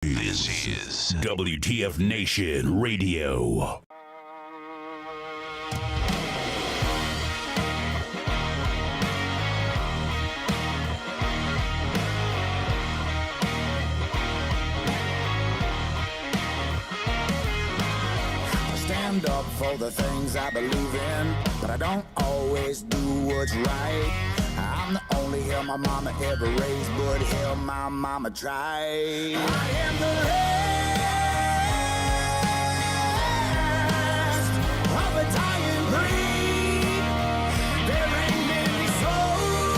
This is WTF Nation Radio. Stand up for the things I believe in, but I don't always do what's right. I'm the only hell my mama ever raised, but hell my mama tried. I am the last of a dying breed. There ain't many souls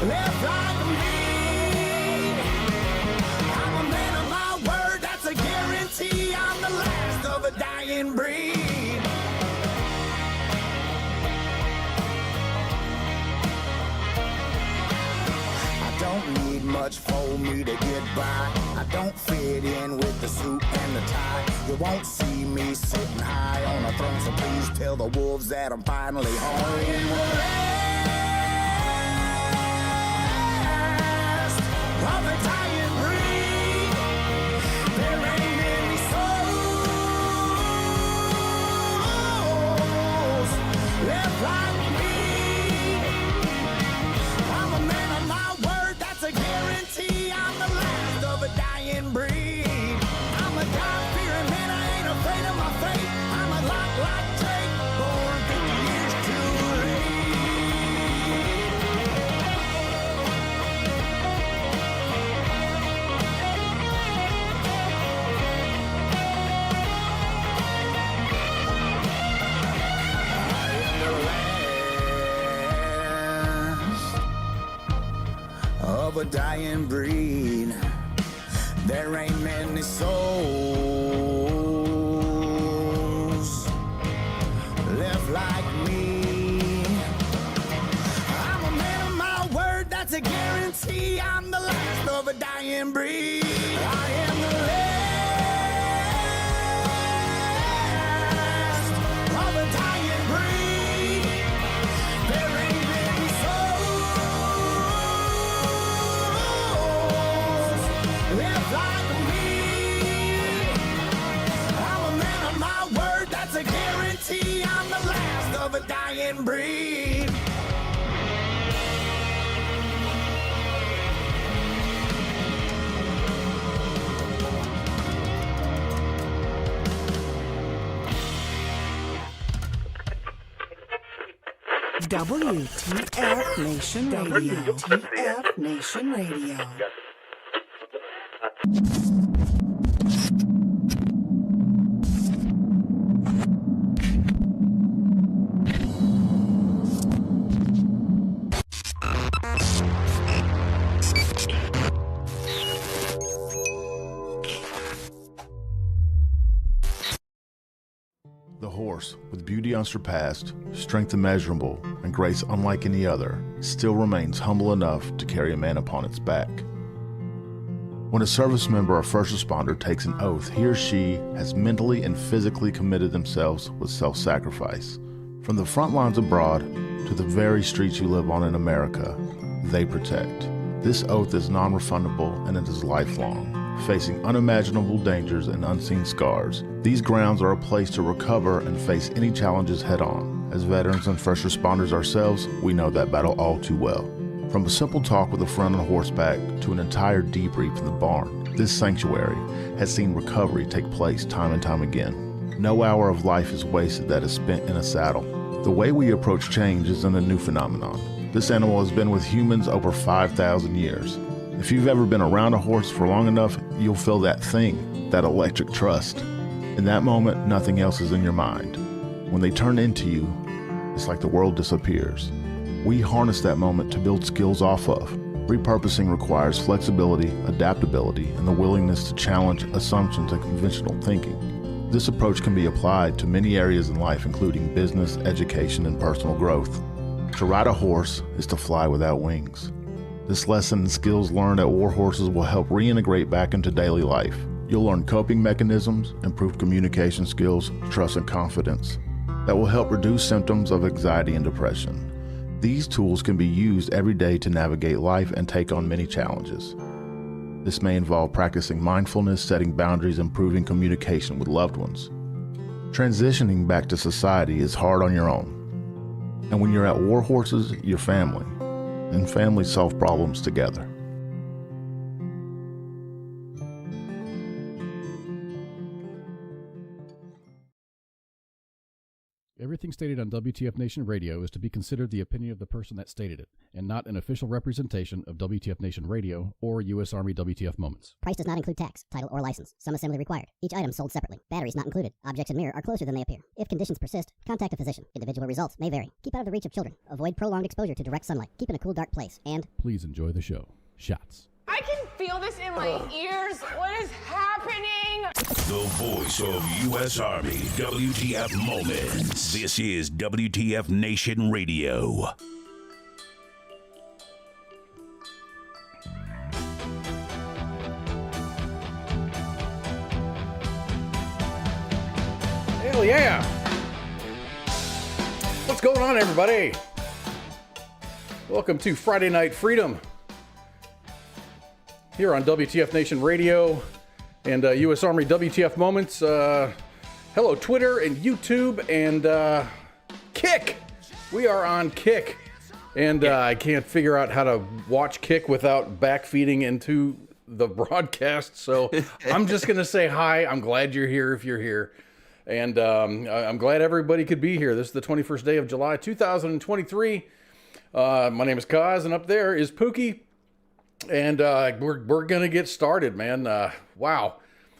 left like me. I'm a man of my word, that's a guarantee. I'm the last of a dying breed. Don't need much for me to get by. I don't fit in with the suit and the tie. You won't see me sitting high on a throne, so please tell the wolves that I'm finally home. I am the last of a dying breed. There ain't many souls left like me. I'm a man of my word, that's a guarantee. I'm the last of a dying breed. I'm a God-fearing man, I ain't afraid of my fate. I'm a lot like Drake, born 50 years too of a dying breed. There ain't many souls left like me. I'm a man of my word, that's a guarantee. I'm the last of a dying breed. I am the last of a dying breed. There ain't many souls left like me. I'm a man of my word, that's a guarantee. I'm the last of a dying breed. WTF Nation Radio. WTF Nation Radio. The horse, with beauty unsurpassed, strength immeasurable, and grace unlike any other, still remains humble enough to carry a man upon its back. When a service member or first responder takes an oath, he or she has mentally and physically committed themselves with self-sacrifice. From the front lines abroad to the very streets you live on in America, they protect. This oath is non-refundable and it is lifelong. Facing unimaginable dangers and unseen scars, these grounds are a place to recover and face any challenges head-on. As veterans and first responders ourselves, we know that battle all too well. From a simple talk with a friend on horseback to an entire debrief in the barn, this sanctuary has seen recovery take place time and time again. No hour of life is wasted that is spent in a saddle. The way we approach change isn't a new phenomenon. This animal has been with humans over 5,000 years. If you've ever been around a horse for long enough, you'll feel that thing, that electric trust. In that moment, nothing else is in your mind. When they turn into you, it's like the world disappears. We harness that moment to build skills off of. Repurposing requires flexibility, adaptability, and the willingness to challenge assumptions and conventional thinking. This approach can be applied to many areas in life, including business, education, and personal growth. To ride a horse is to fly without wings. This lesson and skills learned at war horses will help reintegrate back into daily life. You'll learn coping mechanisms, improved communication skills, trust and confidence that will help reduce symptoms of anxiety and depression. These tools can be used every day to navigate life and take on many challenges. This may involve practicing mindfulness, setting boundaries, and improving communication with loved ones. Transitioning back to society is hard on your own. And when you're at war horses, you're family, and families solve problems together. Everything stated on WTF Nation Radio is to be considered the opinion of the person that stated it, and not an official representation of WTF Nation Radio or U.S. Army WTF Moments. Price does not include tax, title, or license. Some assembly required. Each item sold separately. Batteries not included. Objects in mirror are closer than they appear. If conditions persist, contact a physician. Individual results may vary. Keep out of the reach of children. Avoid prolonged exposure to direct sunlight. Keep in a cool, dark place. And Please enjoy the show. Shots. I can feel this in my ears. What is happening? The voice of U.S. Army WTF Moments. This is WTF Nation Radio. Hell yeah! What's going on, everybody? Welcome to Friday Night Freedom here on WTF Nation Radio and U.S. Army WTF Moments. Hello, Twitter and YouTube and Kick. We are on Kick. And I can't figure out how to watch Kick without backfeeding into the broadcast. So I'm just going to say hi. I'm glad you're here if you're here. And I'm glad everybody could be here. This is the 21st day of July, 2023. My name is KOZ, and up there is Pooky. And we're going to get started, man. Wow.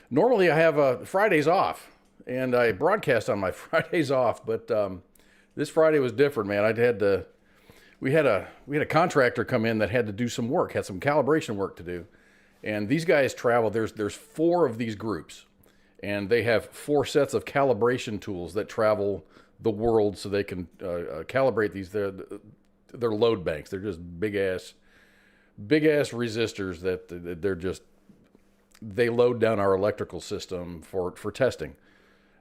Normally I have Fridays off, and I broadcast on my Fridays off. But this Friday was different, man. We had a contractor come in that had to do some work, had some calibration work to do. And these guys travel. There's 4 of these groups. And they have 4 sets of calibration tools that travel the world so they can calibrate these. They're load banks. They're just big ass resistors that they load down our electrical system for testing.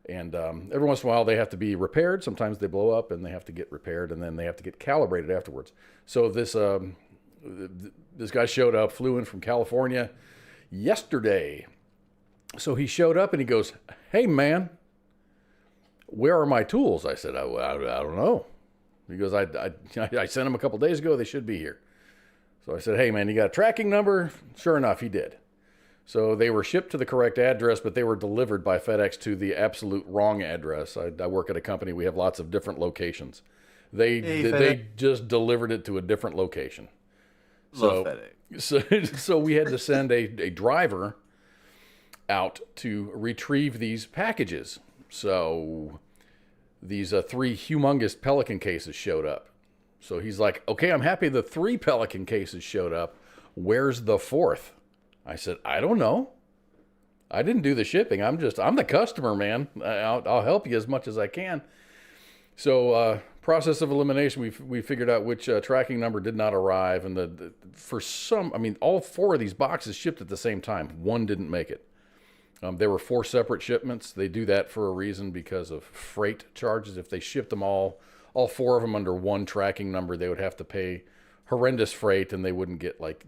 And every once in a while they have to be repaired. Sometimes they blow up and they have to get repaired, and then they have to get calibrated afterwards. So this guy showed up, flew in from California yesterday. So he showed up and he goes, "Hey man, where are my tools?" I said, I don't know. He goes, I sent them a couple days ago. They should be here. So I said, "Hey man, you got a tracking number?" Sure enough, he did. So they were shipped to the correct address, but they were delivered by FedEx to the absolute wrong address. I work at a company. We have lots of different locations. They just delivered it to a different location. Love FedEx. So we had to send a driver out to retrieve these packages. So these 3 humongous Pelican cases showed up. So he's like, "Okay, I'm happy the 3 Pelican cases showed up. Where's the 4th?" I said, "I don't know. I didn't do the shipping. I'm the customer, man. I'll help you as much as I can." So process of elimination, we figured out which tracking number did not arrive. And all 4 of these boxes shipped at the same time. 1 didn't make it. There were 4 separate shipments. They do that for a reason, because of freight charges. If they shipped them all 4 of them under 1 tracking number, they would have to pay horrendous freight, and they wouldn't get like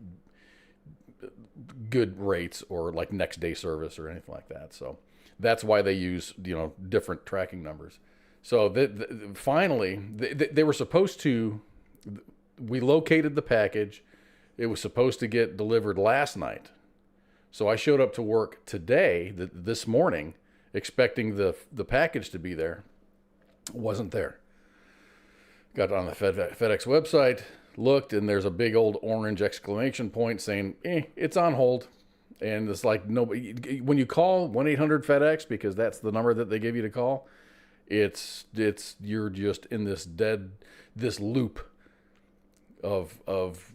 good rates or like next day service or anything like that. So that's why they use different tracking numbers. So finally, they were supposed to. We located the package. It was supposed to get delivered last night. So I showed up to work today, this morning, expecting the package to be there. Wasn't there. Got on the FedEx website, looked, and there's a big old orange exclamation point saying, it's on hold. And it's like, nobody, when you call 1-800-FedEx, because that's the number that they give you to call, you're just in this loop of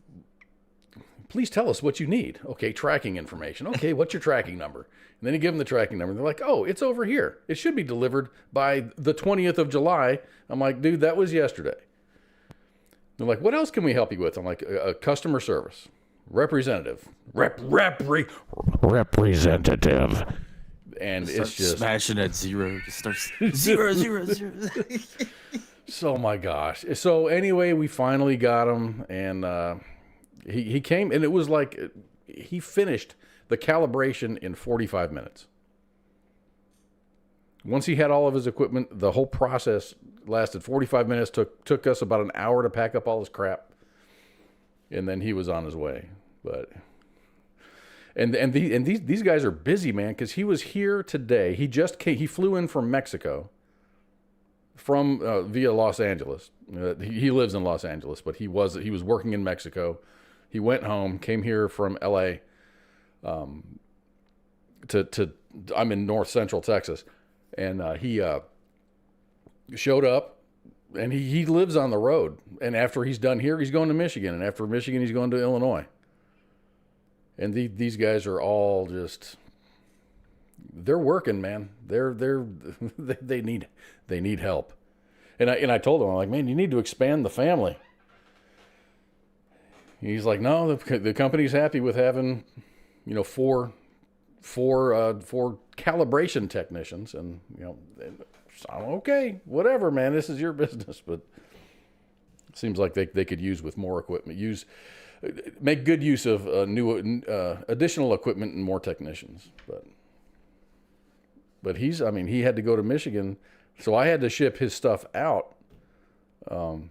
please tell us what you need. Okay, tracking information. Okay, what's your tracking number? And then you give them the tracking number. And they're like, "Oh, it's over here. It should be delivered by the 20th of July. I'm like, "Dude, that was yesterday." They're like, "What else can we help you with?" I'm like, "A customer service representative. Representative." And it's just smashing at 0. It starts 0, 0, 0. So my gosh. So anyway, we finally got him, and he came, and it was like he finished the calibration in 45 minutes. Once he had all of his equipment, the whole process lasted 45 minutes. Took us about an hour to pack up all his crap, and then he was on his way. But these guys are busy, man, because he was here today. He flew in from Mexico. Via Los Angeles. He lives in Los Angeles, but he was working in Mexico. He went home, came here from LA. I'm in north central Texas, and he showed up, and he lives on the road. And after he's done here, he's going to Michigan, and after Michigan, he's going to Illinois. And these guys are all just, they're working, man. They need help. And I told him, I'm like, man, you need to expand the family. He's like, no, the company's happy with having, four calibration technicians, and I'm okay, whatever, man. This is your business, but it seems like they could use with more equipment. Make good use of new additional equipment and more technicians, But he had to go to Michigan, so I had to ship his stuff out, and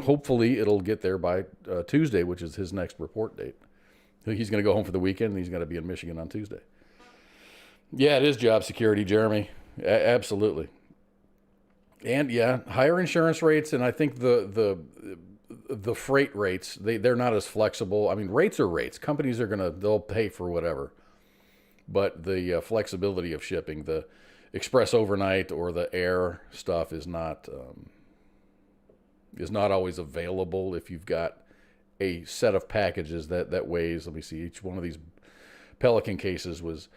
hopefully it'll get there by Tuesday, which is his next report date. He's going to go home for the weekend, and he's going to be in Michigan on Tuesday. Yeah, it is job security, Jeremy. Absolutely. And yeah, higher insurance rates, and I think the freight rates, they're not as flexible. I mean, rates are rates. Companies they'll pay for whatever. But the flexibility of shipping, the express overnight or the air stuff is not always available if you've got a set of packages that weighs, let me see, each one of these Pelican cases was,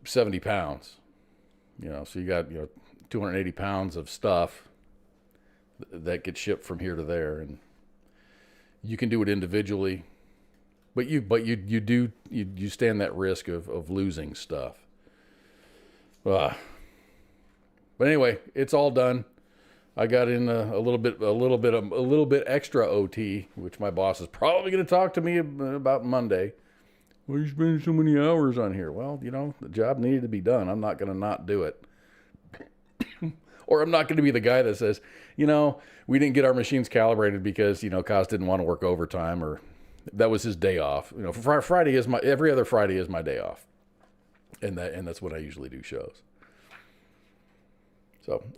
70 pounds. So you got, 280 pounds of stuff that gets shipped from here to there, and you can do it individually. But you stand that risk of losing stuff. But anyway, it's all done. I got in a little bit extra OT, which my boss is probably going to talk to me about Monday. Why are you spending so many hours on here? Well, the job needed to be done. I'm not going to not do it. Or I'm not going to be the guy that says, we didn't get our machines calibrated because, KOZ didn't want to work overtime, or that was his day off. Friday is every other Friday is my day off. And that's when I usually do shows.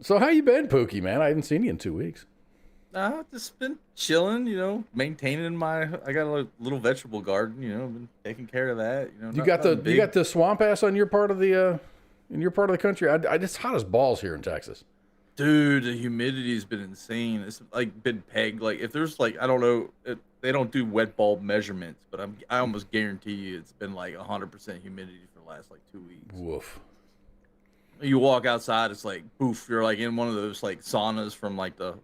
So how you been, Pookie, man? I haven't seen you in 2 weeks. Just been chilling, maintaining I got a little vegetable garden, been taking care of that. You got the swamp ass on your part of the in your part of the country. It's hot as balls here in Texas. Dude, the humidity's been insane. It's been pegged. If there's I don't know, they don't do wet bulb measurements, but I almost guarantee you it's been 100% humidity for the last 2 weeks. Woof. You walk outside, it's poof, you're in one of those saunas from the,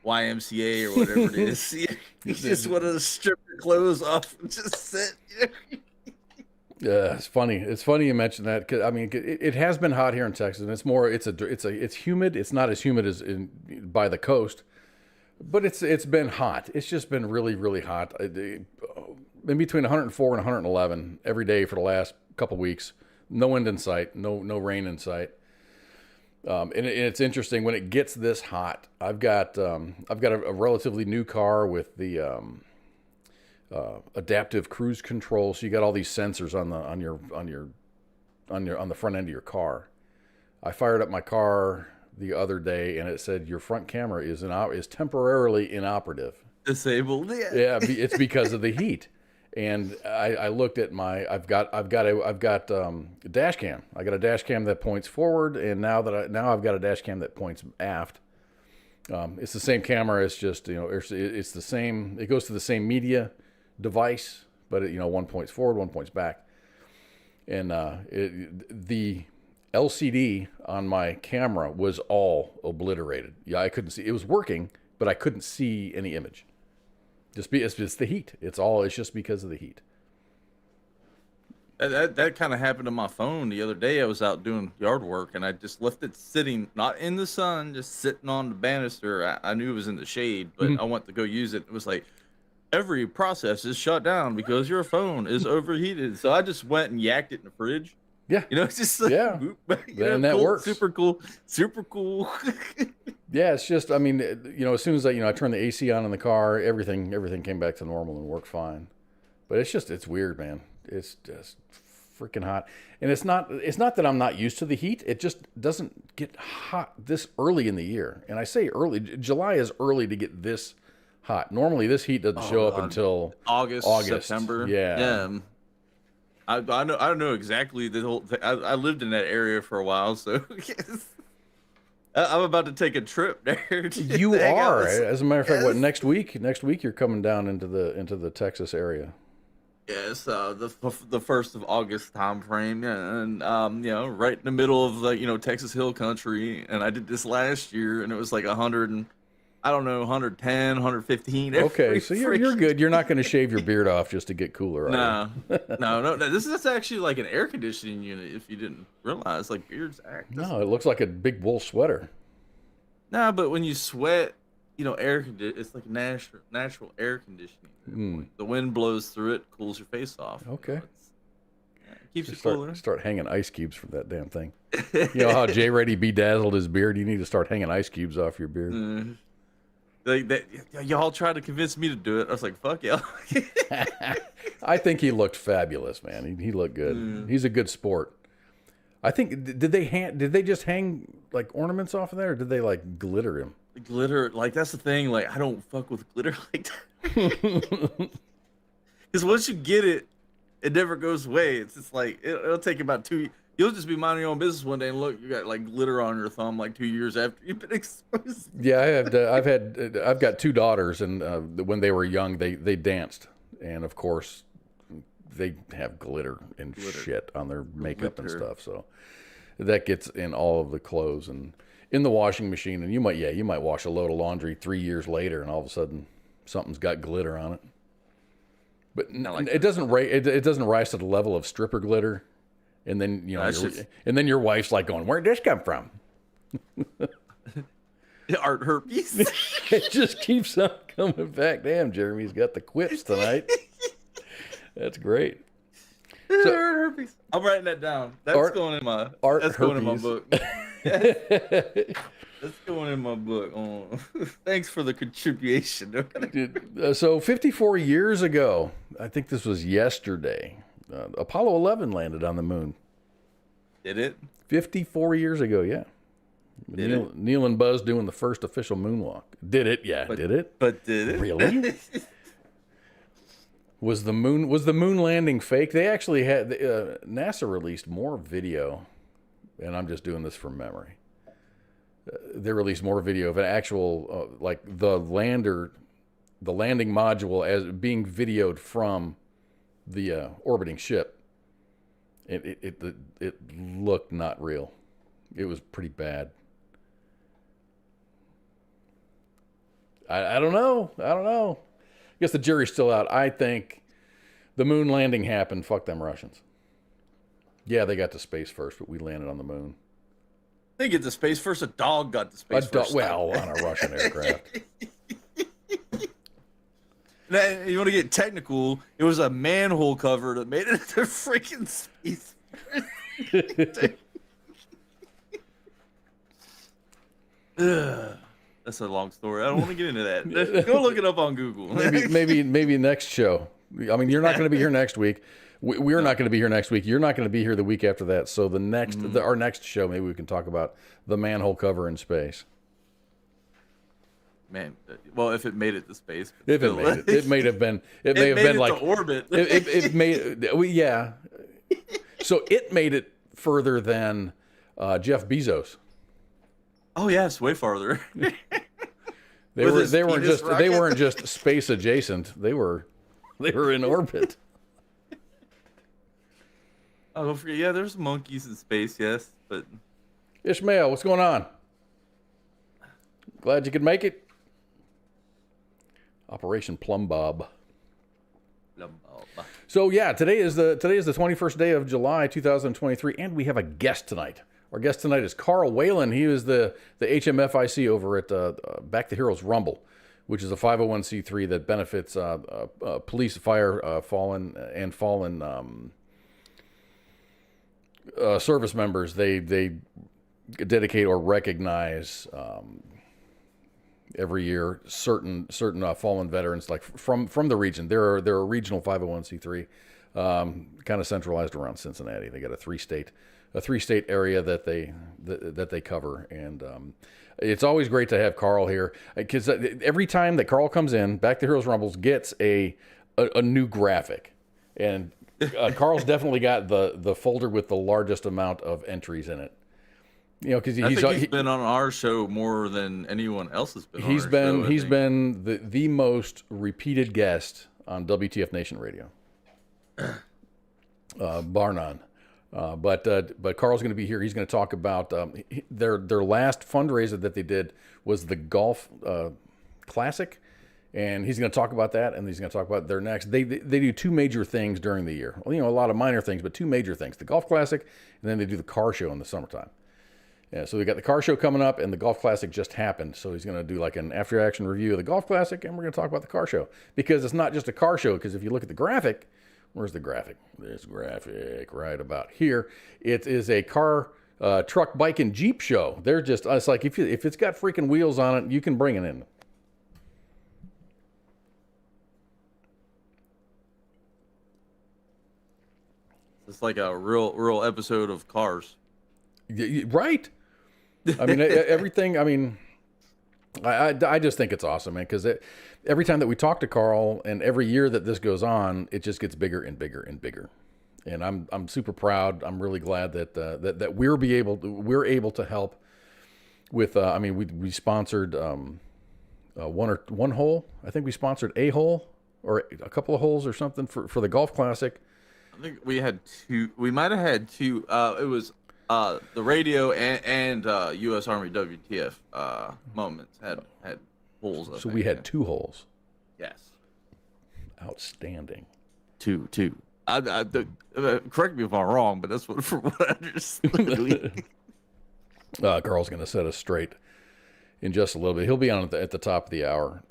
YMCA or whatever it is. You just want to strip your clothes off and just sit. Yeah, it's funny. It's funny you mentioned that, because it has been hot here in Texas, and it's humid. It's not as humid as by the coast, but it's been hot. It's just been really, really hot. In between 104 and 111 every day for the last couple weeks. No wind in sight. No rain in sight. And it's interesting when it gets this hot. I've got a relatively new car with the adaptive cruise control. So you got all these sensors on the front end of your car. I fired up my car the other day, and it said your front camera is temporarily inoperative, disabled. Yeah, it's because of the heat. And I looked at I've got a dash cam. I got a dash cam that points forward, and now I've got a dash cam that points aft. It's the same camera. It's just it's the same. It goes to the same media device, but one points forward, one points back. And the LCD on my camera was all obliterated. Yeah, I couldn't see. It was working, but I couldn't see any image. It's the heat. It's just because of the heat. That kind of happened to my phone the other day. I was out doing yard work and I just left it sitting, not in the sun, just sitting on the banister. I knew it was in the shade, but I went to go use it. It was like, every process is shut down because your phone is overheated. So I just went and yacked it in the fridge. Yeah. You know, it's just like, and that cool, works. Super cool. Super cool. Yeah, it's just, I mean, as soon as I turned the AC on in the car, everything came back to normal and worked fine. But it's weird, man. It's just freaking hot. And it's not that I'm not used to the heat. It just doesn't get hot this early in the year. And I say early, July is early to get this hot. Normally this heat doesn't show up until August, September. Yeah. I don't know exactly the whole thing. I lived in that area for a while, so I'm about to take a trip there. You are, as a matter of fact. What, next week you're coming down into the Texas area. Yes, the 1st of August time frame, and right in the middle of the Texas Hill Country, and I did this last year, and it was like 100 and I don't know 110, 115. Okay, so you're good. You're not going to shave your beard off just to get cooler, are you? No. This is actually like an air conditioning unit. If you didn't realize, like beards act. No, it looks like a big wool sweater. Nah, but when you sweat, it's like natural air conditioning. The wind blows through it, cools your face off. Okay. It keeps you cooler. Start hanging ice cubes from that damn thing. You know how J. Reddy bedazzled his beard? You need to start hanging ice cubes off your beard. Y'all tried to convince me to do it. I was like, fuck y'all. I think he looked fabulous, man. He looked good. He's a good sport. I think, did they just hang like ornaments off of there, or did they like glitter him? Glitter, like that's the thing. Like I don't fuck with glitter like that. Because once you get it, it never goes away. It's just like it'll take about 2. You'll just be minding your own business one day and look, you got like glitter on your thumb like 2 years after you've been exposed. Yeah, I've got 2 daughters, and when they were young, they danced, and of course, they have glitter and shit on their makeup and stuff. So that gets in all of the clothes and in the washing machine. And you might wash a load of laundry 3 years later, and all of a sudden something's got glitter on it. But it doesn't rise to the level of stripper glitter. And then and then your wife's like going, "Where'd this come from?" Art herpes. It just keeps on coming back. Damn, Jeremy's got the quips tonight. That's great. So, art herpes. I'm writing that down. That's going in my book. That's going in my book. Oh, thanks for the contribution. So 54 years ago, I think this was yesterday, Apollo 11 landed on the moon. Did it? 54 years ago, yeah. Neil and Buzz doing the first official moonwalk. Did it? Yeah, did it? But did it? Really? Was the moon landing fake? They actually had NASA released more video, and I'm just doing this from memory. They released more video of an actual like the landing module as being videoed from the orbiting ship. It looked not real. It was pretty bad. I don't know. I guess the jury's still out. I think the moon landing happened. Fuck them Russians. Yeah, they got to space first, but we landed on the moon. They get to space first. A dog got to space first. Well, on a Russian aircraft. Now, you want to get technical? It was a manhole cover that made it to freaking space. That's a long story. I don't want to get into that. Go look it up on Google. maybe next show. I mean, you're not going to be here next week. We're not going to be here next week. You're not going to be here the week after that. So our next show, maybe we can talk about the manhole cover in space. Man, well, if it made it to space, if it made it may have been. It may have been like to orbit. It made. Yeah. So it made it further than Jeff Bezos. Oh yes, way farther. They weren't just space adjacent. They were in orbit. Oh, don't forget. Yeah, there's monkeys in space. Yes, but Ishmael, what's going on? Glad you could make it. Operation Plum Bob. So yeah, today is the 21st day of July 2023, and we have a guest tonight. Our guest tonight is CARL WHALEN. He is the HMFIC over at Back the Heroes Rumble, which is a 501c3 that benefits police, fire, fallen service members. They dedicate or recognize every year certain fallen veterans, like from the region. They're a regional 501c3, kind of centralized around Cincinnati. They got a three state area that they cover, and it's always great to have CARL here, because every time that CARL comes in, Back the Heroes Rumbles gets a new graphic, and CARL's definitely got the folder with the largest amount of entries in it. You know, because he's been on our show more than anyone else has been. He's been the most repeated guest on WTF Nation Radio, bar none. But CARL's going to be here. He's going to talk about their last fundraiser that they did was the golf classic, and he's going to talk about that. And he's going to talk about their next. They do two major things during the year. You know, a lot of minor things, but two major things: the golf classic, and then they do the car show in the summertime. Yeah, so we got the car show coming up, and the golf classic just happened. So he's going to do like an after-action review of the golf classic, and we're going to talk about the car show, because it's not just a car show. Because if you look at the graphic, where's the graphic? This graphic right about here. It is a car, truck, bike, and Jeep show. They're just, it's like if it's got freaking wheels on it, you can bring it in. It's like a real episode of Cars. Right. I mean, everything. I mean, I just think it's awesome, man. Because every time that we talk to CARL, and every year that this goes on, it just gets bigger and bigger and bigger. And I'm super proud. I'm really glad that we're able to help with. I mean, we sponsored one hole. I think we sponsored a hole or a couple of holes or something for the golf classic. I think we had two. We might have had two. It was. The radio and U.S. Army WTF moments had holes. So we had two holes. Yes. Outstanding. Two. Correct me if I'm wrong, but that's from what I understood. CARL's going to set us straight in just a little bit. He'll be on at the top of the hour.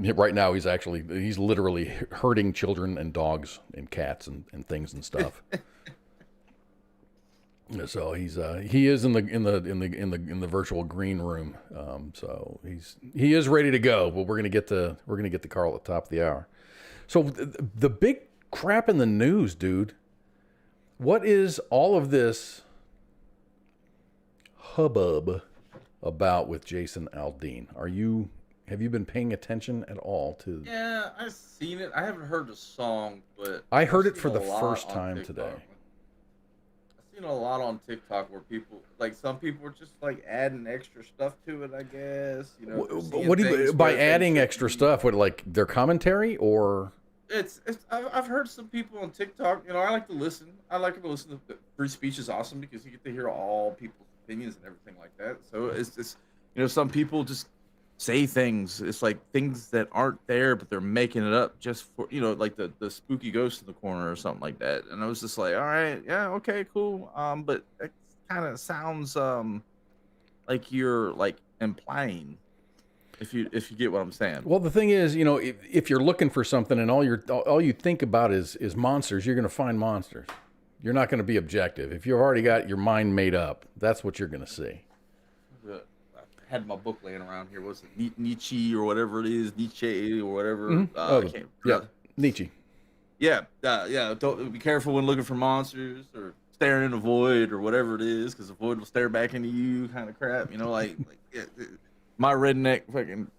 Right now, he's literally herding children and dogs and cats and things and stuff. So he is in the virtual green room. So he is ready to go. But we're gonna get to CARL at the top of the hour. So the big crap in the news, dude. What is all of this hubbub about with Jason Aldean? Have you been paying attention at all to? Yeah, I've seen it. I haven't heard the song, but I heard it for the first time today. A lot on TikTok where some people are just like adding extra stuff to it, I guess. You know, what do you by adding extra stuff? What, like their commentary, or? I've heard some people on TikTok. You know, I like to listen. To free speech is awesome because you get to hear all people's opinions and everything like that. So it's just, you know, some people just say things. It's like things that aren't there, but they're making it up just for, you know, like the spooky ghost in the corner or something like that. And I was just like, all right, yeah, okay, cool. But it kind of sounds like you're like implying, if you get what I'm saying. Well, the thing is, you know, if you're looking for something and all you think about is monsters, you're going to find monsters. You're not going to be objective. If you've already got your mind made up, that's what you're going to see. Had my book laying around here. Was it Nietzsche or whatever it is? Nietzsche or whatever. Mm-hmm. Nietzsche. Yeah. Don't be careful when looking for monsters or staring in a void or whatever it is, because the void will stare back into you, kind of crap. You know, my redneck fucking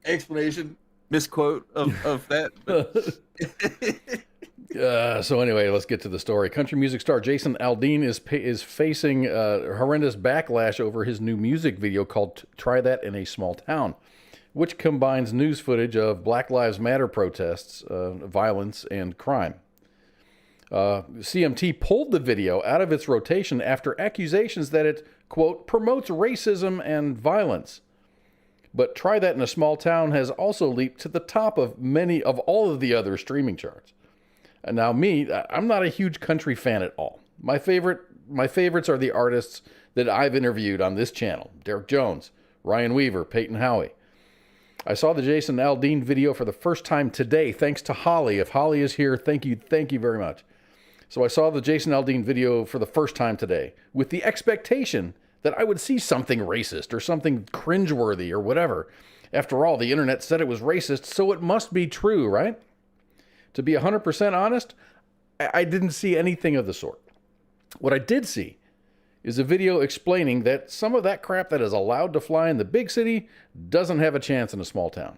explanation, misquote of that. But So anyway, let's get to the story. Country music star Jason Aldean is facing horrendous backlash over his new music video called "Try That in a Small Town," which combines news footage of Black Lives Matter protests, violence, and crime. CMT pulled the video out of its rotation after accusations that it, quote, promotes racism and violence. but Try That in a Small Town has also leaped to the top of many of all of the other streaming charts. And now I'm not a huge country fan at all. My favorites are the artists that I've interviewed on this channel: Derek Jones, Ryan Weaver, Peyton Howie. I saw the Jason Aldean video for the first time today, thanks to Holly. If Holly is here, thank you very much. So I saw the Jason Aldean video for the first time today with the expectation that I would see something racist or something cringeworthy or whatever. After all, the internet said it was racist, so it must be true, right? To be 100% honest, I didn't see anything of the sort. What I did see is a video explaining that some of that crap that is allowed to fly in the big city doesn't have a chance in a small town.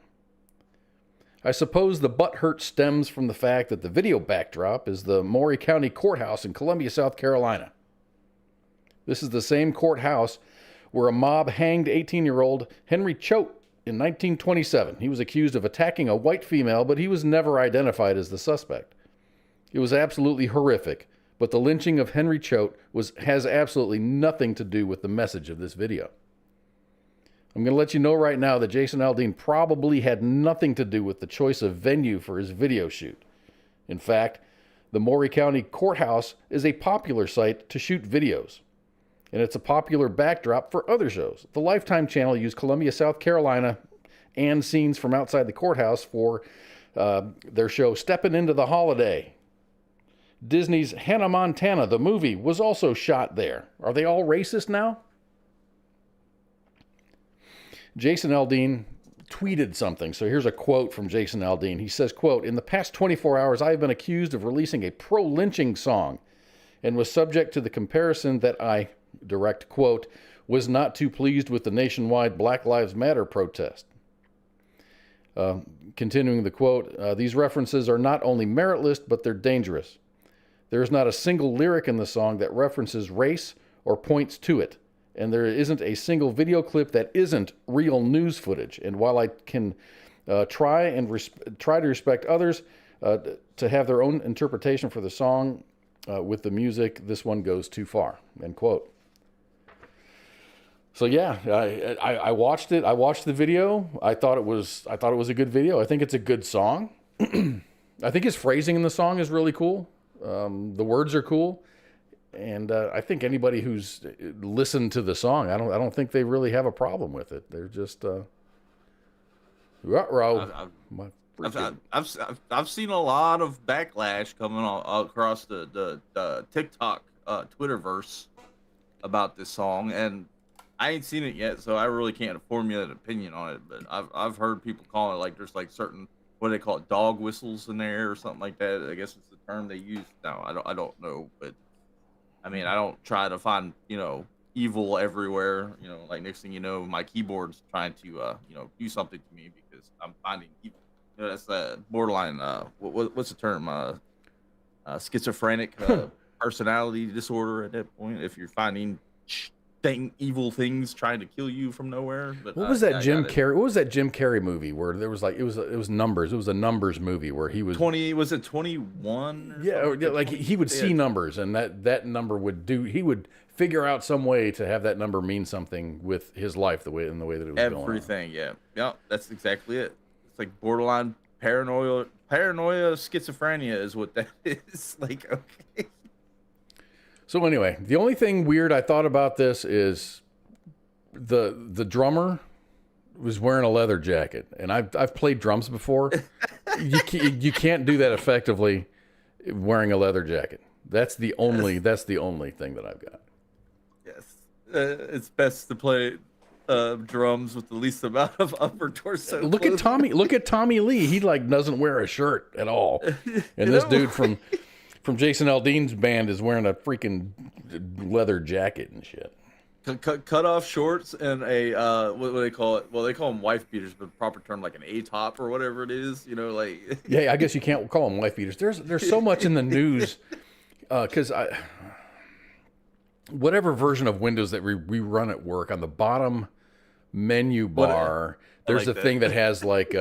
I suppose the butthurt stems from the fact that the video backdrop is the Maury County Courthouse in Columbia, South Carolina. This is the same courthouse where a mob hanged 18-year-old Henry Choate in 1927. He was accused of attacking a white female, but he was never identified as the suspect. It was absolutely horrific, but the lynching of Henry Choate has absolutely nothing to do with the message of this video. I'm going to let you know right now that Jason Aldean probably had nothing to do with the choice of venue for his video shoot. In fact, the Maury County Courthouse is a popular site to shoot videos, and it's a popular backdrop for other shows. The Lifetime channel used Columbia, South Carolina, and scenes from outside the courthouse for their show Steppin' Into the Holiday. Disney's Hannah Montana, the movie, was also shot there. Are they all racist now? Jason Aldean tweeted something. So here's a quote from Jason Aldean. He says, quote, "In the past 24 hours, I have been accused of releasing a pro-lynching song and was subject to the comparison that I," direct quote, "was not too pleased with the nationwide Black Lives Matter protest." Continuing the quote, "These references are not only meritless, but they're dangerous. There is not a single lyric in the song that references race or points to it. And there isn't a single video clip that isn't real news footage. And while I can try to respect others to have their own interpretation for the song with the music, this one goes too far." End quote. So yeah, I watched it. I watched the video. I thought it was a good video. I think it's a good song. I think his phrasing in the song is really cool. The words are cool. And I think anybody who's listened to the song, I don't think they really have a problem with it. They're just, I've seen a lot of backlash coming all across the TikTok, Twitterverse about this song, and I ain't seen it yet, so I really can't formulate an opinion on it. But I've heard people calling it like there's like certain, what do they call it, dog whistles in there or something like that. I guess it's the term they use. No, I don't know, but. I mean, I don't try to find, evil everywhere. Like next thing you know, my keyboard's trying to, do something to me because I'm finding evil. That's borderline, what's the term? Schizophrenic personality disorder at that point. If you're finding evil things trying to kill you from nowhere. But what was that Jim Carrey? What was that Jim Carrey movie where there was like it was numbers? It was a numbers movie where he was 20. Was it 21? Yeah, like he would see numbers, and that number would do. He would figure out some way to have that number mean something with his life, the way that it was going on. Everything, yeah, that's exactly it. It's like borderline paranoia, schizophrenia is what that is. Like, okay. So anyway, the only thing weird I thought about this is the drummer was wearing a leather jacket, and I've played drums before. You can't do that effectively wearing a leather jacket. That's the only thing that I've got. Yes, it's best to play drums with the least amount of upper torso. Look at Tommy Lee. He like doesn't wear a shirt at all, and this dude from Jason Aldean's band is wearing a freaking leather jacket and shit. Cut off shorts and a what do they call it? Well, they call them wife beaters, but the proper term like an A-top or whatever it is. Like. Yeah, I guess you can't call them wife beaters. There's so much in the news because whatever version of Windows that we run at work, on the bottom menu bar, there's a thing that has like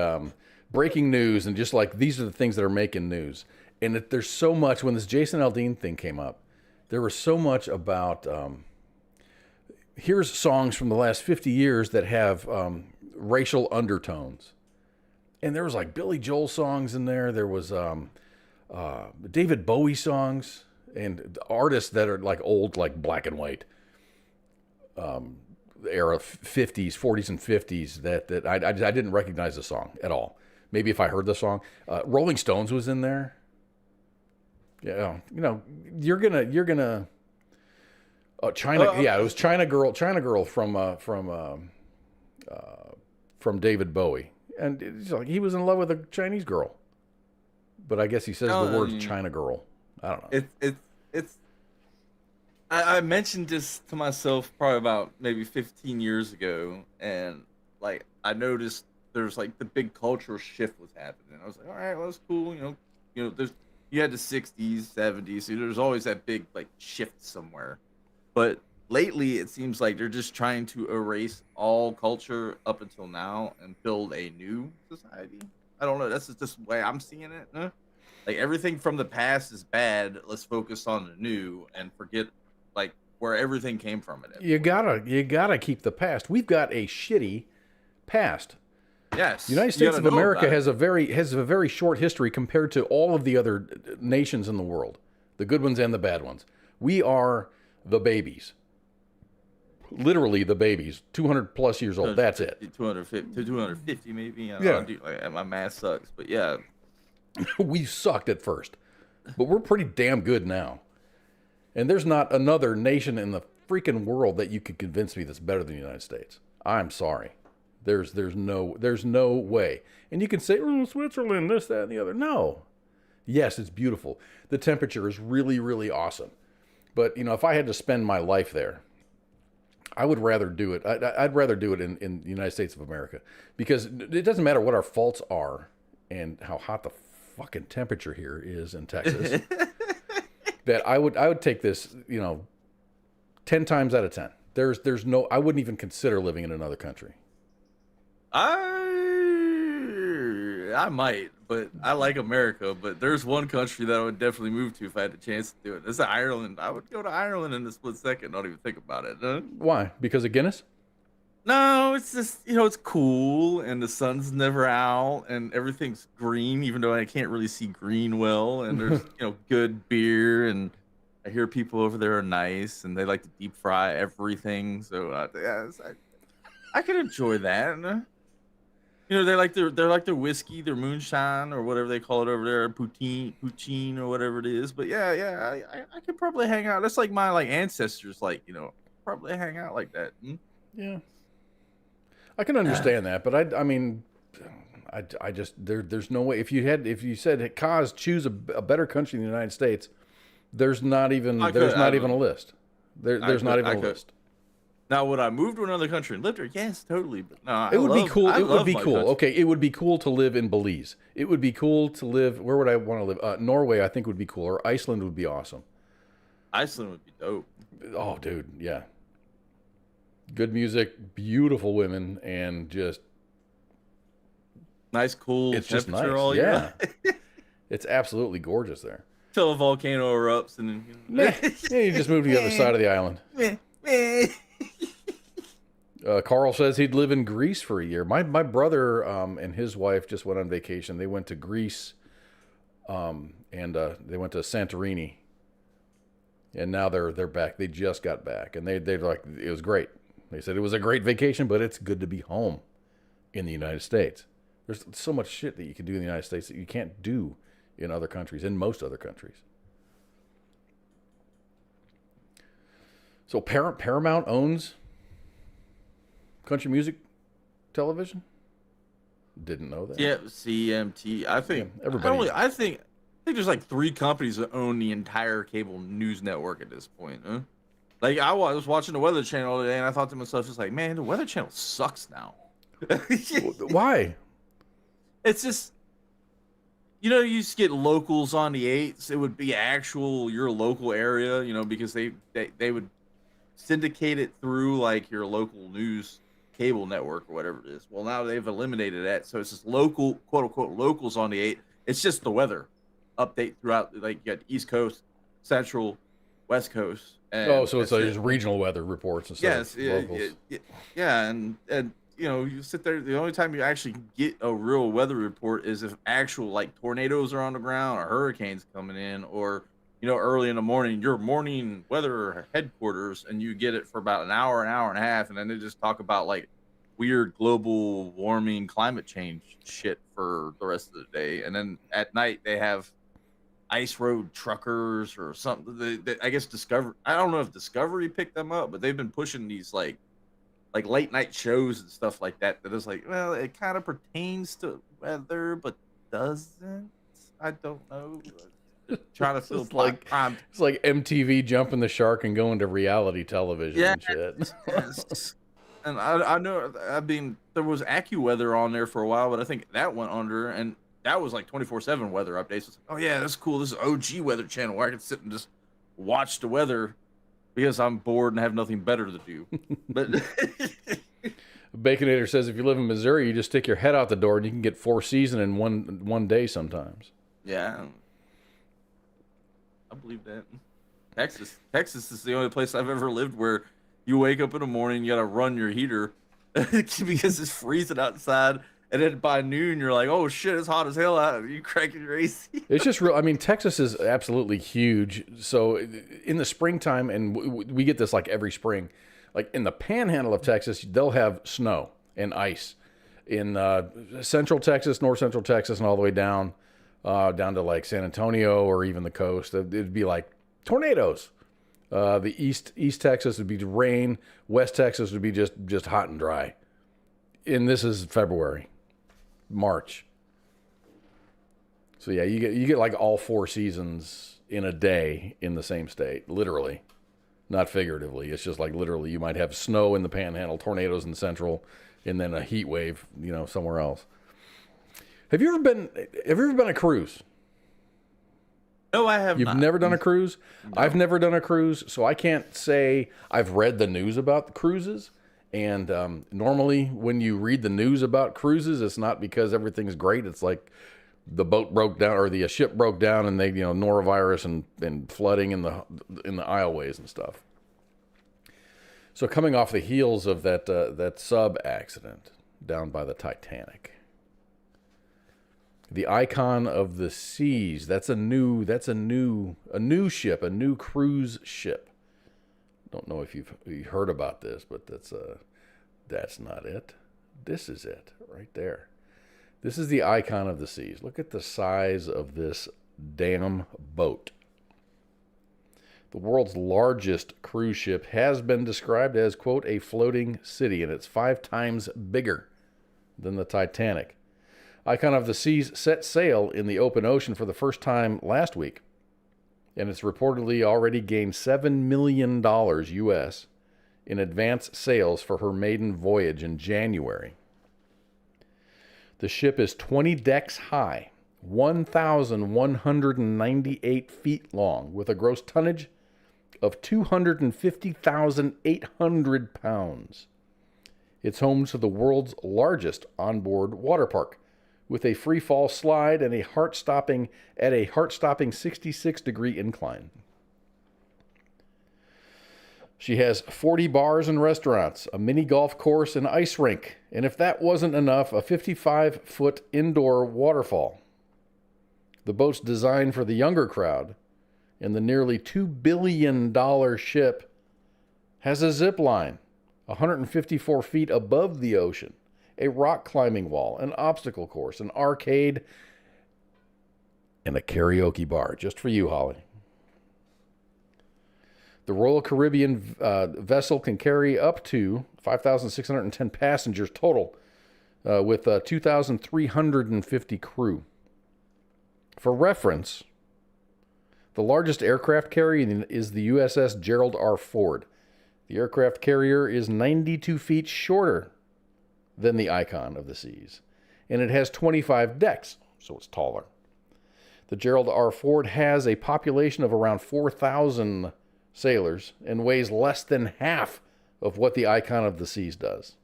breaking news and just like these are the things that are making news. And there's so much, when this Jason Aldean thing came up, there was so much about, here's songs from the last 50 years that have racial undertones. And there was like Billy Joel songs in there. There was David Bowie songs and artists that are like old, like black and white era 50s, 40s and 50s that I didn't recognize the song at all. Maybe if I heard the song. Rolling Stones was in there. Yeah, you know, you're gonna China. Yeah, it was China Girl from David Bowie. And it's like he was in love with a Chinese girl, but I guess he says the word China Girl. I don't know. I mentioned this to myself probably about maybe 15 years ago, and like I noticed there's like the big cultural shift was happening. I was like, all right, well, that's cool. You know, you had the 60s, 70s, so there's always that big like shift somewhere. But lately, it seems like they're just trying to erase all culture up until now and build a new society. I don't know. That's just the way I'm seeing it. Huh? Like everything from the past is bad. Let's focus on the new and forget like where everything came from. You gotta keep the past. We've got a shitty past. Yes. The United States of America has a very short history compared to all of the other nations in the world, the good ones and the bad ones. We are the babies. Literally the babies, 200 plus years old. That's it. 250 maybe. I Yeah. don't know, my math sucks, but yeah. We sucked at first, but we're pretty damn good now. And there's not another nation in the freaking world that you could convince me that's better than the United States. I'm sorry. There's no way. And you can say, oh, Switzerland, this, that, and the other. No. Yes, it's beautiful. The temperature is really, really awesome. But, you know, if I had to spend my life there, I would rather do it. I'd rather do it in the United States of America, because it doesn't matter what our faults are and how hot the fucking temperature here is in Texas. That I would take this, you know, 10 times out of 10. There's no, I wouldn't even consider living in another country. I might, but I like America. But there's one country that I would definitely move to if I had the chance to do it. It's Ireland. I would go to Ireland in a split second. Don't even think about it. Huh? Why? Because of Guinness? No, it's just, you know, it's cool and the sun's never out and everything's green, even though I can't really see green well. And there's, you know, good beer, and I hear people over there are nice and they like to deep fry everything. So I can enjoy that. You know, they're like their whiskey, their moonshine, or whatever they call it over there, poutine or whatever it is. But yeah, I could probably hang out. That's like my like ancestors, like, you know, probably hang out like that. Yeah, I can understand that, but I mean, I just there's no way. If you said, KOZ, choose a better country than the United States, there's not even a list. There's not even a list. Now, would I move to another country and live there? Yes, totally. But no, it would be cool. It would be cool. Country. Okay, it would be cool to live in Belize. It would be cool to live. Where would I want to live? Norway, I think, would be cool. Or Iceland would be awesome. Iceland would be dope. Oh, dude, yeah. Good music, beautiful women, and just nice, cool. It's just nice. All year. It's absolutely gorgeous there. Till a volcano erupts, and then you just move to the other side of the island. Carl says he'd live in Greece for a year. My brother and his wife just went on vacation. They went to Greece, and they went to Santorini, and now they're back. They just got back, and they're like, it was great. They said it was a great vacation, but it's good to be home in the United States. There's so much shit that you can do in the United States that you can't do in other countries, in most other countries. So Paramount owns country music television? Didn't know that. Yeah, CMT. I think everybody. I think there's like 3 companies that own the entire cable news network at this point. Huh? Like I was watching the Weather Channel today, and I thought to myself, just like, man, the Weather Channel sucks now. Why? It's just, you know, you just get locals on the 8s. It would be your local area, you know, because they would syndicate it through like your local news cable network or whatever it is. Well, now they've eliminated that, so it's just local, quote unquote, locals on the 8. It's just the weather update throughout, like you got East Coast, Central, West Coast. And so it's like regional weather reports and stuff. Yes, yeah, and you sit there. The only time you actually get a real weather report is if actual like tornadoes are on the ground or hurricanes coming in, or early in the morning, your morning weather headquarters, and you get it for about an hour and a half, and then they just talk about like weird global warming, climate change shit for the rest of the day, and then at night they have ice road truckers or something. I guess I don't know if Discovery picked them up, but they've been pushing these like late night shows and stuff like that is like, well, it kind of pertains to weather but doesn't. I don't know. Trying to feel it's like MTV jumping the shark and going to reality television and shit. Yes. And I know, I mean, there was AccuWeather on there for a while, but I think that went under, and that was like 24/7 weather updates. It's like, oh yeah, that's cool. This is OG Weather Channel where I can sit and just watch the weather because I'm bored and have nothing better to do. But Baconator says if you live in Missouri, you just stick your head out the door and you can get 4 seasons in one day sometimes. Yeah. I believe that. Texas is the only place I've ever lived where you wake up in the morning, you gotta run your heater because it's freezing outside, and then by noon you're like, oh shit, it's hot as hell out. You cranking your AC. It's just real. I mean, Texas is absolutely huge. So in the springtime, and we get this like every spring, like in the panhandle of Texas, they'll have snow and ice. In central Texas, north central Texas, and all the way down to like San Antonio or even the coast, it'd be like tornadoes. The east Texas would be rain. West Texas would be just hot and dry. And this is February, March. So yeah, you get like all 4 seasons in a day in the same state, literally, not figuratively. It's just like literally, you might have snow in the Panhandle, tornadoes in Central, and then a heat wave, somewhere else. Have you ever been on a cruise? No, I have not. You've never done a cruise? No. I've never done a cruise, so I can't say I've read the news about the cruises. And normally when you read the news about cruises, it's not because everything's great. It's like the boat broke down or the ship broke down and they, norovirus and flooding in the aisleways and stuff. So coming off the heels of that sub accident down by the Titanic, the Icon of the Seas, that's a new ship, a new cruise ship. Don't know if you've heard about this, but that's not it. This is it right there. This is the Icon of the Seas. Look at the size of this damn boat. The world's largest cruise ship has been described as, quote, a floating city, and it's 5 times bigger than the Titanic. Icon of the Seas set sail in the open ocean for the first time last week, and it's reportedly already gained $7 million U.S. in advance sales for her maiden voyage in January. The ship is 20 decks high, 1,198 feet long, with a gross tonnage of 250,800 pounds. It's home to the world's largest onboard water park, with a free fall slide and a heart-stopping 66-degree incline. She has 40 bars and restaurants, a mini golf course, and ice rink, and if that wasn't enough, a 55-foot indoor waterfall. The boat's designed for the younger crowd, and the nearly $2 billion ship has a zip line 154 feet above the ocean, a rock climbing wall, an obstacle course, an arcade, and a karaoke bar, just for you, Holly. The Royal Caribbean vessel can carry up to 5,610 passengers total, with 2,350 crew. For reference, the largest aircraft carrier is the USS Gerald R. Ford. The aircraft carrier is 92 feet shorter than the Icon of the Seas, and it has 25 decks, so it's taller. The Gerald R. Ford has a population of around 4,000 sailors and weighs less than half of what the Icon of the Seas does.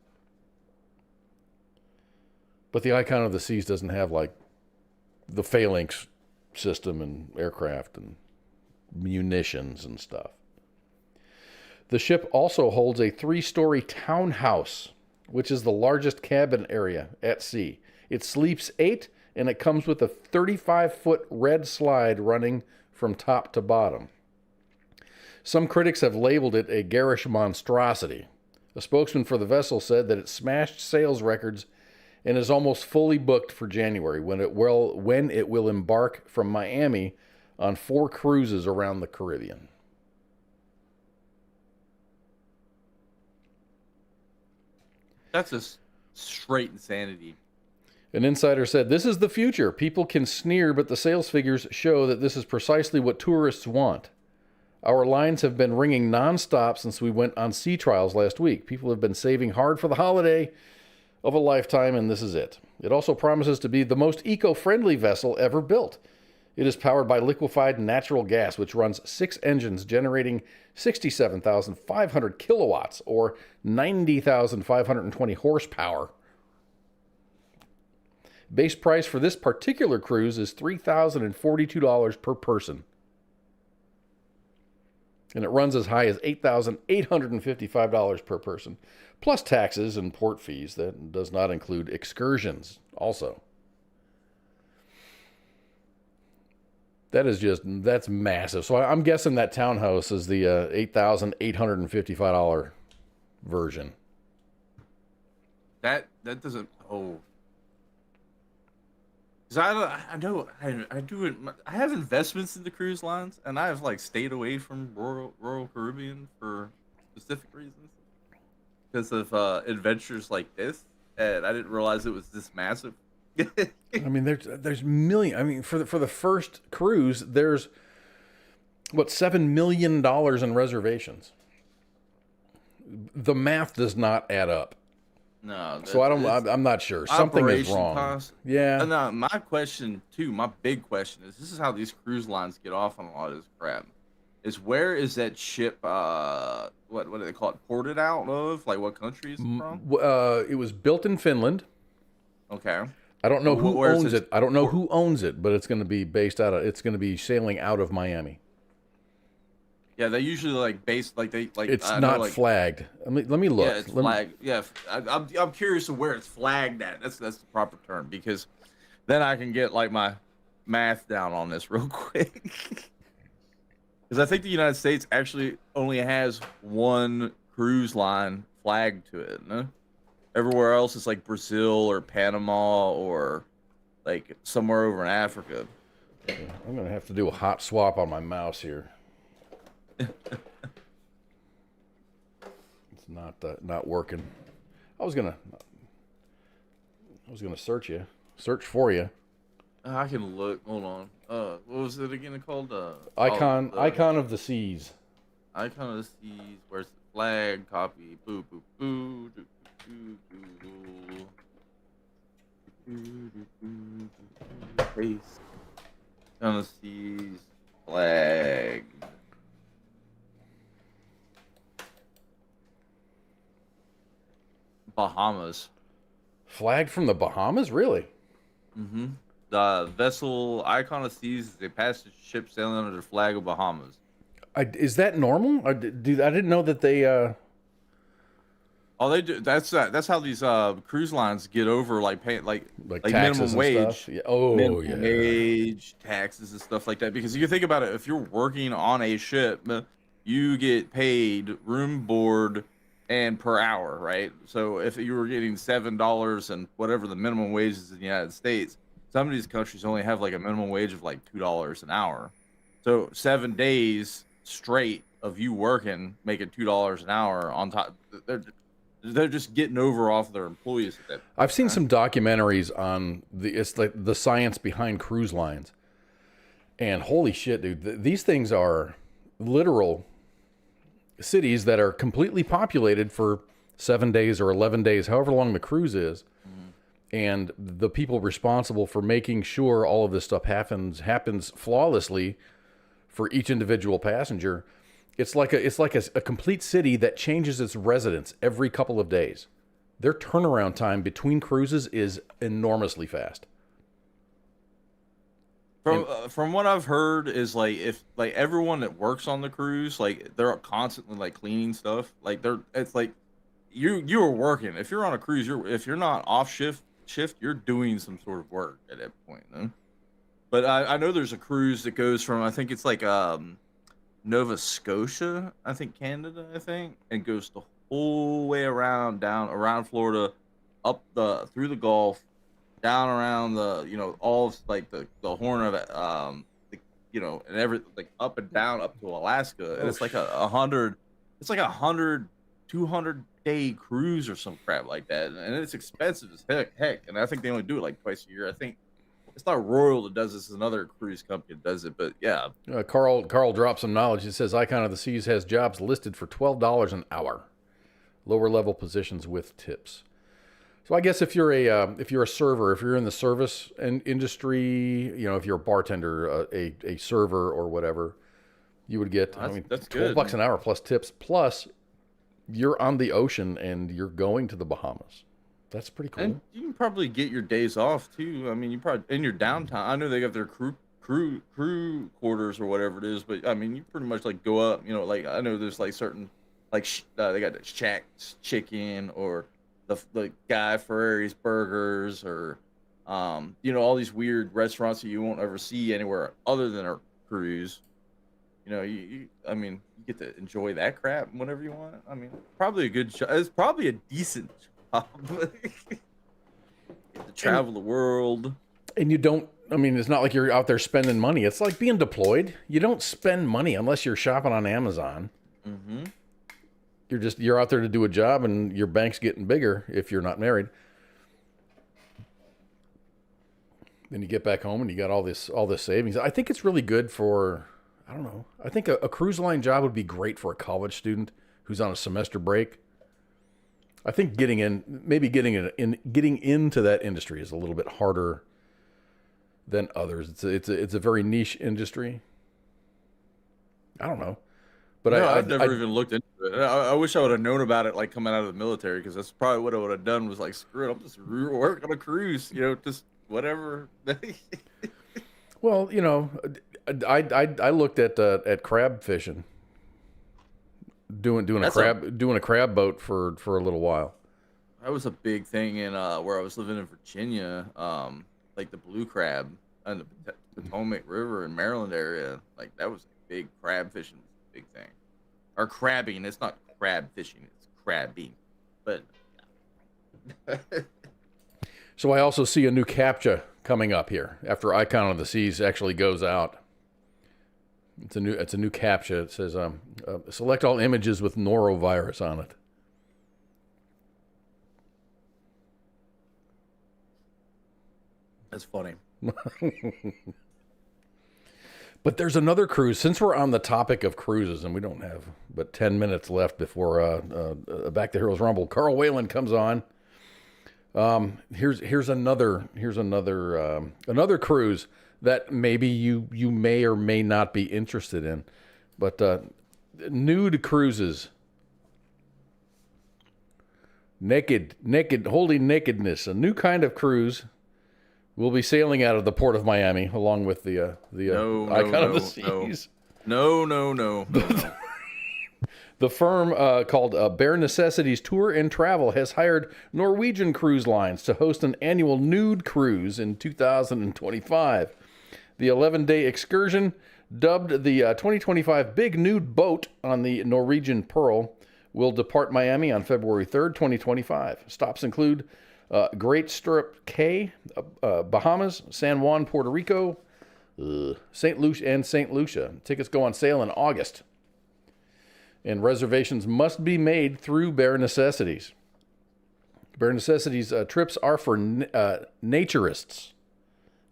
But the Icon of the Seas doesn't have like the phalanx system and aircraft and munitions and stuff. The ship also holds a 3-story townhouse which is the largest cabin area at sea. It sleeps 8, and it comes with a 35-foot red slide running from top to bottom. Some critics have labeled it a garish monstrosity. A spokesman for the vessel said that it smashed sales records and is almost fully booked for January, when it will embark from Miami on 4 cruises around the Caribbean. That's just straight insanity. An insider said, "This is the future. People can sneer, but the sales figures show that this is precisely what tourists want. Our lines have been ringing nonstop since we went on sea trials last week. People have been saving hard for the holiday of a lifetime, and this is it. It also promises to be the most eco-friendly vessel ever built. It is powered by liquefied natural gas, which runs 6 engines, generating 67,500 kilowatts, or 90,520 horsepower. Base price for this particular cruise is $3,042 per person. And it runs as high as $8,855 per person, plus taxes and port fees. That does not include excursions also. That's massive. So I'm guessing that townhouse is the $8,855 version. That doesn't. Oh. Because I have investments in the cruise lines, and I have like stayed away from Royal Caribbean for specific reasons, because of adventures like this, and I didn't realize it was this massive. I mean, there's million. I mean, for the first cruise, there's what, $7 million in reservations. The math does not add up. No, so I'm not sure. Something is wrong. Cost. Yeah. No, my question too, my big question is, this is how these cruise lines get off on a lot of this crap. Is where is that ship? What do they call it? Ported out of? Like, what country is it from? It was built in Finland. Okay. I don't know who owns it. I don't know who owns it, but it's going to be based out of. It's going to be sailing out of Miami. Yeah, they usually like It's not flagged. Let me look. Yeah, it's flagged. Yeah, I'm curious of where it's flagged at. That's the proper term, because then I can get like my math down on this real quick. Because I think the United States actually only has one cruise line flagged to it. No? Everywhere else is like Brazil or Panama or like somewhere over in Africa. I'm gonna have to do a hot swap on my mouse here. It's not working. I was gonna search for you. I can look. Hold on. What was it again called? Icon of the Seas. Icon of the Seas. Where's the flag? Copy. Boo boo boo. Paste. Icon of the Seas. Flag. Bahamas. Flagged from the Bahamas? Really? Mm-hmm. The vessel Icon of Seas is a passenger ship sailing under the flag of Bahamas. Is that normal? I didn't know that they. Oh, they do. That's how these cruise lines get over like paying like taxes minimum wage. Stuff. Yeah. Oh, minimum wage, taxes and stuff like that. Because you think about it, if you're working on a ship, you get paid room, board, and per hour, right? So if you were getting $7 and whatever the minimum wage is in the United States, some of these countries only have like a minimum wage of like $2 an hour. So 7 days straight of you working, making $2 an hour on top, they're just getting over off their employees at that point. I've seen some documentaries on it's like the science behind cruise lines, and holy shit, dude, these things are literal cities that are completely populated for 7 days or 11 days, however long the cruise is. And the people responsible for making sure all of this stuff happens flawlessly for each individual passenger. It's like a complete city that changes its residents every couple of days. Their turnaround time between cruises is enormously fast. From what I've heard is like, if like everyone that works on the cruise, like they're constantly like cleaning stuff. Like it's like you were working. If you're on a cruise, if you're not off shift, you're doing some sort of work at that point. No? But I know there's a cruise that goes from, I think it's like Nova Scotia, I think Canada, and goes the whole way around around Florida, through the Gulf, down around all of, like the Horn of and like up and down up to Alaska, and it's like a 200-day cruise or some crap like that, and it's expensive as heck. And I think they only do it like twice a year. I think it's not Royal that does this; it's another cruise company that does it. But yeah, Carl dropped some knowledge. It says Icon of the Seas has jobs listed for $12 an hour, lower level positions with tips. So I guess if you're a server, if you're in the service industry, if you're a bartender, a server or whatever, you would get that's $12 an hour plus tips. Plus, you're on the ocean and you're going to the Bahamas. That's pretty cool. And you can probably get your days off too. I mean, you probably in your downtime. I know they got their crew quarters or whatever it is, but I mean, you pretty much like go up. Like I know there's like certain they got the Shack's Chicken or the Guy Fieri's Burgers or all these weird restaurants that you won't ever see anywhere other than a cruise. You get to enjoy that crap whenever you want. I mean, probably a good job. It's probably a decent job. Get to travel the world. And you don't, it's not like you're out there spending money. It's like being deployed. You don't spend money unless you're shopping on Amazon. Mm-hmm. You're out there to do a job, and your bank's getting bigger if you're not married. Then you get back home and you got all this savings. I think it's really good for, I don't know. I think a cruise line job would be great for a college student who's on a semester break. I think getting into that industry is a little bit harder than others. It's a very niche industry. I don't know. But no, I've never even looked into it. I wish I would have known about it, like coming out of the military, because that's probably what I would have done. Was like, screw it, I'm just work on a cruise, just whatever. Well, I looked at crab fishing, doing a crab boat for a little while. That was a big thing in where I was living in Virginia, like the blue crab and the Potomac River in Maryland area. Like that was a big crab fishing. Big thing, or crabbing. It's not crab fishing; it's crabbing. But so I also see a new CAPTCHA coming up here after Icon of the Seas actually goes out. It's a new CAPTCHA. It says select all images with norovirus on it. That's funny. But there's another cruise. Since we're on the topic of cruises, and we don't have but 10 minutes left before Back to Heroes Rumble, CARL WHALEN comes on. Here's another cruise that maybe you may or may not be interested in, but nude cruises, naked, holding nakedness, a new kind of cruise. We'll be sailing out of the port of Miami along with the Icon of the Seas. No. The firm called Bare Necessities Tour and Travel has hired Norwegian Cruise Lines to host an annual nude cruise in 2025. The 11-day excursion, dubbed the 2025 Big Nude Boat on the Norwegian Pearl, will depart Miami on February 3rd, 2025. Stops include Great Stirrup Cay, Bahamas, San Juan, Puerto Rico, St. Lucia. Tickets go on sale in August. And reservations must be made through Bare Necessities. Bare Necessities trips are for naturists,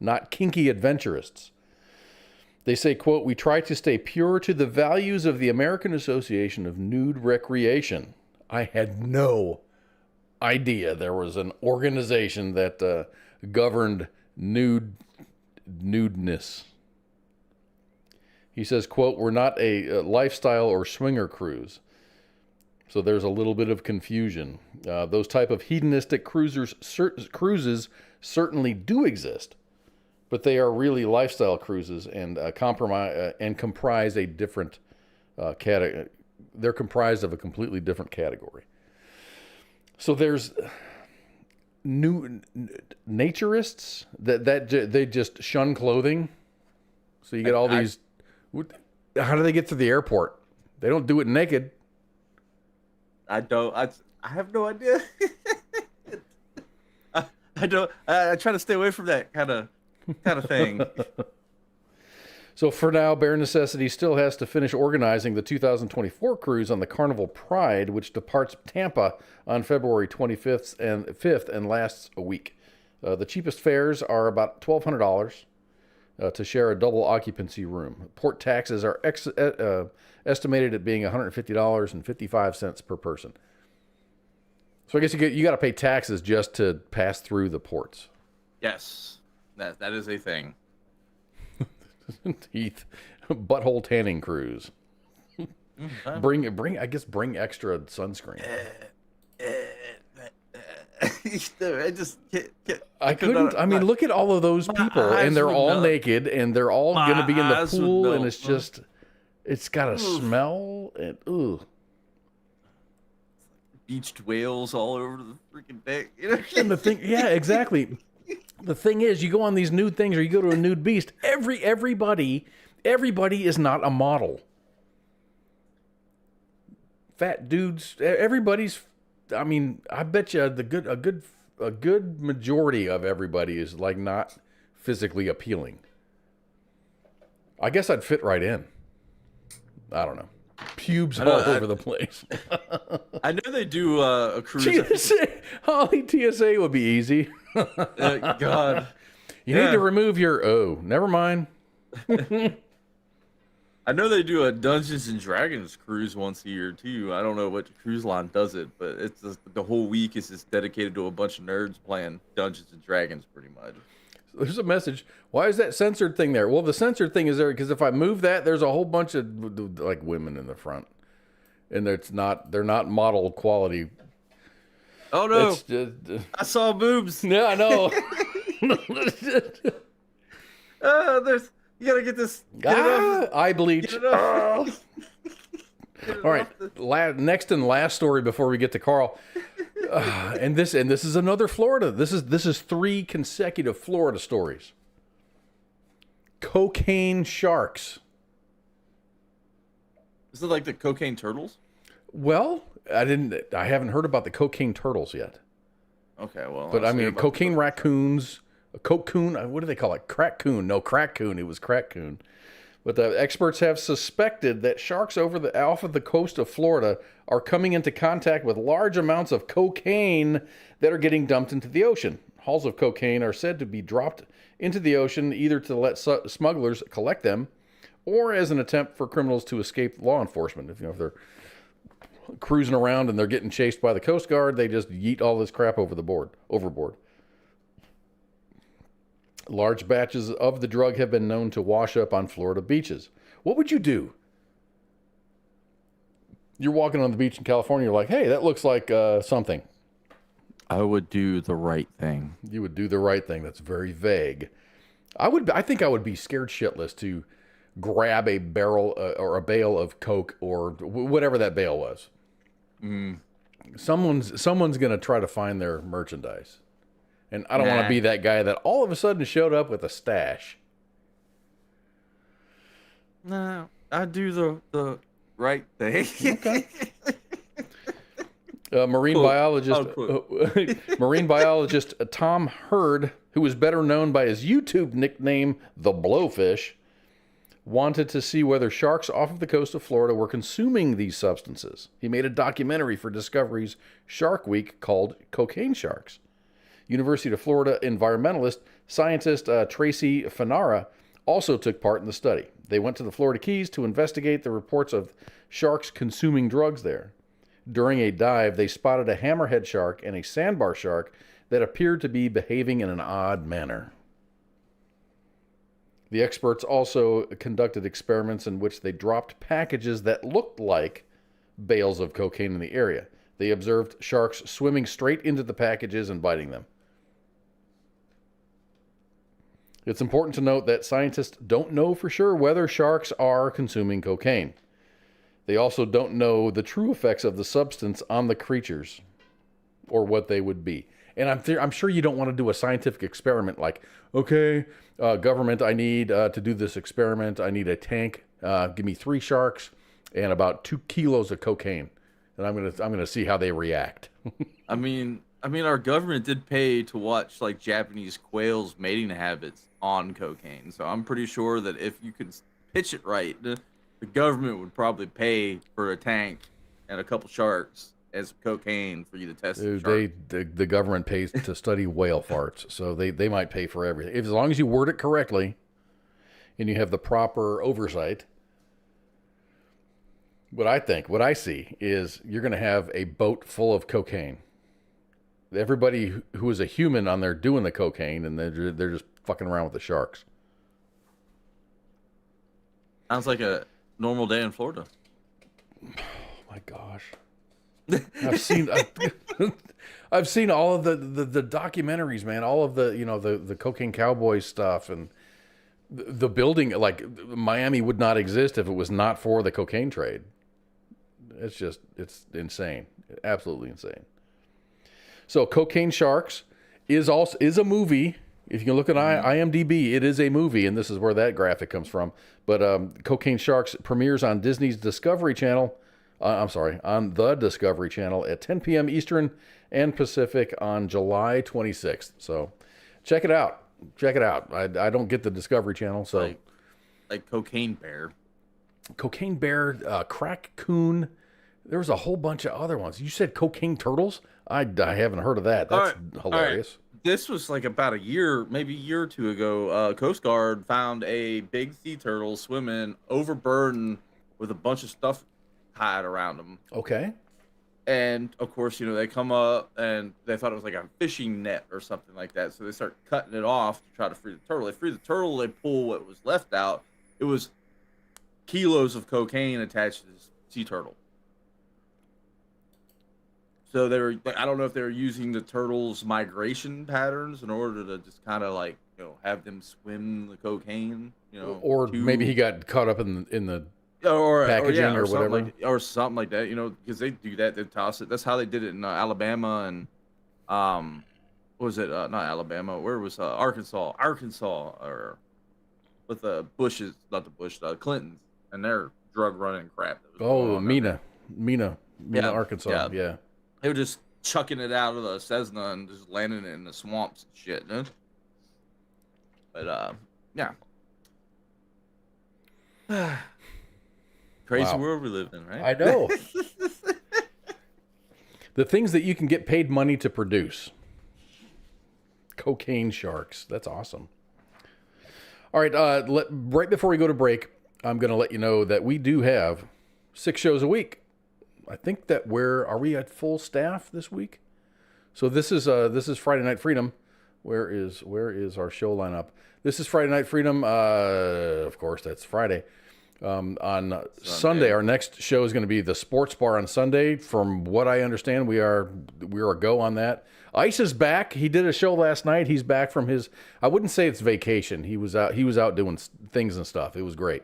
not kinky adventurists. They say, quote, "We try to stay pure to the values of the American Association of Nude Recreation." I had no idea there was an organization that governed nudeness. He says, quote, "We're not a lifestyle or swinger cruise." So there's a little bit of confusion. Those type of hedonistic cruises certainly do exist, but they are really lifestyle cruises and comprise a different category. They're comprised of a completely different category. So there's new naturists that they just shun clothing. So you get all these. How do they get to the airport? They don't do it naked. I have no idea. I don't. I try to stay away from that kind of thing. So for now, Bare Necessity still has to finish organizing the 2024 cruise on the Carnival Pride, which departs Tampa on February 5th and lasts a week. The cheapest fares are about $1,200 to share a double occupancy room. Port taxes are estimated at being $150.55 per person. So I guess you got to pay taxes just to pass through the ports. Yes, that is a thing. Heath, butthole tanning cruise. Bring extra sunscreen. I couldn't. I mean, look at all of those people, and they're all naked, and they're all going to be in the pool, and it's got a smell, and ooh. Beached whales all over the freaking deck. And the thing, yeah, exactly. The thing is, you go on these nude things, or you go to a nude beast. Everybody is not a model. Fat dudes, everybody's. I mean, I bet you a good majority of everybody is like not physically appealing. I guess I'd fit right in. I don't know. Pubes all over the place. I know they do a cruise. TSA would be easy. God. You need to remove your never mind. I know they do a Dungeons and Dragons cruise once a year too. I don't know what cruise line does it, but it's just, the whole week is just dedicated to a bunch of nerds playing Dungeons and Dragons pretty much. There's a message. Why is that censored thing there? Well, the censored thing is there because if I move that, there's a whole bunch of like women in the front, and they're not model quality. Oh no! I saw boobs. Yeah, I know. You gotta get this. Eye bleach. All right, next and last story before we get to Carl. And this is another Florida. This is 3 consecutive Florida stories. Cocaine sharks. Is it like the cocaine turtles? Well, I haven't heard about the cocaine turtles yet. Okay, well, but I mean, cocaine raccoons, a cocoon. What do they call it? Crack-coon. No, crack-coon. It was crack-coon. But the experts have suspected that sharks off of the coast of Florida are coming into contact with large amounts of cocaine that are getting dumped into the ocean. Hauls of cocaine are said to be dropped into the ocean either to let smugglers collect them or as an attempt for criminals to escape law enforcement. If they're cruising around and they're getting chased by the Coast Guard, they just yeet all this crap overboard. Large batches of the drug have been known to wash up on Florida beaches. What would you do? You're walking on the beach in California, you're like, hey, that looks like something. I would do the right thing. You would do the right thing. That's very vague. I think I would be scared shitless to grab a barrel or a bale of Coke or whatever that bale was. Someone's going to try to find their merchandise. And I don't want to be that guy that all of a sudden showed up with a stash. No, I do the right thing. Okay. Marine biologist Tom Hurd, who is better known by his YouTube nickname, The Blowfish, wanted to see whether sharks off of the coast of Florida were consuming these substances. He made a documentary for Discovery's Shark Week called Cocaine Sharks. University of Florida environmentalist scientist Tracy Fanara also took part in the study. They went to the Florida Keys to investigate the reports of sharks consuming drugs there. During a dive, they spotted a hammerhead shark and a sandbar shark that appeared to be behaving in an odd manner. The experts also conducted experiments in which they dropped packages that looked like bales of cocaine in the area. They observed sharks swimming straight into the packages and biting them. It's important to note that scientists don't know for sure whether sharks are consuming cocaine. They also don't know the true effects of the substance on the creatures. or what they would be. And I'm sure you don't want to do a scientific experiment like, okay, government, I need to do this experiment. I need a tank. Give me 3 sharks and about 2 kilos of cocaine, and I'm gonna see how they react. I mean, our government did pay to watch like Japanese quails mating habits on cocaine, so I'm pretty sure that if you could pitch it right, the government would probably pay for a tank and a couple sharks as cocaine for you to test. Dude, the government pays to study whale farts, so they might pay for everything as long as you word it correctly and you have the proper oversight. What I see is you're going to have a boat full of cocaine. Everybody who is a human on there doing the cocaine, and they're just fucking around with the sharks. Sounds like a normal day in Florida. Oh my gosh. I've seen all of the documentaries, man, all of the cocaine cowboy stuff, and the building, like Miami would not exist if it was not for the cocaine trade. It's insane. Absolutely insane. So Cocaine Sharks is a movie. If you can look at IMDb, it is a movie, and this is where that graphic comes from. But Cocaine Sharks premieres on Disney's Discovery Channel. On the Discovery Channel at 10 p.m. Eastern and Pacific on July 26th. So check it out. I don't get the Discovery Channel, so like Cocaine Bear. Cocaine Bear, Crack Coon. There was a whole bunch of other ones. You said Cocaine Turtles? I haven't heard of that. That's hilarious. Right. This was like about a year, maybe a year or two ago. Coast Guard found a big sea turtle swimming overburdened with a bunch of stuff tied around them. Okay. And of course, they come up and they thought it was like a fishing net or something like that. So they start cutting it off to try to free the turtle. They free the turtle, they pull what was left out. It was kilos of cocaine attached to this sea turtle. So I don't know if they were using the turtle's migration patterns in order to just kind of like, have them swim the cocaine, or maybe he got caught up in the packaging or whatever, or something like that, because they do that. They toss it. That's how they did it in Alabama and what was it? Not Alabama. Where was Arkansas, or with the Bushes, not the Bush, the Clintons and their drug running crap. Mena, Arkansas. Yeah. They were just chucking it out of the Cessna and just landing it in the swamps and shit. But yeah. Crazy world we live in, right? I know. The things that you can get paid money to produce. Cocaine Sharks. That's awesome. All right. Right before we go to break, I'm going to let you know that we do have 6 shows a week. I think that are we at full staff this week? So this is Friday Night Freedom. Where is our show lineup? This is Friday Night Freedom. Of course, that's Friday. On Sunday, our next show is going to be the Sports Bar on Sunday. From what I understand, we are a go on that. Ice is back. He did a show last night. He's back from his, I wouldn't say it's vacation. He was out doing things and stuff. It was great.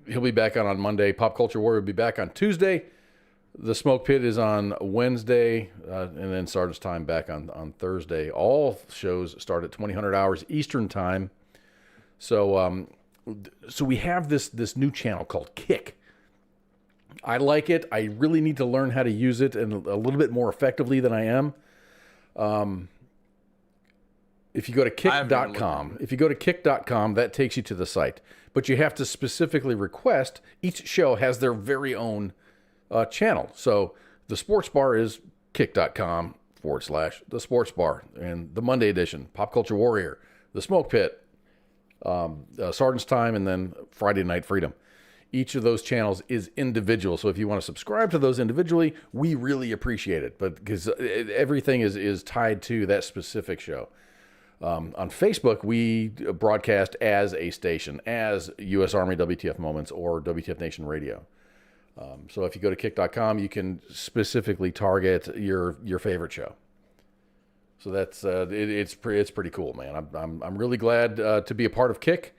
He'll be back on Monday. Pop Culture Warrior will be back on Tuesday. The Smoke Pit is on Wednesday, and then Sergeant's Time back on Thursday. All shows start at 2000 hours Eastern Time. So we have this new channel called Kick. I like it. I really need to learn how to use it and a little bit more effectively than I am. If you go to kick.com, that takes you to the site. But you have to specifically request. Each show has their very own channel. So the Sports Bar is kick.com/the Sports Bar. And the Monday edition, Pop Culture Warrior, the Smoke Pit, Sergeant's Time, and then Friday Night Freedom. Each of those channels is individual. So if you want to subscribe to those individually, we really appreciate it. But because everything is tied to that specific show. On Facebook, we broadcast as a station, as U.S. Army WTF Moments or WTF Nation Radio. So if you go to kick.com, you can specifically target your favorite show. So that's it's pretty cool, man. I'm really glad to be a part of Kick.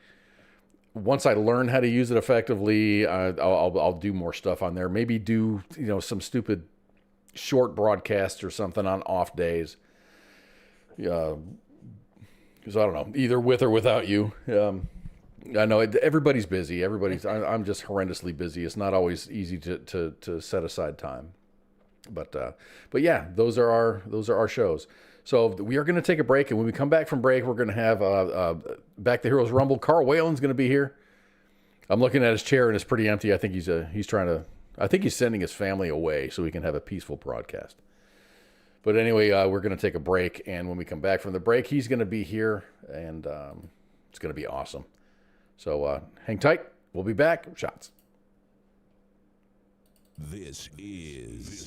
Once I learn how to use it effectively, I'll do more stuff on there. Maybe do some stupid short broadcasts or something on off days. Because I don't know, either with or without you. I know everybody's busy. I'm just horrendously busy. It's not always easy to set aside time. But yeah, those are our shows. So we are going to take a break, and when we come back from break, we're going to have Back to Heroes Rumble. CARL WHALEN's going to be here. I'm looking at his chair, and it's pretty empty. I think he's sending his family away so we can have a peaceful broadcast. But anyway, we're going to take a break, and when we come back from the break, he's going to be here, and it's going to be awesome. So hang tight. We'll be back. Shots. This is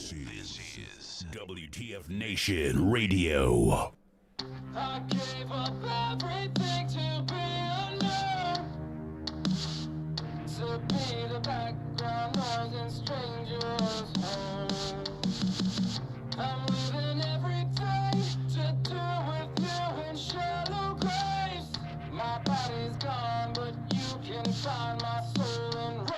WTF Nation Radio. I gave up everything to be alone, to be the background noise in strangers' homes. I'm living every day to do with you in shallow graves. My body's gone, but you can find my soul in radio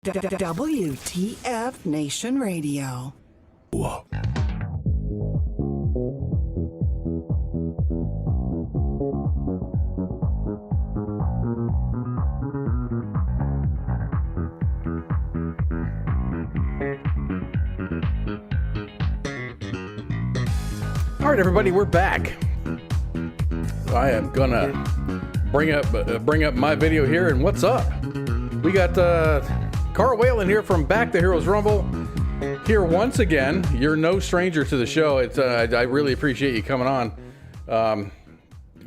WTF Nation Radio. Whoa. All right, everybody, we're back. I am gonna bring up my video here, and what's up? We got CARL WHALEN here from Back to Heroes Rumble here once again. You're no stranger to the show. It's I really appreciate you coming on.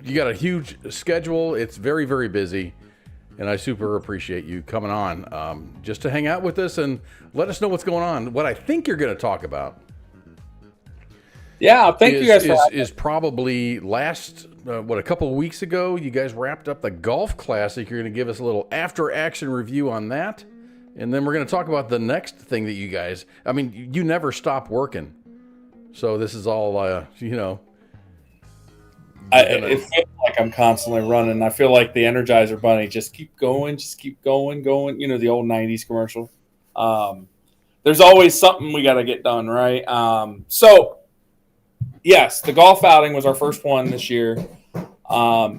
You got a huge schedule. It's very, very busy, and I super appreciate you coming on just to hang out with us and let us know what's going on. What I think you're going to talk about. Yeah, thank you guys for is probably last, a couple of weeks ago, you guys wrapped up the Golf Classic. You're going to give us a little after-action review on that, and then we're going to talk about the next thing that you guys, I mean, you never stop working, so this is all, it feels like I'm constantly running. I feel like the Energizer Bunny, just keep going, going. You know, the old 90s commercial. There's always something we got to get done, right? So, yes, the golf outing was our first one this year. Our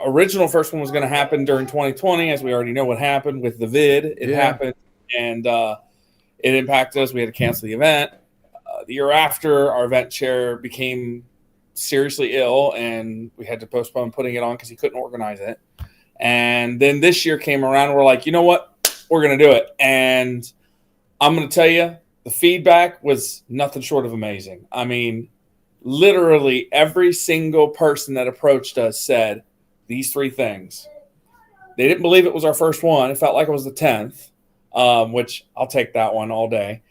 original first one was going to happen during 2020, as we already know what happened with the vid. It happened, and it impacted us. We had to cancel the event. The year after, our event chair became seriously ill, and we had to postpone putting it on because he couldn't organize it. And then this year came around, and we're like, you know what? We're going to do it. And I'm going to tell you, the feedback was nothing short of amazing. I mean, literally every single person that approached us said these three things. They didn't believe it was our first one. It felt like it was the 10th, which I'll take that one all day.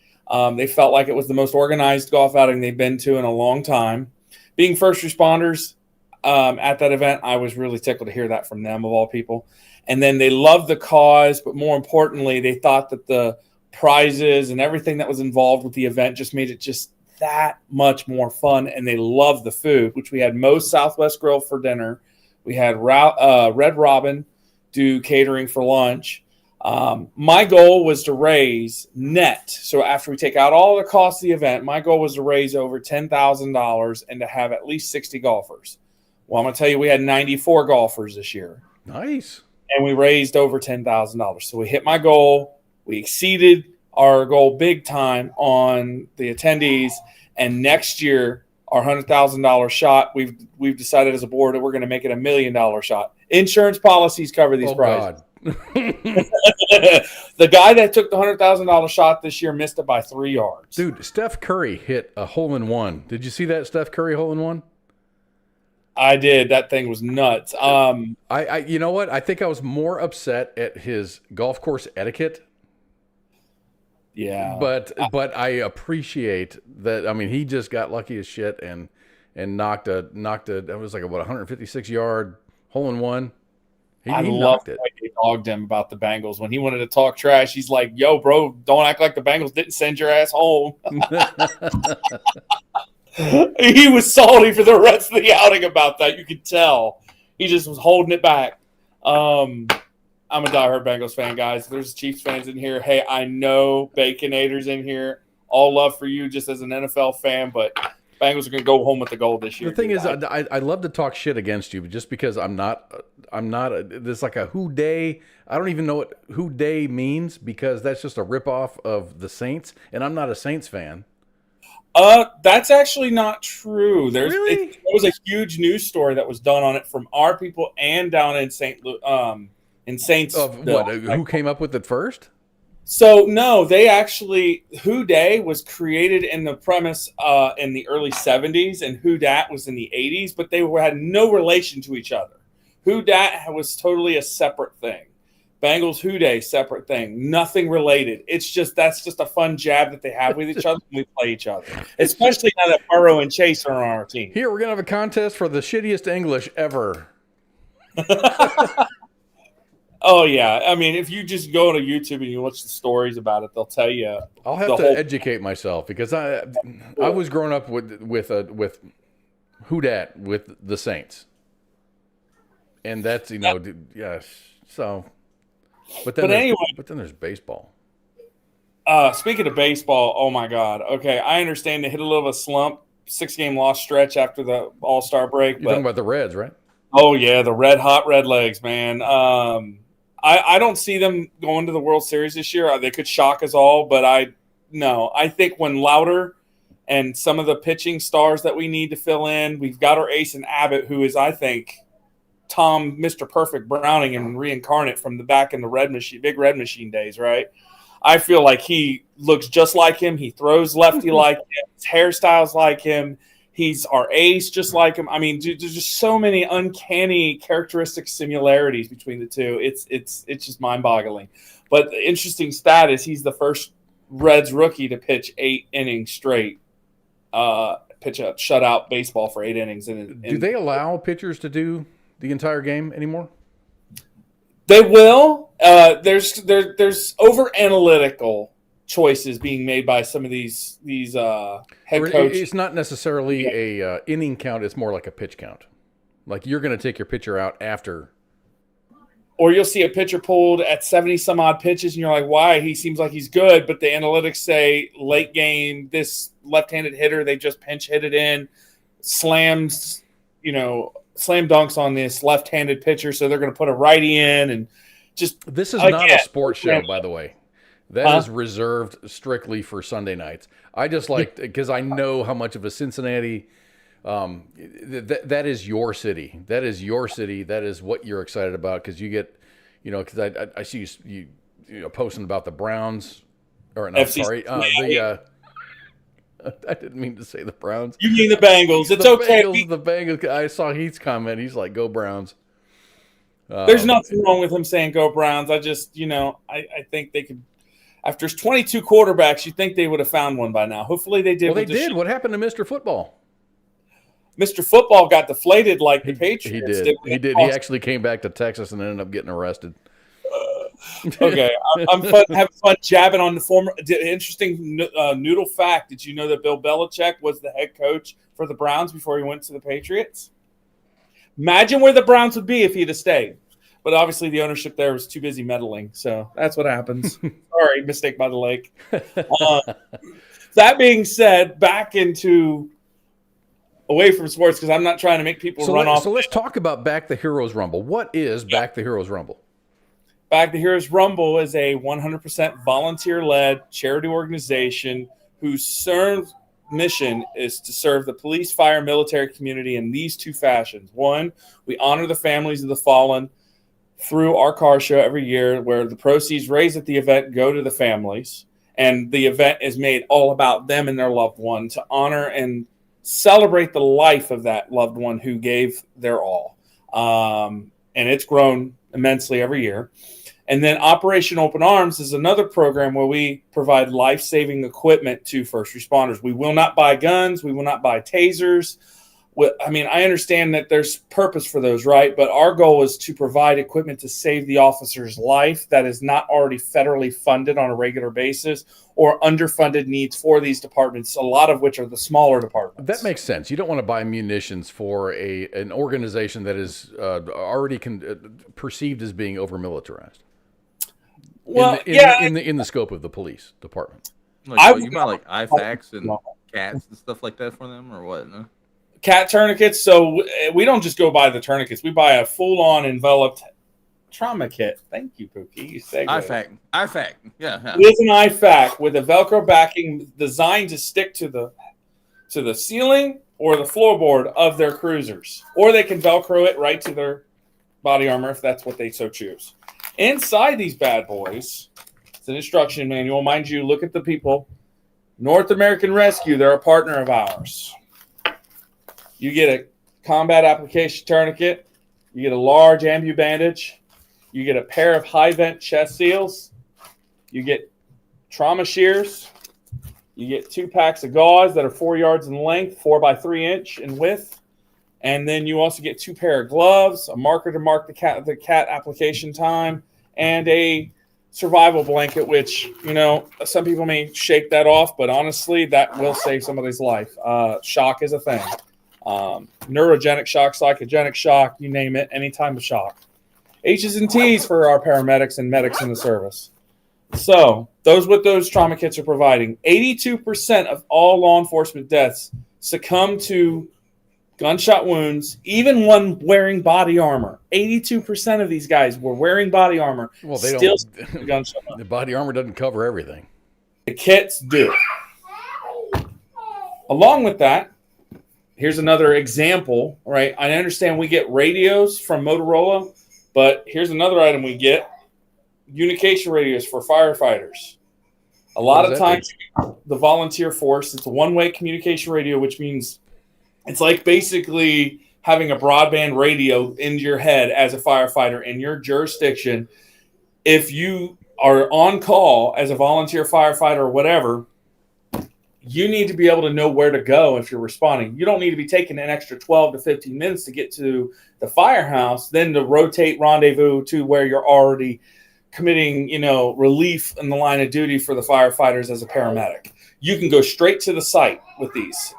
They felt like it was the most organized golf outing they've been to in a long time. Being first responders at that event, I was really tickled to hear that from them, of all people. And then they loved the cause, but more importantly, they thought that the prizes and everything that was involved with the event just made it just that much more fun. And they loved the food, which we had Moe's Southwest Grill for dinner. We had Red Robin do catering for lunch. My goal was to raise net. So after we take out all the costs of the event, my goal was to raise over $10,000 and to have at least 60 golfers. Well, I'm going to tell you, we had 94 golfers this year. Nice. And we raised over $10,000. So we hit my goal. We exceeded our goal big time on the attendees. And next year, our $100,000 shot, we've decided as a board that we're going to make it $1 million shot. Insurance policies cover these prizes. The guy that took the $100,000 shot this year missed it by 3 yards. Dude, Steph Curry hit a hole-in-one. Did you see that Steph Curry hole-in-one? I did. That thing was nuts. I you know what? I think I was more upset at his golf course etiquette. Yeah, but I appreciate that. I mean, he just got lucky as shit and knocked a that was like a 156-yard hole-in-one. I love the way they dogged him about the Bengals. When he wanted to talk trash, he's like, yo, bro, don't act like the Bengals didn't send your ass home. He was salty for the rest of the outing about that. You could tell. He just was holding it back. I'm a diehard Bengals fan, guys. There's Chiefs fans in here. Hey, I know Baconators in here. All love for you just as an NFL fan, but Bengals are going to go home with the gold this year. The thing is, I love to talk shit against you, but just because I'm not there's like a who day. I don't even know what who day means because that's just a ripoff of the Saints, and I'm not a Saints fan. That's actually not true. There was a huge news story that was done on it from our people and down in St. In Saints. Of what? Who came up with it first? So no, they actually Who Day was created in the premise in the early 70s, and Who Dat was in the 80s, but they had no relation to each other. Who Dat was totally a separate thing. Bengals Who Day, separate thing. Nothing related. That's just a fun jab that they have with each other when we play each other. Especially now that Burrow and Chase are on our team. Here, we're gonna have a contest for the shittiest English ever. Oh, yeah. I mean, if you just go to YouTube and you watch the stories about it, they'll tell you. I'll have to educate myself because I was growing up with Who Dat with the Saints. And that's, yes. So. But then there's baseball. Speaking of baseball, oh my God. Okay, I understand they hit a little of a slump, 6-game loss stretch after the All-Star break. You're talking about the Reds, right? Oh yeah, the red hot red legs, man. I don't see them going to the World Series this year. They could shock us all, but I think when Louder and some of the pitching stars that we need to fill in, we've got our ace in Abbott, who is, I think, Tom, Mr. Perfect Browning and reincarnate from the back in the big red machine days, right? I feel like he looks just like him. He throws lefty like him. His hairstyle's like him. He's our ace just like him. I mean, dude, there's just so many uncanny characteristic similarities between the two. It's just mind-boggling. But the interesting stat is he's the first Reds rookie to pitch 8 innings straight, pitch a shutout baseball for 8 innings. Do they allow pitchers to do the entire game anymore? They will. There's over analytical choices being made by some of these head coaches. It's not necessarily a inning count. It's more like a pitch count. Like you're going to take your pitcher out after. Or you'll see a pitcher pulled at 70 some odd pitches, and you're like, why? He seems like he's good, but the analytics say late game, this left-handed hitter, they just pinch hit it in, slam dunks on this left-handed pitcher, so they're going to put a righty in, and just. This is not a sports show, by the way. That is reserved strictly for Sunday nights. I just because I know how much of a Cincinnati. That is your city. That is your city. That is what you're excited about because you get, because I see you posting about the Browns. Or no, sorry, I didn't mean to say the Browns. You mean the Bengals? It's okay. The Bengals. I saw Heath's comment. He's like, "Go Browns." There's nothing wrong with him saying "Go Browns." I just, I think they could. After 22 quarterbacks, you'd think they would have found one by now. Hopefully they did. Well, they did. What happened to Mr. Football? Mr. Football got deflated like the Patriots. He did. He actually came back to Texas and ended up getting arrested. Okay. I'm having fun jabbing on the former. Interesting noodle fact. Did you know that Bill Belichick was the head coach for the Browns before he went to the Patriots? Imagine where the Browns would be if he'd have stayed. But obviously the ownership there was too busy meddling. So that's what happens. Sorry, mistake by the lake. That being said, back into away from sports because I'm not trying to make people run off. So let's talk about Back the Heroes Rumble. What is Back the Heroes Rumble? Back the Heroes Rumble is a 100% volunteer-led charity organization whose mission is to serve the police, fire, military community in these two fashions. One, we honor the families of the fallen through our car show every year where the proceeds raised at the event go to the families. And the event is made all about them and their loved one to honor and celebrate the life of that loved one who gave their all. And it's grown immensely every year. And then Operation Open Arms is another program where we provide life-saving equipment to first responders. We will not buy guns. We will not buy tasers. I understand that there's purpose for those, right? But our goal is to provide equipment to save the officer's life that is not already federally funded on a regular basis or underfunded needs for these departments, a lot of which are the smaller departments. That makes sense. You don't want to buy munitions for an organization that is already perceived as being over-militarized. Well, in the scope of the police department. You buy like IFACs and cats and stuff like that for them, or what? No? Cat tourniquets. So we don't just go buy the tourniquets. We buy a full-on enveloped trauma kit. Thank you, Pookie. IFAC. Yeah. It is an IFAC with a Velcro backing designed to stick to the ceiling or the floorboard of their cruisers, or they can Velcro it right to their body armor if that's what they so choose. Inside these bad boys, it's an instruction manual. Mind you, look at the people. North American Rescue, they're a partner of ours. You get a combat application tourniquet. You get a large ambu bandage. You get a pair of high-vent chest seals. You get trauma shears. You get 2 packs of gauze that are 4 yards in length, 4 by 3 inch in width. And then you also get 2 pair of gloves, a marker to mark the cat application time, and a survival blanket, which, some people may shake that off, but honestly, that will save somebody's life. Shock is a thing. Neurogenic shock, psychogenic shock, you name it, any type of shock. H's and T's for our paramedics and medics in the service. So those trauma kits are providing 82% of all law enforcement deaths succumb to gunshot wounds, even one wearing body armor. 82% of these guys were wearing body armor. Well, they still don't. Gunshot The body armor doesn't cover everything. The kits do. Along with that, here's another example, right? I understand we get radios from Motorola, but here's another item we get. Unication radios for firefighters. A lot of times, the volunteer force, it's a one-way communication radio, which means it's like basically having a broadband radio in your head as a firefighter in your jurisdiction. If you are on call as a volunteer firefighter or whatever, you need to be able to know where to go if you're responding. You don't need to be taking an extra 12 to 15 minutes to get to the firehouse, then to rotate rendezvous to where you're already committing, relief in the line of duty for the firefighters as a paramedic. You can go straight to the site with these,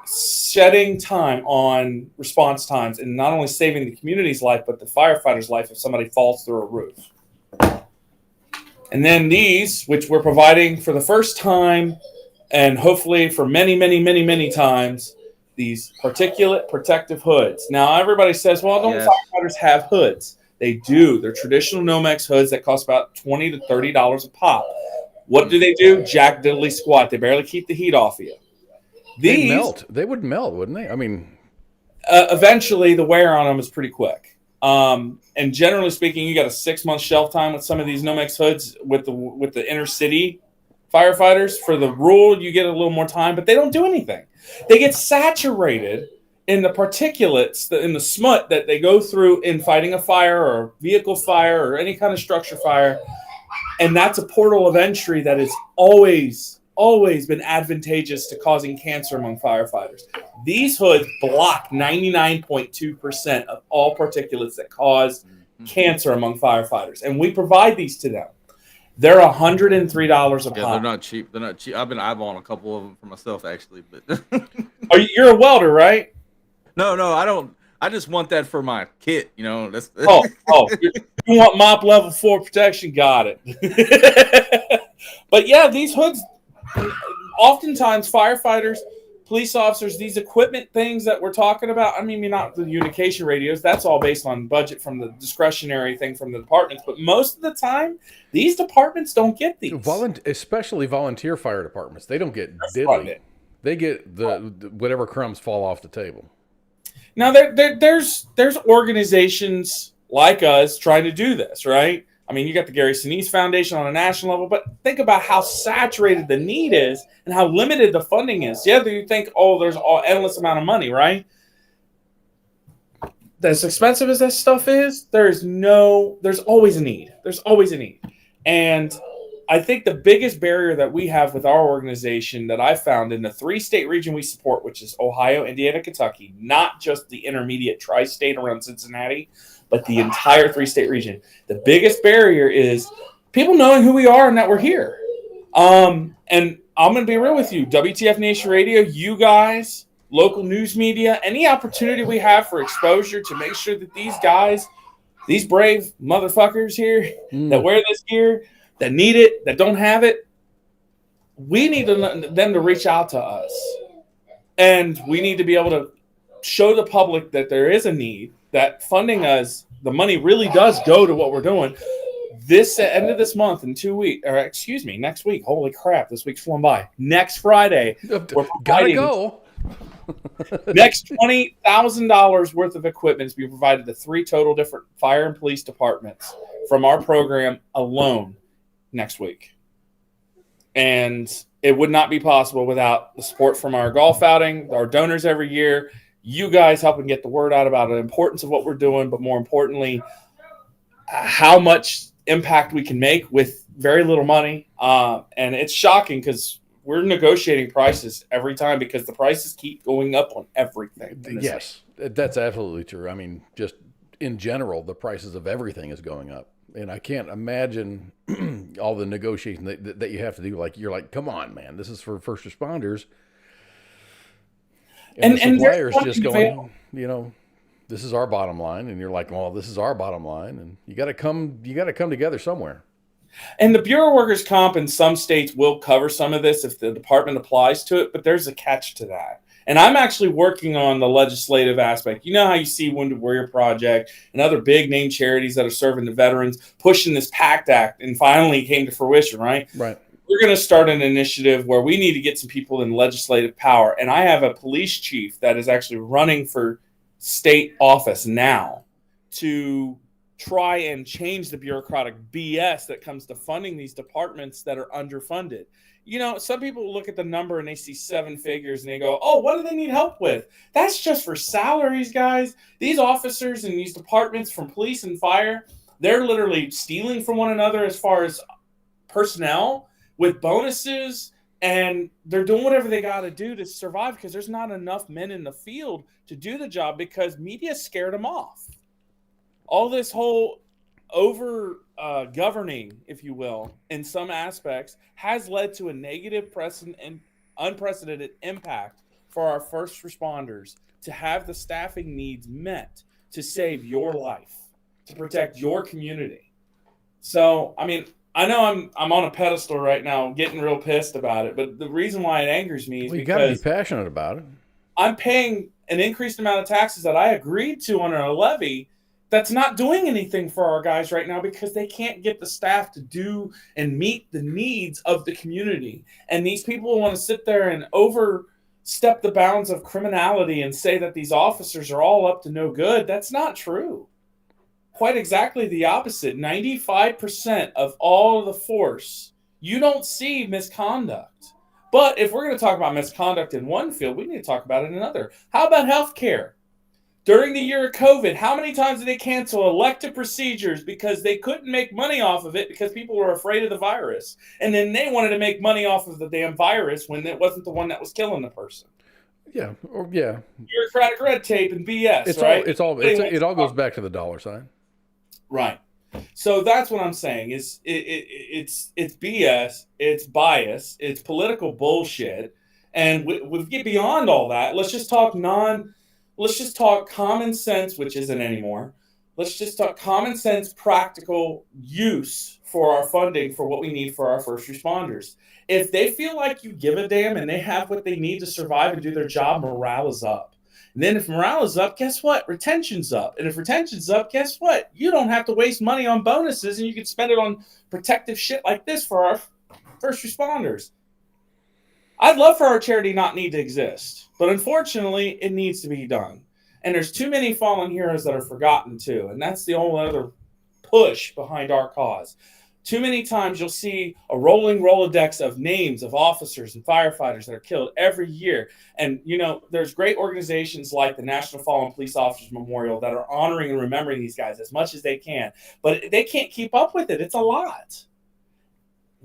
shedding time on response times and not only saving the community's life, but the firefighter's life if somebody falls through a roof. And then these, which we're providing for the first time and hopefully for many, many, many, many times, these particulate protective hoods. Now, everybody says, well, don't firefighters have hoods? They do. They're traditional Nomex hoods that cost about $20 to $30 a pop. What do? Jack diddly squat. They barely keep the heat off of you. They'd melt. They would melt, wouldn't they? I mean, eventually the wear on them is pretty quick. And generally speaking, you got a 6-month shelf time with some of these Nomex hoods with the inner city firefighters. For the rural, you get a little more time, but they don't do anything. They get saturated in the particulates, in the smut that they go through in fighting a fire or vehicle fire or any kind of structure fire. And that's a portal of entry that has always been advantageous to causing cancer among firefighters. These hoods block 99.2% of all particulates that cause cancer among firefighters. And we provide these to them. They're $103 a pop. Yeah, they're not cheap. I've been eyeballing a couple of them for myself, actually. But you're a welder, right? No, I don't. I just want that for my kit. That's you want MOP level 4 protection? Got it. But yeah, these hoods. Oftentimes, firefighters, police officers, these equipment things that we're talking about. I mean, not the unication radios. That's all based on budget from the discretionary thing from the departments. But most of the time, these departments don't get these. Especially volunteer fire departments, they don't get diddly. They get the whatever crumbs fall off the table. Now, there's organizations like us trying to do this, right? I mean, you got the Gary Sinise Foundation on a national level, but think about how saturated the need is and how limited the funding is. Yeah, you think, there's an endless amount of money, right? As expensive as that stuff is, there's always a need. There's always a need. And I think the biggest barrier that we have with our organization that I found in the 3-state region we support, which is Ohio, Indiana, Kentucky, not just the intermediate tri-state around Cincinnati, but the entire 3-state region. The biggest barrier is people knowing who we are and that we're here. And I'm going to be real with you. WTF Nation Radio, you guys, local news media, any opportunity we have for exposure to make sure that these guys, these brave motherfuckers here that wear this gear, that need it, that don't have it, we need them to reach out to us. And we need to be able to show the public that there is a need, that funding us, the money really does go to what we're doing. This end of this month in 2 weeks, or excuse me, next week. Holy crap, this week's flown by. Next Friday, we're gotta go. Next $20,000 worth of equipment is being provided to 3 total different fire and police departments from our program alone next week. And it would not be possible without the support from our golf outing, our donors every year, you guys helping get the word out about the importance of what we're doing, but more importantly, how much impact we can make with very little money. And it's shocking because we're negotiating prices every time because the prices keep going up on everything. Yes, that's absolutely true. I mean, just in general, the prices of everything is going up. And I can't imagine all the negotiation that you have to do. Like, you're like, come on, man, this is for first responders. And the suppliers just going, this is our bottom line, and you're like, well, this is our bottom line, and you got to come together somewhere. And the Bureau of Workers' Comp in some states will cover some of this if the department applies to it, but there's a catch to that. And I'm actually working on the legislative aspect. You know how you see Wounded Warrior Project and other big name charities that are serving the veterans pushing this PACT Act, and finally came to fruition, right? Right. We're going to start an initiative where we need to get some people in legislative power. And I have a police chief that is actually running for state office now to try and change the bureaucratic BS that comes to funding these departments that are underfunded. You know, some people look at the number and they see 7 figures and they go, oh, what do they need help with? That's just for salaries, guys. These officers in these departments from police and fire, they're literally stealing from one another as far as personnel with bonuses, and they're doing whatever they got to do to survive because there's not enough men in the field to do the job because media scared them off. All this whole over governing, if you will, in some aspects has led to a negative precedent and unprecedented impact for our first responders to have the staffing needs met to save your life, to protect your community. So, I mean, I know I'm on a pedestal right now, getting real pissed about it, but the reason why it angers me is you because got to be passionate about it. I'm paying an increased amount of taxes that I agreed to on a levy that's not doing anything for our guys right now because they can't get the staff to do and meet the needs of the community. And these people want to sit there and overstep the bounds of criminality and say that these officers are all up to no good. That's not true. Quite exactly the opposite. 95% of all of the force, you don't see misconduct. But if we're going to talk about misconduct in one field, we need to talk about it in another. How about healthcare? During the year of COVID, how many times did they cancel elective procedures because they couldn't make money off of it because people were afraid of the virus? And then they wanted to make money off of the damn virus when it wasn't the one that was killing the person. Yeah. Or yeah. Bureaucratic red tape and BS, it all goes back to the dollar sign. Right. So that's what I'm saying is it's BS, it's bias, it's political bullshit. And we get beyond all that. Let's just talk common sense, which isn't anymore. Let's just talk common sense, practical use for our funding for what we need for our first responders. If they feel like you give a damn and they have what they need to survive and do their job, morale is up. And then if morale is up, guess what? Retention's up. And if retention's up, guess what? You don't have to waste money on bonuses and you can spend it on protective shit like this for our first responders. I'd love for our charity not need to exist, but unfortunately, it needs to be done. And there's too many fallen heroes that are forgotten too, and that's the only other push behind our cause. Too many times you'll see a rolling Rolodex of names of officers and firefighters that are killed every year. And, you know, there's great organizations like the National Fallen Police Officers Memorial that are honoring and remembering these guys as much as they can, but they can't keep up with it. It's a lot.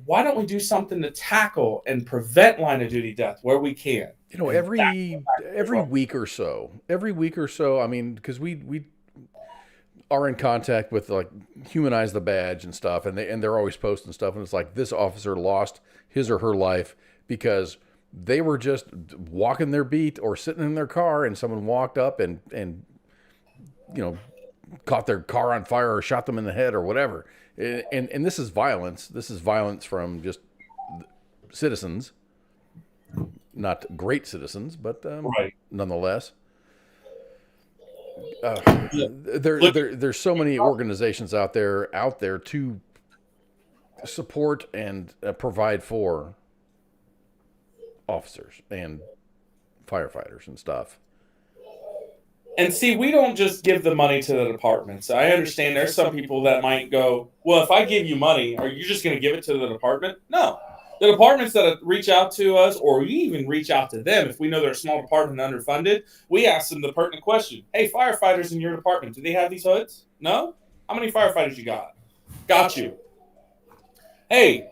Why don't we do something to tackle and prevent line of duty death where we can? You know, every week or so, I mean, because we are in contact with like Humanize the Badge and stuff, and they're always posting stuff, and it's like this officer lost his or her life because they were just walking their beat or sitting in their car, and someone walked up and you know, caught their car on fire or shot them in the head or whatever. And this is violence. This is violence from just citizens, not great citizens, but nonetheless. There's so many organizations out there to support and provide for officers and firefighters and stuff. And see, we don't just give the money to the departments. I understand there's some people that might go, well, if I give you money, are you just going to give it to the department? No. The departments that reach out to us, or we even reach out to them, if we know they're a small department and underfunded, we ask them the pertinent question. Hey, firefighters in your department, do they have these hoods? No? How many firefighters you got? Got you. Hey,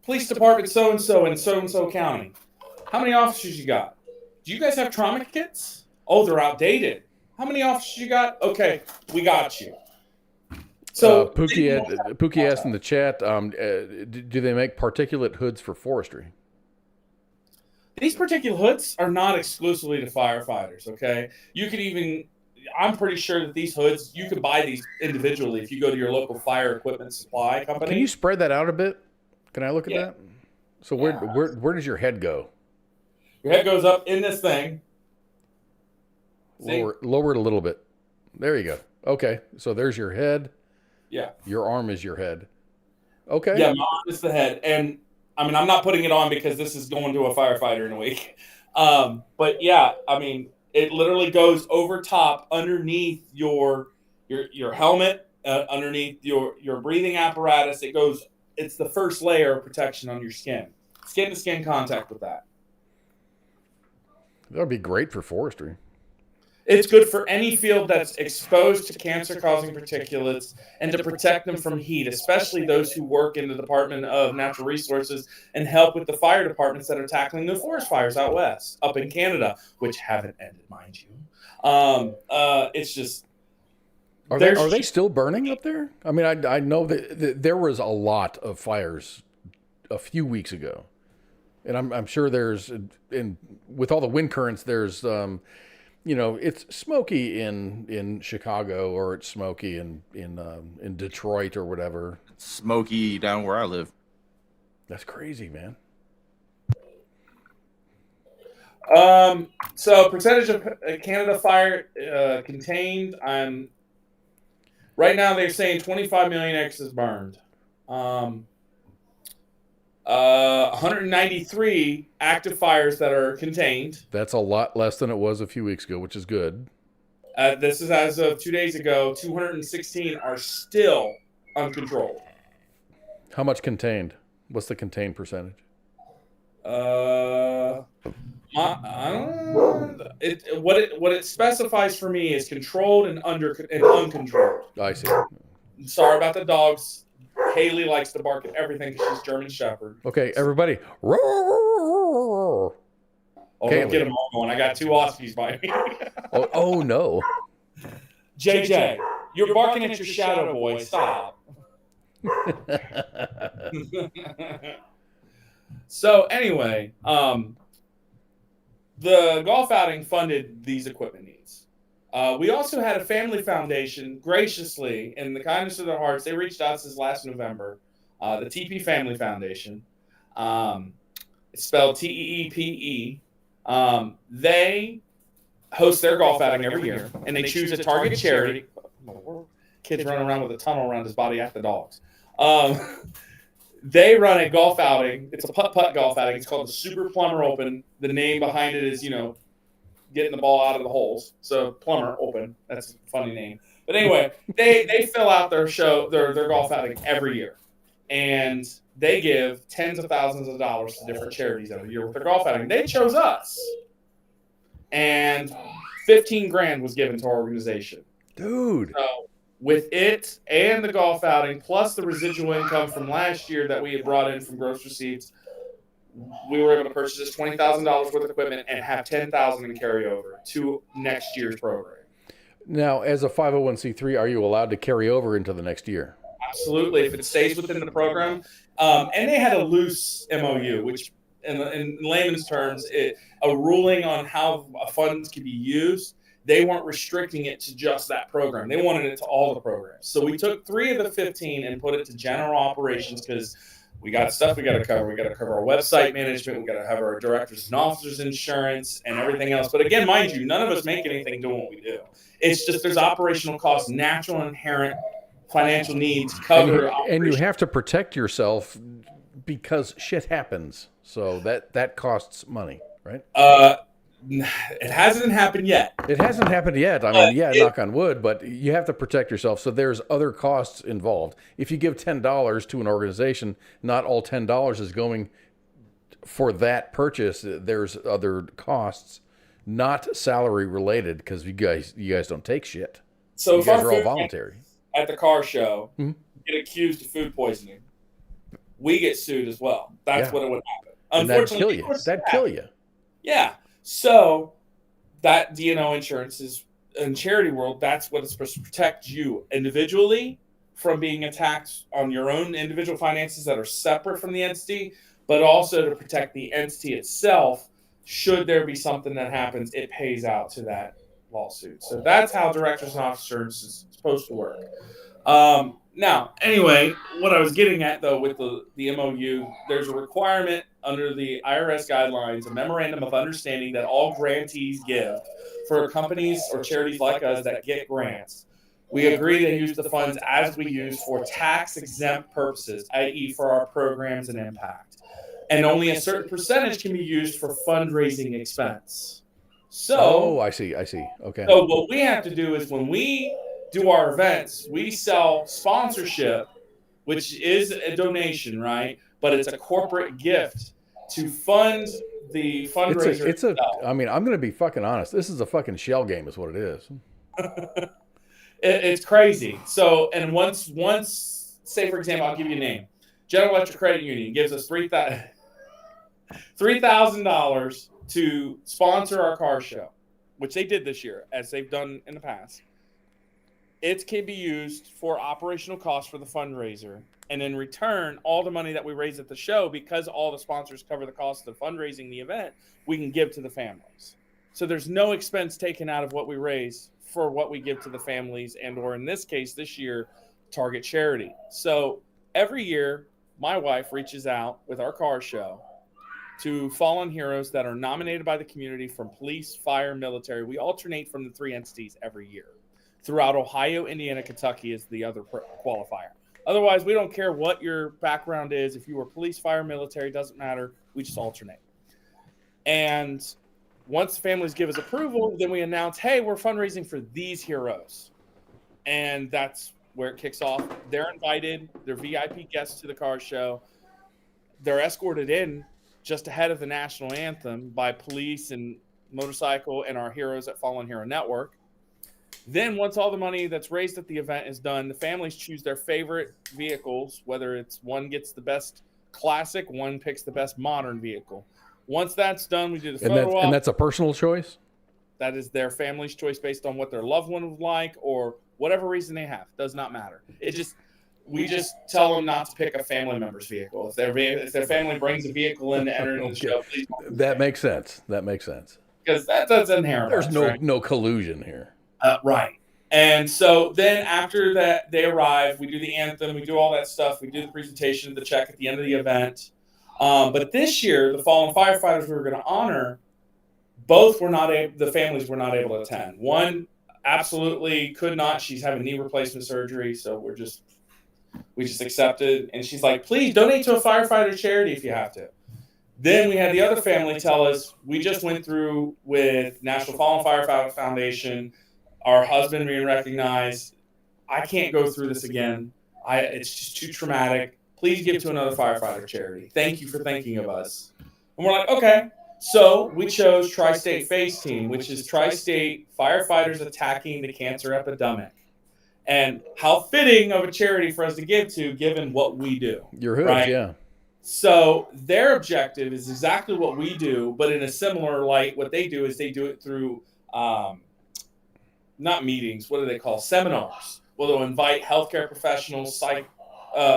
police department so-and-so in so-and-so county. How many officers you got? Do you guys have trauma kits? Oh, they're outdated. How many officers you got? Okay, we got you. So Pookie asked in the chat, do they make particulate hoods for forestry? These particulate hoods are not exclusively to firefighters, okay? You could even, I'm pretty sure that these hoods, you can buy these individually if you go to your local fire equipment supply company. Can you spread that out a bit? Can I look at that? So where does your head go? Your head goes up in this thing. Lower it a little bit. There you go. Okay, so there's your head. Yeah. Your arm is your head. Okay. Yeah, my arm is the head. And, I mean, I'm not putting it on because this is going to a firefighter in a week. But, yeah, I mean, it literally goes over top underneath your helmet, underneath your breathing apparatus. It's the first layer of protection on your skin. Skin-to-skin contact with that. That would be great for forestry. It's good for any field that's exposed to cancer-causing particulates and to protect them from heat, especially those who work in the Department of Natural Resources and help with the fire departments that are tackling the forest fires out west, up in Canada, which haven't ended, mind you. It's just... Are they still burning up there? I mean, I know that there was a lot of fires a few weeks ago. And I'm sure there's, and with all the wind currents, there's... it's smoky in Chicago, or it's smoky in Detroit or whatever. It's smoky down where I live. That's crazy, man. So percentage of Canada fire contained. Right now they're saying 25 million acres burned. 193 active fires that are contained. That's a lot less than it was a few weeks ago, which is good. This is as of 2 days ago. 216 are still uncontrolled. How much contained? What's the contained percentage? I don't know. What it specifies for me is controlled and uncontrolled. I see. Sorry about the dogs. Haley likes to bark at everything because she's German Shepherd. Okay, everybody. Oh, don't get them all going. I got 2 Aussies by me. oh, no. JJ, you're barking at your shadow boy. Stop. So anyway, the golf outing funded these equipment needs. We also had a family foundation, graciously, in the kindness of their hearts. They reached out to us last November, the TP Family Foundation. It's spelled TEEPE. They host their golf outing every year, and they choose a target charity. Kid's running around with a tunnel around his body at the dogs. They run a golf outing. It's a putt-putt golf outing. It's called the Super Plumber Open. The name behind it is, getting the ball out of the holes. So Plumber Open. That's a funny name. But anyway, they fill out their golf outing every year. And they give tens of thousands of dollars to different charities every year with their golf outing. They chose us. And 15 grand was given to our organization. Dude. So with it and the golf outing, plus the residual income from last year that we had brought in from gross receipts, we were able to purchase this $20,000 worth of equipment and have $10,000 in carryover to next year's program. Now, as a 501c3, are you allowed to carry over into the next year? Absolutely, if it stays within the program. And they had a loose MOU, which in layman's terms, a ruling on how funds could be used. They weren't restricting it to just that program. They wanted it to all the programs. So we took 3 of the 15 and put it to general operations because we got stuff we got to cover. We got to cover our website management. We got to have our directors and officers insurance and everything else. But again, mind you, none of us make anything doing what we do. It's just there's operational costs, natural and inherent financial needs cover. And you have to protect yourself because shit happens. So that costs money, right? It hasn't happened yet. It hasn't happened yet. I mean, knock on wood, but you have to protect yourself. So there's other costs involved. If you give $10 to an organization, not all $10 is going for that purchase. There's other costs, not salary related, because you guys don't take shit. So you guys are all voluntary. At the car show, get accused of food poisoning, we get sued as well. That's what it would happen. Unfortunately, that'd kill you. Yeah. So that D&O insurance is in charity world. That's what it's supposed to protect you individually from being attacked on your own individual finances that are separate from the entity, but also to protect the entity itself. Should there be something that happens, it pays out to that lawsuit. So that's how directors and officers is supposed to work. Now, anyway, what I was getting at, though, with the MOU, there's a requirement under the IRS guidelines, a memorandum of understanding that all grantees give for companies or charities like us that get grants. We agree to use the funds as we use for tax-exempt purposes, i.e. for our programs and impact. And only a certain percentage can be used for fundraising expense. So, I see. Okay. So what we have to do is when we do our events, we sell sponsorship, which is a donation, right? But it's a corporate gift to fund the fundraiser. I mean, I'm going to be fucking honest. This is a fucking shell game is what it is. It's crazy. So, and once, say for example, I'll give you a name. General Electric Credit Union gives us $3,000 to sponsor our car show, which they did this year, as they've done in the past. It can be used for operational costs for the fundraiser. And in return, all the money that we raise at the show, because all the sponsors cover the cost of fundraising the event, we can give to the families. So there's no expense taken out of what we raise for what we give to the families and, or in this case, this year, target charity. So every year, my wife reaches out with our car show to fallen heroes that are nominated by the community from police, fire, military. We alternate from the three entities every year. Throughout Ohio, Indiana, Kentucky is the other qualifier. Otherwise, we don't care what your background is. If you were police, fire, military, doesn't matter. We just alternate. And once the families give us approval, then we announce, hey, we're fundraising for these heroes. And that's where it kicks off. They're invited. They're VIP guests to the car show. They're escorted in just ahead of the national anthem by police and motorcycle and our heroes at Fallen Hero Network. Then once all the money that's raised at the event is done, the families choose their favorite vehicles, whether it's one gets the best classic, one picks the best modern vehicle. Once that's done, we do the photo op. And that's a personal choice? That is their family's choice based on what their loved one would like or whatever reason they have. Does not matter. We just tell them not to pick a family member's vehicle. If their family brings a vehicle in to enter into the show, please don't. That makes sense. Because that's inherent. There's no collusion here. Right. And so then after that, they arrive, we do the anthem, we do all that stuff, we do the presentation, the check at the end of the event. But this year, the fallen firefighters we were going to honor, the families were not able to attend. One absolutely could not. She's having knee replacement surgery, so we just accepted. And she's like, please donate to a firefighter charity if you have to. Then we had the other family tell us, we just went through with National Fallen Firefighter Foundation, our husband being recognized. I can't go through this again. It's just too traumatic. Please give to another firefighter charity. Thank you for thinking of us. And we're like, okay. So we chose Tri-State Face Team, which is Tri-State Firefighters Attacking the Cancer Epidemic. And how fitting of a charity for us to give to, given what we do. Your hood, right? Yeah. So their objective is exactly what we do, but in a similar light. What they do is they do it through not meetings, what do they call seminars? Well, they'll invite healthcare professionals, psych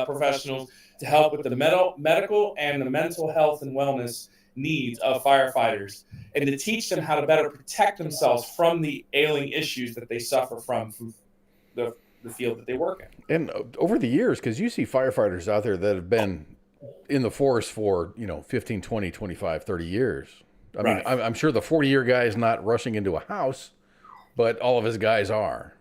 professionals to help with the medical and the mental health and wellness needs of firefighters, and to teach them how to better protect themselves from the ailing issues that they suffer from the field that they work in. And over the years, because you see firefighters out there that have been in the force for 15, 20, 25, 30 years. I mean, I'm sure the 40-year guy is not rushing into a house, but all of his guys are.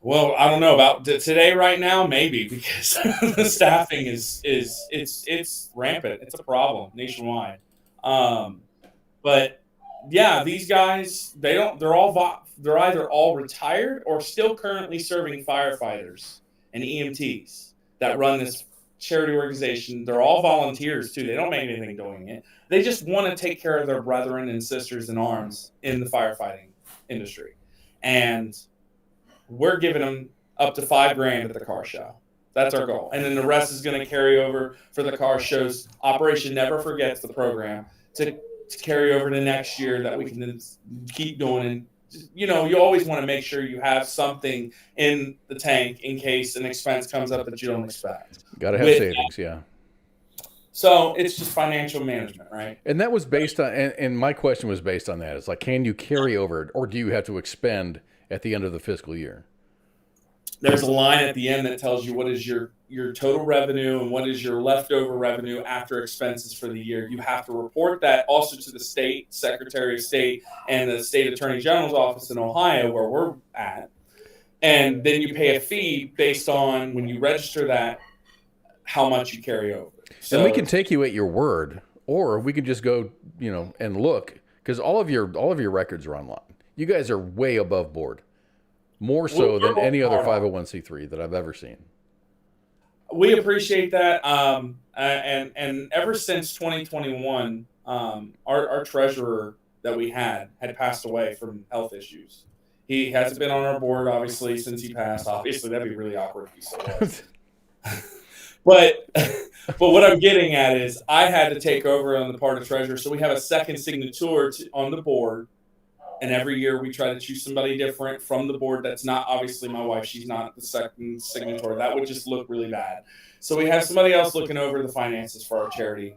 Well, I don't know about today right now, maybe, because the staffing is rampant. It's a problem nationwide. But yeah, these guys, they're either all retired or still currently serving firefighters and EMTs that run this charity organization. They're all volunteers too. They don't make anything doing it. They just want to take care of their brethren and sisters in arms in the firefighting industry. And we're giving them up to $5,000 at the car show. That's our goal. And then the rest is going to carry over for the car shows. Operation Never Forgets the program to carry over to next year that we can then keep doing. And, you always want to make sure you have something in the tank in case an expense comes up that you don't expect. Got to have savings, yeah. So it's just financial management, right? And that was based on, and my question was based on that. It's like, can you carry over, or do you have to expend at the end of the fiscal year? There's a line at the end that tells you what is your total revenue and what is your leftover revenue after expenses for the year. You have to report that also to the state Secretary of State and the state Attorney General's office in Ohio, where we're at. And then you pay a fee based on, when you register that, how much you carry over. So, and we can take you at your word, or we can just go, and look, because all of your records are online. You guys are way above board. More so than any other 501c3 that I've ever seen. We appreciate that. And ever since 2021, our treasurer that we had passed away from health issues. He hasn't been on our board, obviously, since he passed. Obviously, that'd be really awkward if he still was. But what I'm getting at is I had to take over on the part of treasurer. So we have a second signature on the board. And every year we try to choose somebody different from the board. That's not obviously my wife. She's not the second signature. That would just look really bad. So we have somebody else looking over the finances for our charity.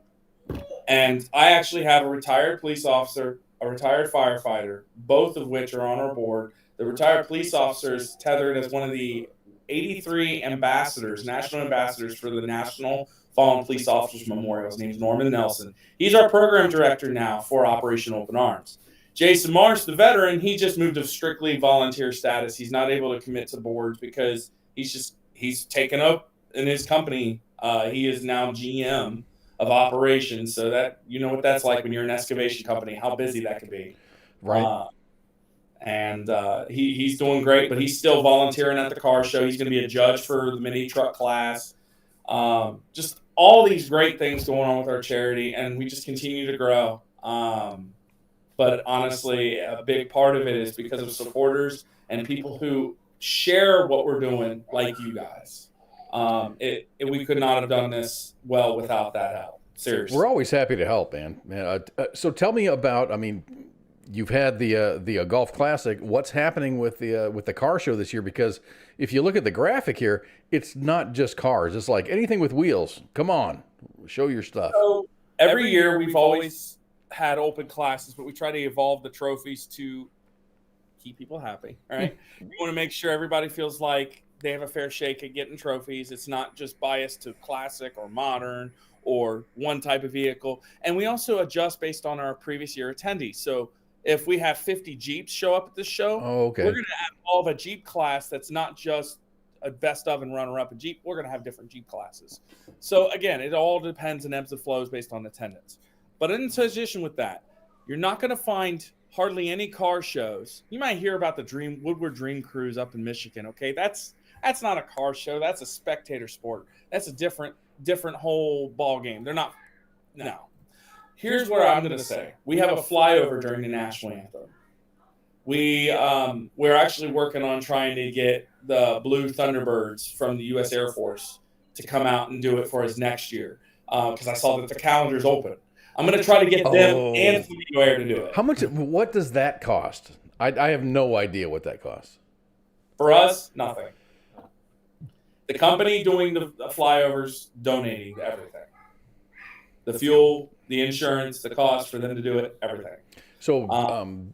And I actually have a retired police officer, a retired firefighter, both of which are on our board. The retired police officer is tethered as one of the 83 ambassadors, national ambassadors for the National Fallen Police Officers Memorial. His name is Norman Nelson. He's our program director now for Operation Open Arms. Jason Marsh, the veteran, he just moved to strictly volunteer status. He's not able to commit to boards because he's taken up in his company. He is now GM of operations. So that, you know what that's like when you're an excavation company, how busy that can be. Right. He's doing great, but he's still volunteering at the car show. He's going to be a judge for the mini truck class. Just all these great things going on with our charity, and we just continue to grow. But honestly, a big part of it is because of supporters and people who share what we're doing, like you guys. We could not have done this well without that help. Seriously. We're always happy to help, man. So tell me about, you've had the Golf Classic. What's happening with the car show this year? Because if you look at the graphic here, it's not just cars. It's like anything with wheels. Come on, show your stuff. So every year we've always had open classes, but we try to evolve the trophies to keep people happy. All right. We want to make sure everybody feels like they have a fair shake at getting trophies. It's not just biased to classic or modern or one type of vehicle. And we also adjust based on our previous year attendees. So if we have 50 Jeeps show up at this show, we're going to involve a Jeep class that's not just a best of and runner-up in Jeep. We're going to have different Jeep classes. So again, it all depends and ebbs and flows based on attendance. But in addition with that, you're not going to find hardly any car shows. You might hear about the Woodward Dream Cruise up in Michigan. Okay, that's not a car show. That's a spectator sport. That's a different whole ball game. They're not. No. Here's what I'm going to say. We have a flyover during the national anthem. We're actually working on trying to get the Blue Thunderbirds from the U.S. Air Force to come out and do it for us next year because I saw that the calendar's open. I'm going to try to get them and Flamingo Air to do it. How much? What does that cost? I have no idea what that costs. For us, nothing. The company doing the flyovers donating everything. The fuel, the insurance, the cost for them to do it, everything. So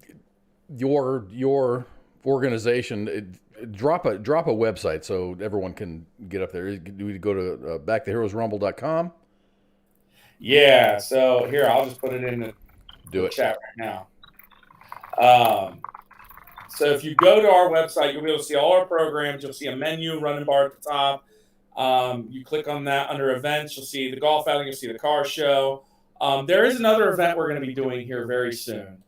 your organization, drop a website so everyone can get up there. Do we go to backtoheroesrumble.com? Yeah, so here, I'll just put it in the chat right now. So if you go to our website, you'll be able to see all our programs. You'll see a menu, running bar at the top. You click on that under events. You'll see the golf outing. You'll see the car show. There is another event we're going to be doing here very soon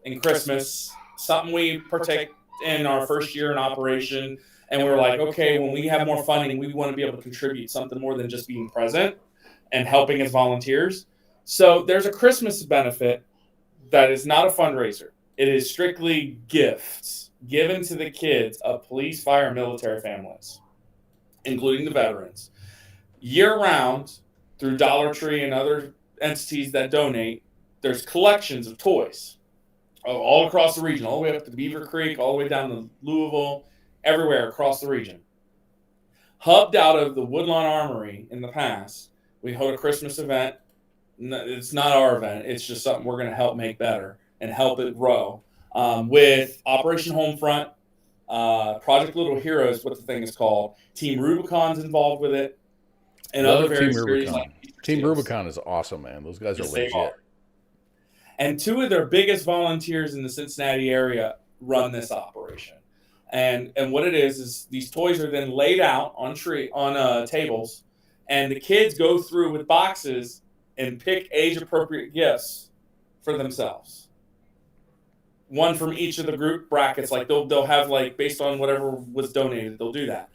in Christmas, something we partake in our first year in operation. And we're like, okay, when we have more funding, we want to be able to contribute something more than just being present and helping as volunteers. So there's a Christmas benefit that is not a fundraiser. It is strictly gifts given to the kids of police, fire, and military families, including the veterans. Year-round, through Dollar Tree and other entities that donate, there's collections of toys all across the region, all the way up to Beaver Creek, all the way down to Louisville, everywhere across the region. Hubbed out of the Woodlawn Armory in the past, We hold a Christmas event. It's not our event. It's just something we're going to help make better and help it grow. With Operation Homefront, Project Little Heroes, what the thing is called. Team Rubicon's involved with it. And other various series like Team Rubicon is awesome, man. Those guys are legit. And 2 of their biggest volunteers in the Cincinnati area run this operation. And what it is these toys are then laid out on tables, and the kids go through with boxes and pick age-appropriate gifts for themselves. One from each of the group brackets. Like they'll have, like, based on whatever was donated, they'll do that.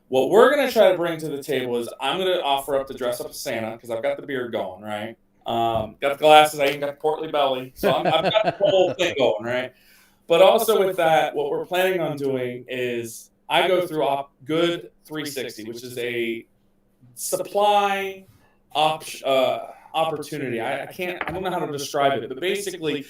What we're going to try to bring to the table is I'm going to offer up to dress up as Santa, because I've got the beard going, right? Got the glasses, I even got the portly belly. So I've got the whole thing going, right? But also with that, what we're planning on doing is I go through Good 360, which is a supply opportunity. I don't know how to describe it, but basically,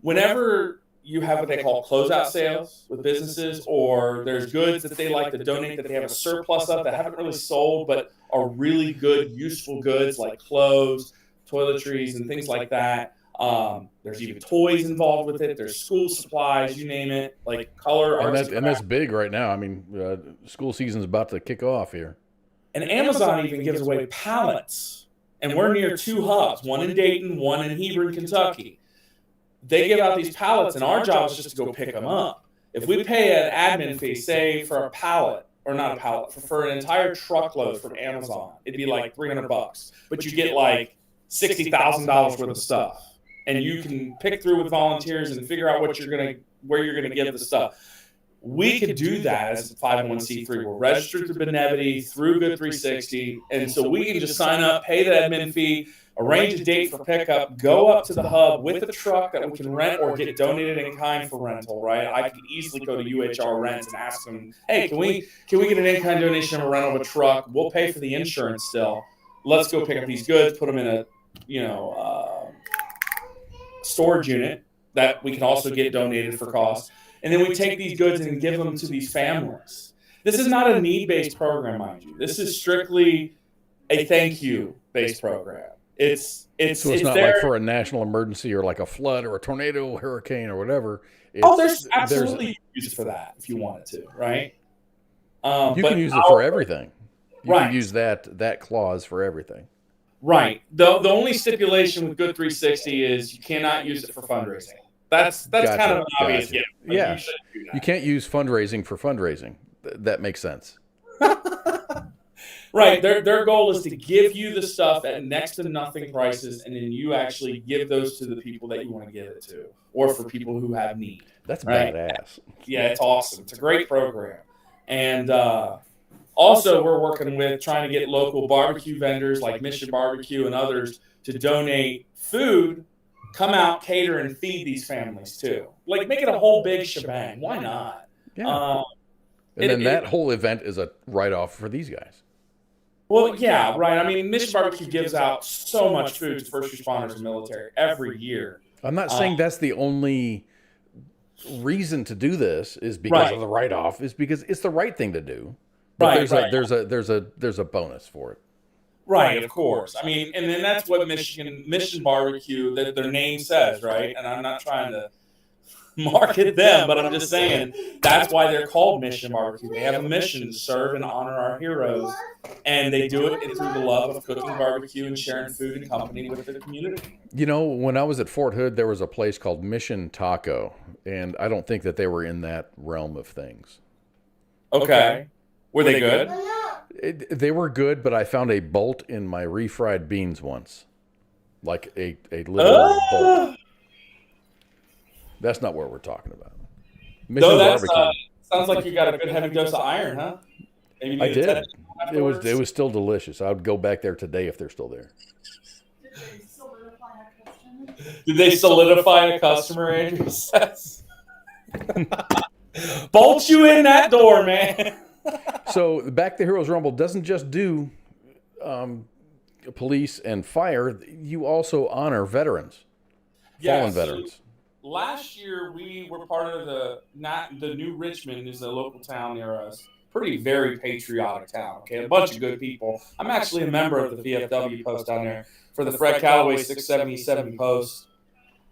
whenever you have what they call closeout sales with businesses, or there's goods that they like to donate that they have a surplus of that haven't really sold but are really good, useful goods like clothes, toiletries, and things like that. There's even toys involved with it. There's school supplies, you name it, like color. And that's big right now. I mean, school season's about to kick off here. And Amazon even gives away pallets. And we're near 2 hubs, one in Dayton, one in Hebron, Kentucky. They give out these pallets, and our job is just to go pick them up. If we pay an admin fee, say for a pallet, or not a pallet, for an entire truckload from Amazon, it'd be like $300. But you get like $60,000 worth of stuff. And you can pick through with volunteers and figure out where you're gonna give the stuff. We could do that as a 501c3. We're registered through Benevity, through Good 360, and so we can just sign up, pay the admin fee, arrange a date for pickup, go up to the hub with a truck that we can rent or get donated in kind for rental. Right? I could easily go to UHR Rents and ask them, "Hey, can we get an in-kind donation or rental of a truck? We'll pay for the insurance still. Let's go pick up these goods, put them in a storage unit that we can also get donated for cost. And then we take these goods and give them to these families. This is not a need-based program, mind you. This is strictly a thank you-based program. It's not like for a national emergency or like a flood or a tornado, hurricane, or whatever. There's absolutely use for that if you wanted to, right? You can use it for everything. You can use that clause for everything. Right. The only stipulation with Good 360 is you cannot use it for fundraising. That's gotcha. Kind of an obvious gift. Yeah. You can't use fundraising for fundraising. That makes sense. Right. Their goal is to give you the stuff at next to nothing prices, and then you actually give those to the people that you want to give it to, or for people who have need. That's badass. Yeah, it's awesome. It's a great program. And also, we're working with trying to get local barbecue vendors like Mission Barbecue and others to donate food, come out, cater, and feed these families too. Like, make it a whole big shebang. Why not? Yeah. And then that whole event is a write-off for these guys. Well, yeah, right. I mean, Mission Barbecue gives out so much food to first responders and military every year. I'm not saying that's the only reason to do this is because of the write-off. Is because it's the right thing to do. But there's a bonus for it. Right, of course. I mean, and then that's what Mission Barbecue, their name says, right? And I'm not trying to market them, but I'm just saying that's why they're called Mission Barbecue. They have a mission to serve and honor our heroes, and they do it through the love of cooking barbecue and sharing food and company with the community. You know, when I was at Fort Hood, there was a place called Mission Taco, and I don't think that they were in that realm of things. Okay. Were they good? They were good, but I found a bolt in my refried beans once. Like a little bolt. That's not what we're talking about. Mission Barbecue. Sounds like you got a good heavy dose of iron, huh? Maybe I did. It was still delicious. I would go back there today if they're still there. Did they solidify a customer, Andrew says? Bolt you in that door, man. So Back to Heroes Rumble doesn't just do police and fire. You also honor veterans, fallen veterans. Last year, we were part of the New Richmond is a local town near us, very patriotic town. Okay, a bunch of good people. I'm actually a member of the VFW post down there for the Fred Calloway 677 post.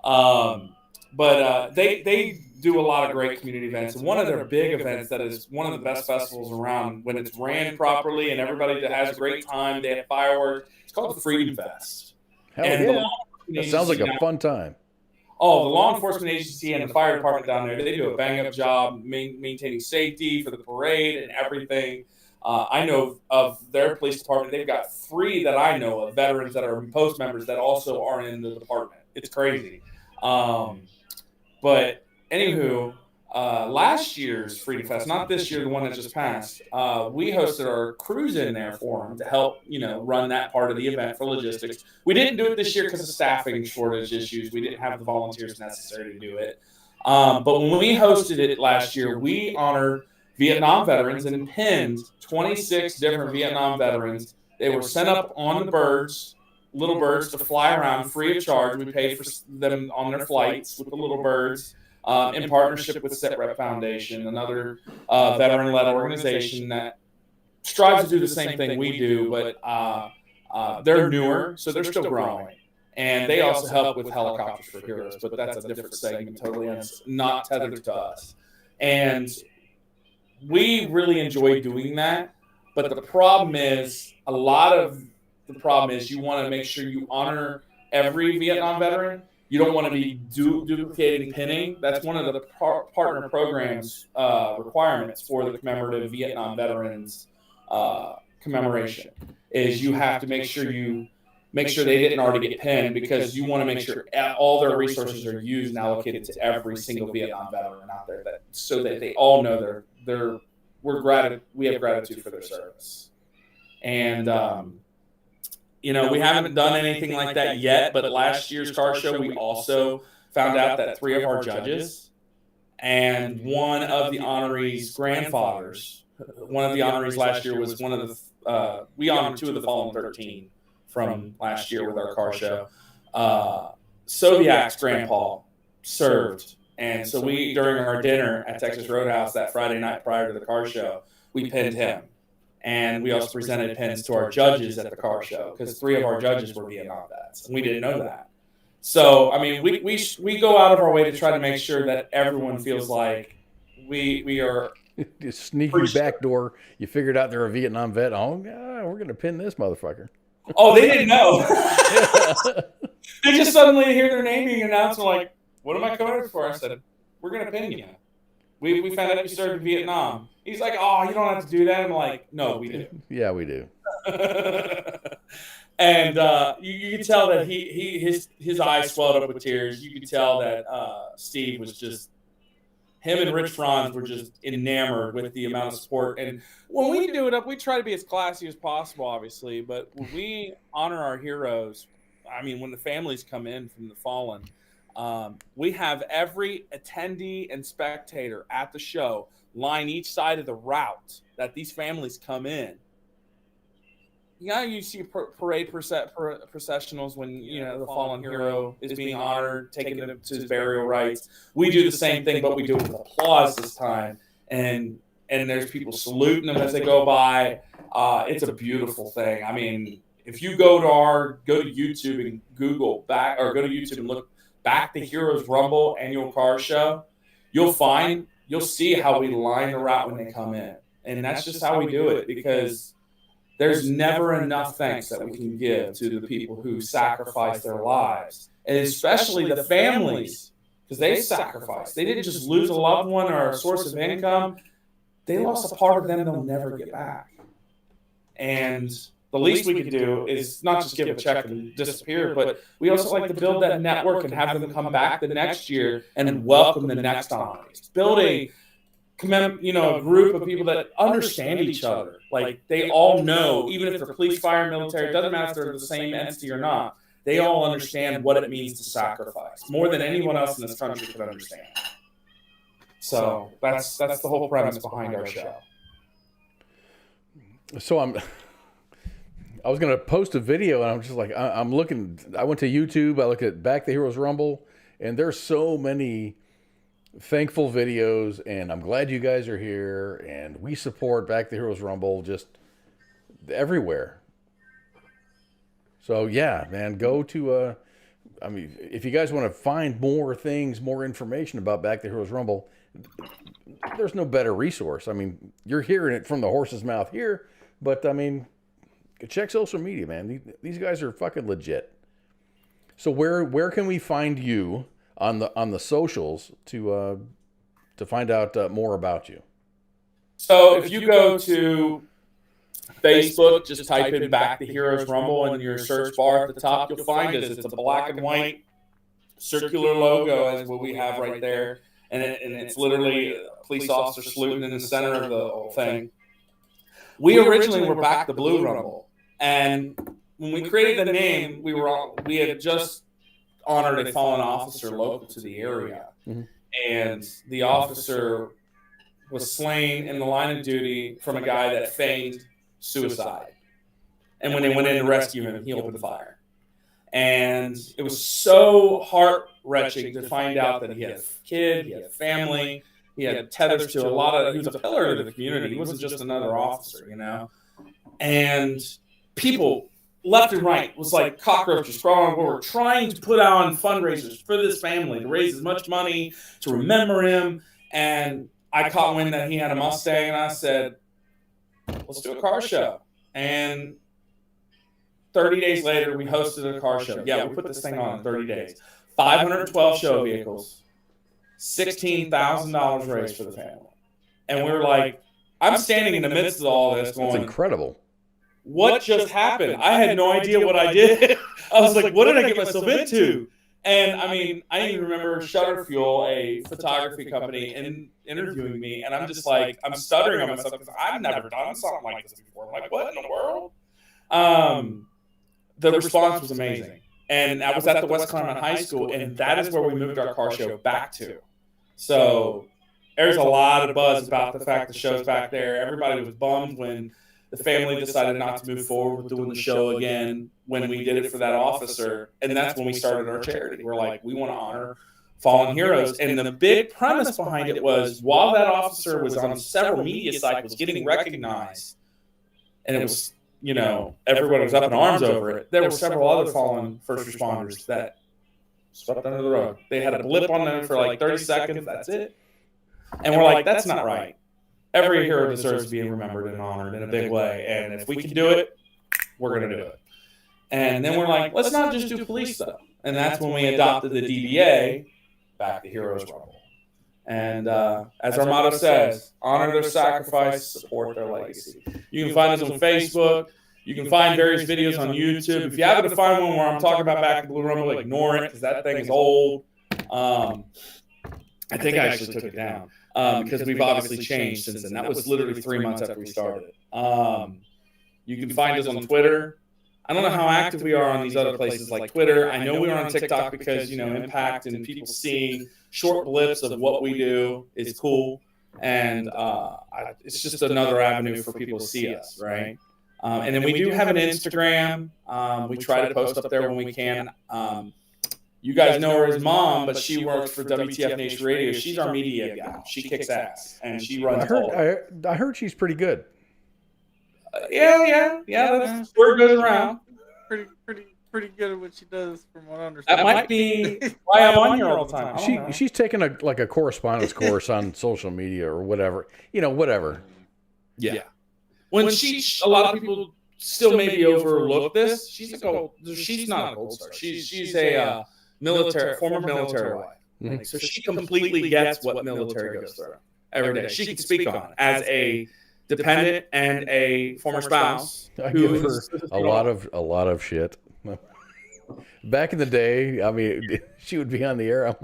But they do a lot of great community events. And one of their big events that is one of the best festivals around when it's ran properly and everybody that has a great time, they have fireworks. It's called the Freedom Fest. Hell yeah. That sounds like a fun time. Oh, the law enforcement agency and the fire department down there, they do a bang-up job maintaining safety for the parade and everything. I know of their police department, they've got 3 that I know of, veterans that are post members that also are in the department. It's crazy. But anywho, last year's Freedom Fest, not this year, the one that just passed, we hosted our crews in there for them to help, run that part of the event for logistics. We didn't do it this year because of staffing shortage issues. We didn't have the volunteers necessary to do it. But when we hosted it last year, we honored Vietnam veterans and pinned 26 different Vietnam veterans. They were sent up on the little birds to fly around free of charge. We paid for them on their flights with the little birds in partnership with SITREP Foundation, another veteran-led organization that strives to do the same thing we do, but they're newer, so they're still growing. And they also help with Helicopters for Heroes, but that's a different segment, totally not tethered to us. And we really enjoy doing that, but the problem is you want to make sure you honor every Vietnam veteran. You don't want to be duplicating pinning. That's one of the partner programs requirements for the commemorative Vietnam veterans commemoration is you have to make sure they didn't already get pinned, because you want to make sure all their resources are used and allocated to every single Vietnam veteran out there, so that they all know we have gratitude for their service. And we haven't done anything like that yet, but last year's car show, we also found out that 3 of our judges and one of the honorees' grandfathers, one of the honorees last year was one of the, we honored 2 of the fallen 13 from last year with our car show. Soviak's grandpa served. And so we, during our dinner at Texas Roadhouse that Friday night prior to the car show, we pinned him. And we also presented pins to our judges at the car show, because 3 of our judges were Vietnam vets, and we didn't know that. So, I mean, we go out of our way to try to make sure that everyone feels like we are sneaky backdoor. You figured out they're a Vietnam vet. Oh, God, we're going to pin this motherfucker. Oh, they didn't know. They just suddenly hear their name being announced and like, what am I coming for? I said, we're going to pin you. We found out you served in Vietnam. He's like, oh, you don't have to do that. I'm like, no, we do. Yeah, we do. And you could tell that his eyes swelled up with tears. You could tell that Steve was just, him and Rich Franz were just enamored with the amount of support. And when we do it up, we try to be as classy as possible, obviously. But when we honor our heroes, I mean, when the families come in from the fallen, we have every attendee and spectator at the show line each side of the route that these families come in. You see parade processionals when the fallen hero is being honored, taking him to his burial rites. We do the same thing, but we do it with applause this time, and there's people saluting them as they go by. It's a beautiful thing. I mean, if you go to YouTube and Google back, or go to YouTube and look back the Heroes Rumble annual car show, you'll see how we line the route when they come in, and that's just how we do it, because there's never enough thanks that we can give to the people who sacrifice their lives, and especially the families, because they sacrificed. They didn't just lose a loved one or a source of income. They lost a part of them they'll never get back. And the least we could do is not just give a check and disappear, but we also like to build that network and have them come back the next year and welcome the next honorees. Build a group of people that understand each other. Like, they all know, even if they're police, fire, military, it doesn't matter if they're the same entity or not, they all understand what it means to sacrifice, more than anyone else in this country could understand. So that's the whole premise behind our show. So I was going to post a video, and I'm just like, I'm looking, I went to YouTube, I looked at Back the Heroes Rumble, and there's so many thankful videos, and I'm glad you guys are here, and we support Back to the Heroes Rumble just everywhere. So yeah, man, go to I mean, if you guys want to find more things, more information about Back to the Heroes Rumble, there's no better resource. I mean, you're hearing it from the horse's mouth here, but I mean, check social media, man. These guys are fucking legit. So where can we find you on the socials to find out more about you? So if you go to Facebook, just type in Back to Heroes Rumble in your search bar at the top, you'll find us. It's a black and white circular logo as what we have right there. And it's literally a police officer saluting in the center of the whole thing. We originally were Back the Blue Rumble. And when we created the name, we had just honored a fallen officer local to the area. Mm-hmm. And the officer was slain in the line of duty from a guy that feigned suicide. And when they went in to rescue him, he opened fire. And it was so heart-wrenching to find out that he had a kid, he had a family, he had tethers to he was a pillar of the community. He wasn't just another officer, you know? And people left and right was like cockroaches crawling over. We're trying to put on fundraisers for this family to raise as much money to remember him. And I caught wind that he had a Mustang, and I said, let's do a car show. And 30 days later, we hosted a car show. Yeah, we put this thing on in 30 days. 512 show vehicles, $16,000 raised for the family. And we were like, I'm standing in the midst of all this going, that's incredible. What just happened? I had no idea what I did. I was like, what did I get myself into? And I mean, I even remember Shutter Fuel, a photography company, interviewing me, and I'm just like, I'm stuttering on myself because I've never done something like this before. I'm like, what in the world? The response was amazing. And I was at the West Claremont High School, and that is where we moved our car show back to. So there's a lot of buzz about the fact the show's back there. Everybody was bummed when the family decided not to move forward with doing the show again when we did it for that officer. And that's when we started our charity. We're like, we want to honor fallen heroes. And the big premise behind it was, while that officer was on several media cycles getting recognized, and it was, you know, everyone was up in arms over it, there were several other fallen first responders that swept under the rug. They had a blip on them for like 30 seconds. That's it. And we're like, that's not right. Every hero deserves to be remembered and honored in a big way. And if we can do it, we're going to do it. And then we're like, let's not just do police, though. And that's when we adopted the DBA, Back to Heroes Rumble. And as our motto says, honor their sacrifice, support their legacy. You can find us on Facebook. You can find various videos on YouTube. If you happen to find one where I'm talking about Back to Blue Rumble, ignore it because that thing is old. I think I actually took it down. Because we've obviously changed since then. That was literally 3 months after we started. You can find us on Twitter. I don't know how active we are on these other places like Twitter. I know we are on TikTok because, you know, impact and people seeing short blips of what we do is cool. And it's just another avenue for people to see us, right? And then we do have an Instagram. We try to post up there when we can. You guys know her as Mom, but she works for WTF Nation Radio. She's our media gal. She kicks ass, and she runs. I heard she's pretty good. Yeah. That's word goes around. Pretty good at what she does, from what I understand. That might be why I'm on here all the time. She's taking a correspondence course on social media or whatever. You know, whatever. Yeah. When a lot of people still maybe overlook this. She's not a gold star. She's a former military wife. Mm-hmm. So she completely gets what military goes through every day. She can speak on it as a dependent and a former spouse. I give her a lot of shit. Back in the day, I mean, she would be on the air,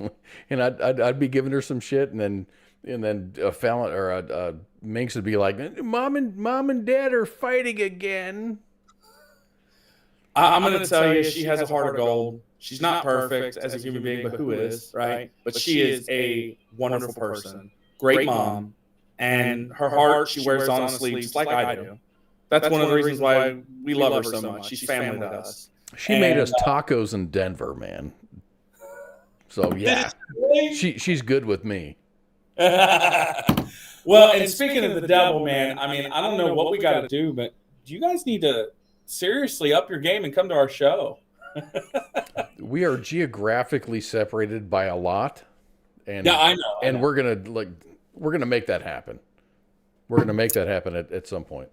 and I'd be giving her some shit, and then Fallon or Minx would be like, "Mom and Dad are fighting again." I'm going to tell you, she has a heart of gold. She's not perfect as a human being, but who is, right? But she is a wonderful person, great mom, and her heart she wears on her sleeve just like I do. That's one of the reasons why we love her so much. She's family to us. She made us tacos in Denver, man. So yeah, she's good with me. Well, and speaking of the devil, man, I mean, I don't know what we got to do, but you guys need to seriously up your game and come to our show. We are geographically separated by a lot, and yeah, I know. And we're gonna make that happen. We're gonna make that happen at some point.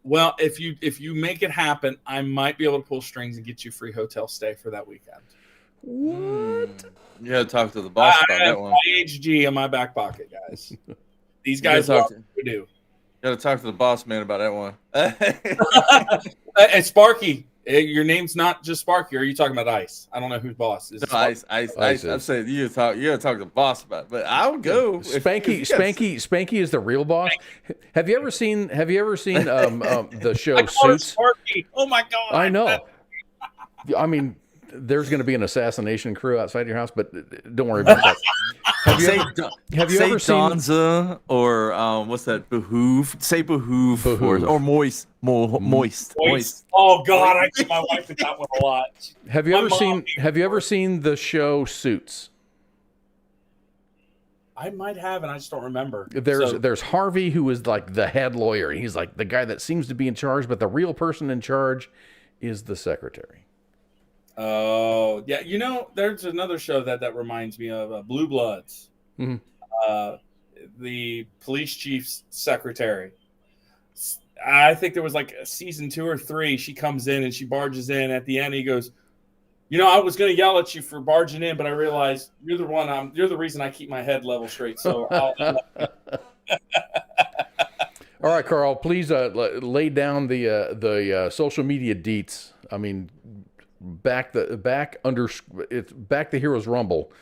Well, if you make it happen, I might be able to pull strings and get you free hotel stay for that weekend. What? You gotta talk to the boss about that one. IHG in my back pocket, guys. These guys love what we do. Gotta talk to the boss man about that one. And Sparky, your name's not just Sparky. Or are you talking about Ice? I don't know who's boss. Is Ice. I'm saying you gotta talk to the boss about it. But I'll go. Spanky is the real boss. Have you ever seen the show Suits? Sparky. Oh my god! I know. I mean, there's going to be an assassination crew outside your house, but don't worry about that. Have you ever seen Donza or what's that? Behoove. Say behoove. Or moist. Moist. Oh God, I get my wife with that one a lot. Have you ever seen the show Suits? I might have, and I just don't remember. There's Harvey, who is like the head lawyer. He's like the guy that seems to be in charge, but the real person in charge is the secretary. Oh, yeah. You know, there's another show that reminds me of Blue Bloods. Mm-hmm. The police chief's secretary. I think there was like a season 2 or 3. She comes in and she barges in. At the end, he goes, "You know, I was going to yell at you for barging in, but I realized you're the reason I keep my head level straight." So I'll All right, Carl, please lay down the social media deets. I mean, back the Heroes Rumble.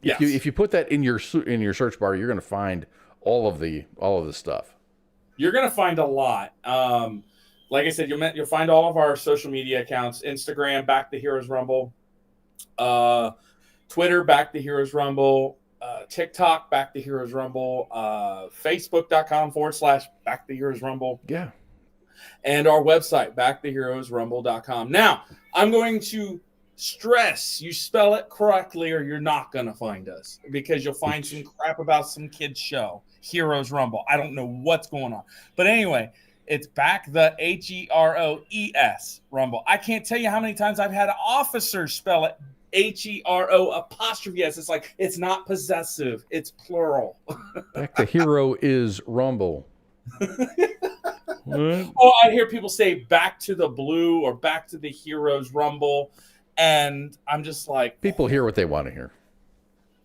Yes. If you put that in your search bar, you're going to find all of the stuff. You're going to find a lot. Like I said, you'll find all of our social media accounts: Instagram, Back the Heroes Rumble, Twitter, Back the Heroes Rumble, TikTok, Back the Heroes Rumble, Facebook.com/Back the Heroes Rumble. Yeah. And our website, backtheheroesrumble.com. Now, I'm going to stress you spell it correctly or you're not going to find us, because you'll find some crap about some kid's show, Heroes Rumble. I don't know what's going on. But anyway, it's back the HEROES Rumble. I can't tell you how many times I've had officers spell it HERO''S. It's like, it's not possessive. It's plural. Back the hero is Rumble. Oh, I hear people say back to the blue or back to the Heroes Rumble. And I'm just like, people hear what they want to hear.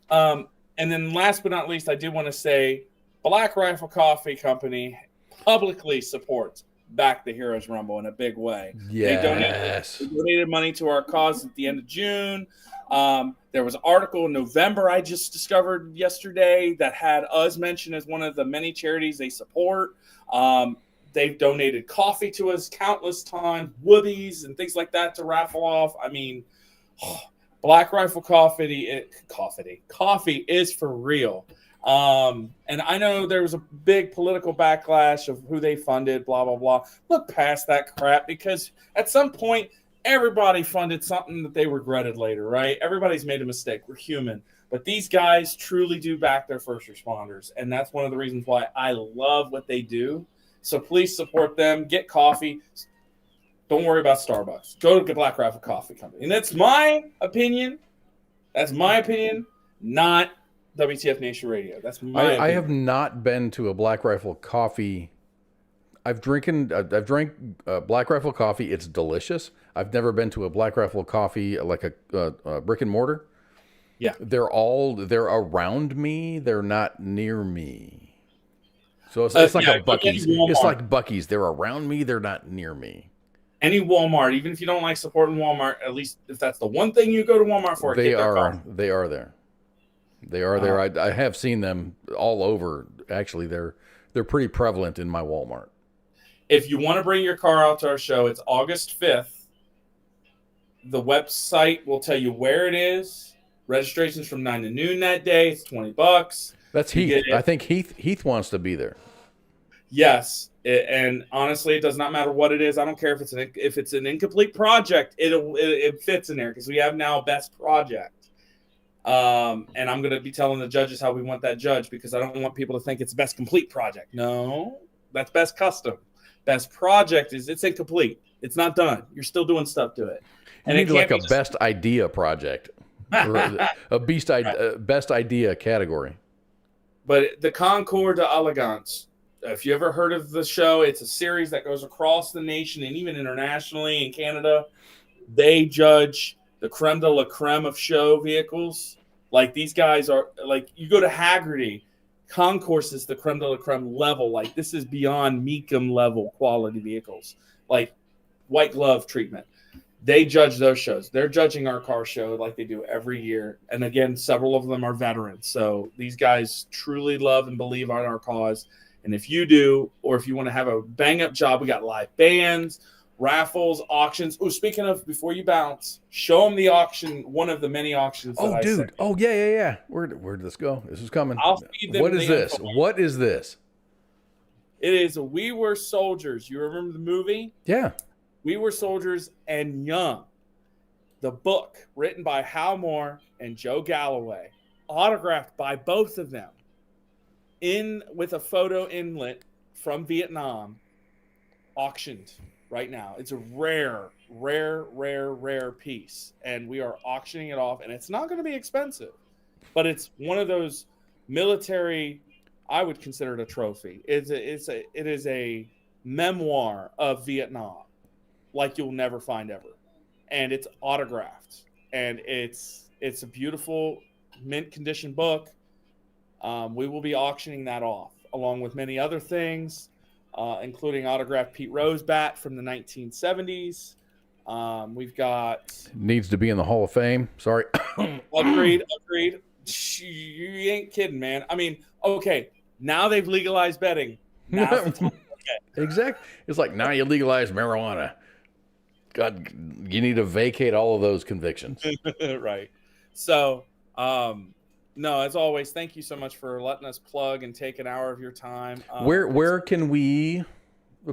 And then last but not least, I do want to say Black Rifle Coffee Company publicly supports Back the Heroes Rumble in a big way. Yes. They donated money to our cause at the end of June. There was an article in November I just discovered yesterday that had us mentioned as one of the many charities they support. They've donated coffee to us countless times, whoobies and things like that to raffle off. I mean, Black Rifle Coffee is for real. And I know there was a big political backlash of who they funded, blah, blah, blah. Look past that crap, because at some point, everybody funded something that they regretted later, right? Everybody's made a mistake. We're human. But these guys truly do back their first responders. And that's one of the reasons why I love what they do. So please support them. Get coffee. Don't worry about Starbucks. Go to the Black Rifle Coffee Company. And that's my opinion. That's my opinion, not WTF Nation Radio. That's my opinion. I have not been to a Black Rifle Coffee. I've drank Black Rifle coffee. It's delicious. I've never been to a Black Rifle coffee like a brick and mortar. Yeah. They're around me. They're not near me. So it's like a Buc-ee's. It's like Buc-ee's. They're around me. They're not near me. Any Walmart, even if you don't like supporting Walmart, at least if that's the one thing you go to Walmart for, they are there. They are there. I have seen them all over. Actually, they're pretty prevalent in my Walmart. If you want to bring your car out to our show, it's August 5th. The website will tell you where it is. Registration's from 9 to noon that day. It's $20. That's Heath. I think Heath wants to be there. Yes, and honestly, it does not matter what it is. I don't care if it's an incomplete project. It fits in there because we have now best project. And I'm going to be telling the judges how we want that judge, because I don't want people to think it's best complete project. No, that's best custom. Best project is it's incomplete. It's not done. You're still doing stuff to it. And you need like a best idea project or a best idea category. But the Concours d'Elegance, if you ever heard of the show, it's a series that goes across the nation and even internationally in Canada. They judge the creme de la creme of show vehicles. Like these guys are like, you go to Haggerty, Concours is the creme de la creme level. Like this is beyond Mecum level quality vehicles, like white glove treatment. They judge those shows. They're judging our car show like they do every year. And again, several of them are veterans. So these guys truly love and believe on our cause. And if you do, or if you want to have a bang up job, we got live bands, raffles, auctions. Oh, speaking of, before you bounce, show them the auction, one of the many auctions. Oh, dude. Oh, yeah. Where did this go? This is coming. I'll feed them. What is this? What is this? It is We Were Soldiers. You remember the movie? Yeah. We Were Soldiers and Young. The book written by Hal Moore and Joe Galloway, autographed by both of them, in with a photo inlet from Vietnam, auctioned right now. It's a rare piece, and we are auctioning it off, and it's not going to be expensive, but it's one of those military, I would consider it a trophy. It is a memoir of Vietnam like you'll never find ever, and it's autographed, and it's a beautiful mint condition book. We will be auctioning that off along with many other things, including autographed Pete Rose bat from the 1970s. We've got needs to be in the Hall of Fame. Sorry. Agreed. You ain't kidding, man. I mean, okay, now they've legalized betting. Now's the time. Okay. Exactly. It's like now you legalize marijuana. God, you need to vacate all of those convictions. Right. So, no, as always, thank you so much for letting us plug and take an hour of your time. Where can we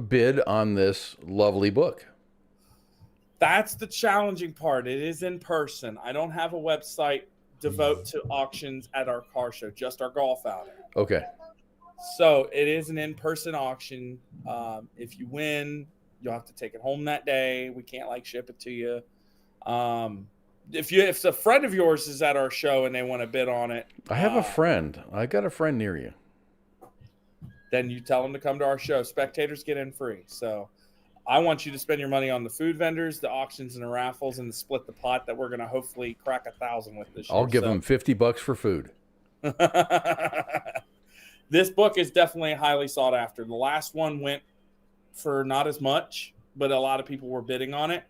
bid on this lovely book? That's the challenging part. It is in person. I don't have a website devote to auctions at our car show, just our golf outing. Okay. So it is an in-person auction. If you win, you'll have to take it home that day. We can't ship it to you. If a friend of yours is at our show and they want to bid on it, I have a friend. I got a friend near you. Then you tell them to come to our show. Spectators get in free. So I want you to spend your money on the food vendors, the auctions, and the raffles, and the split the pot that we're going to hopefully crack 1,000 with this year. I'll give them $50 for food. This book is definitely highly sought after. The last one went for not as much, but a lot of people were bidding on it.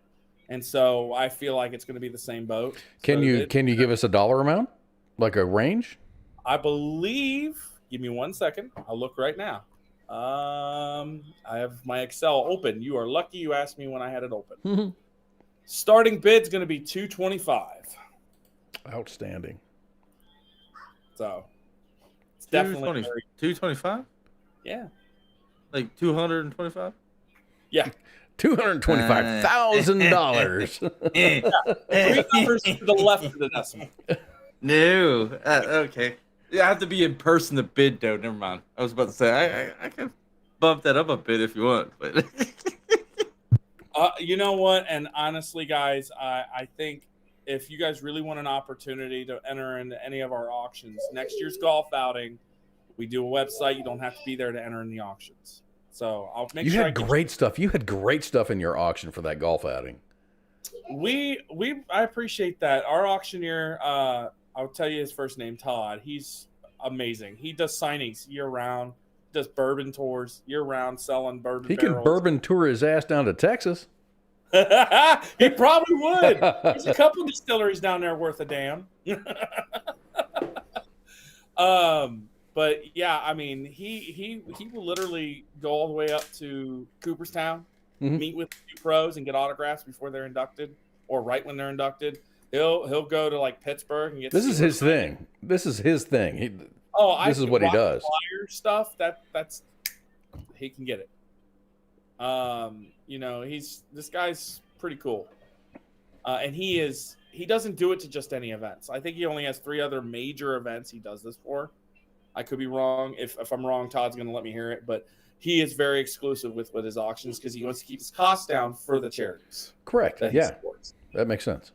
And so I feel like it's going to be the same boat. Can you give us a dollar amount? Like a range? I believe, give me 1 second. I'll look right now. I have my Excel open. You are lucky you asked me when I had it open. Starting bid's going to be $225. Outstanding. So it's definitely $225. Yeah. Like 225. Yeah. $225,000. Yeah. 3 numbers to the left of the decimal. No. Okay. You have to be in person to bid, though. Never mind. I was about to say I can bump that up a bit if you want, but you know what? And honestly, guys, I think if you guys really want an opportunity to enter into any of our auctions, next year's golf outing, we do a website. You don't have to be there to enter in the auctions. So I'll make sure. You had great stuff. You had great stuff in your auction for that golf outing. I appreciate that. Our auctioneer, I'll tell you his first name, Todd. He's amazing. He does signings year round, does bourbon tours year round, selling bourbon. He can bourbon tour his ass down to Texas. He probably would. There's a couple distilleries down there worth a damn. But yeah, I mean, he will literally go all the way up to Cooperstown, meet with pros and get autographs before they're inducted, or right when they're inducted. He'll go to Pittsburgh and get. This is his thing. This is his thing. This is what he does. Flyer stuff that's he can get it. This guy's pretty cool, and he is he doesn't do it to just any events. I think he only has 3 other major events he does this for. I could be wrong. If I'm wrong, Todd's going to let me hear it. But he is very exclusive with his auctions because he wants to keep his costs down for the charities. Correct. That he supports. That makes sense.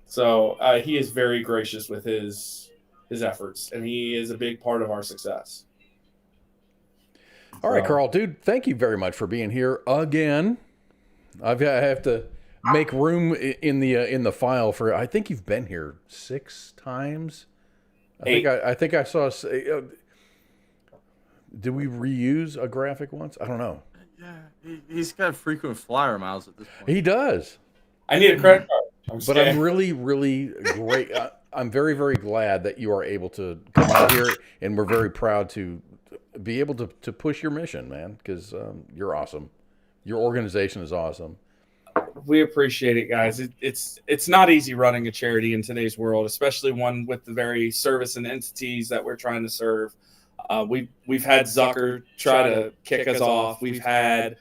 So he is very gracious with his efforts, and he is a big part of our success. All right, Carl, dude, thank you very much for being here again. I have to make room in the file for. I think you've been here 6 times. I think I saw. Did we reuse a graphic once? I don't know. Yeah, he's got frequent flyer miles at this point. He does. I need a credit card. But I'm really, really great. I'm very, very glad that you are able to come out here, and we're very proud to be able to push your mission, man, because you're awesome. Your organization is awesome. We appreciate it, guys. It's not easy running a charity in today's world, especially one with the very service and entities that we're trying to serve. We've had Zucker try to kick us off. We've had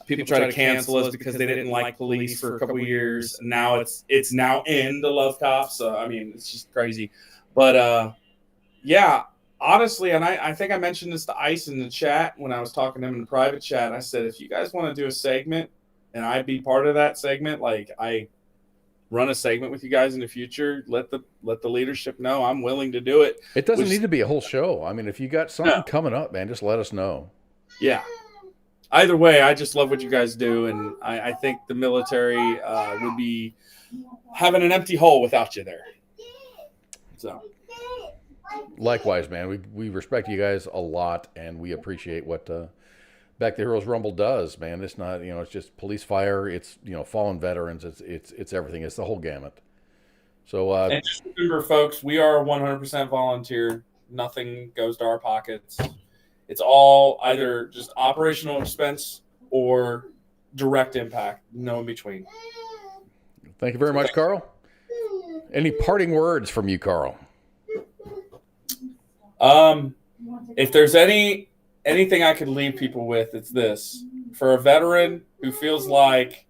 people try to cancel us because they didn't like police for a couple of years. And now it's now in the Love Cops. So, I mean, it's just crazy. But yeah, honestly, and I think I mentioned this to Ice in the chat when I was talking to him in the private chat. I said, if you guys want to do a segment and I be part of that segment, like I run a segment with you guys in the future, let the leadership know I'm willing to do it. It doesn't need to be a whole show. I mean, if you got something coming up, man, just let us know. Yeah. Either way, I just love what you guys do, and I think the military would be having an empty hole without you there. So, likewise, man, we respect you guys a lot, and we appreciate what Back to Heroes Rumble does, man. It's not, it's just police fire. It's, fallen veterans. It's everything. It's the whole gamut. So, and just remember, folks, we are 100% volunteer. Nothing goes to our pockets. It's all either just operational expense or direct impact. No in between. Thank you very much, Carl. Any parting words from you, Carl? If there's anything I could leave people with, it's this. For a veteran who feels like,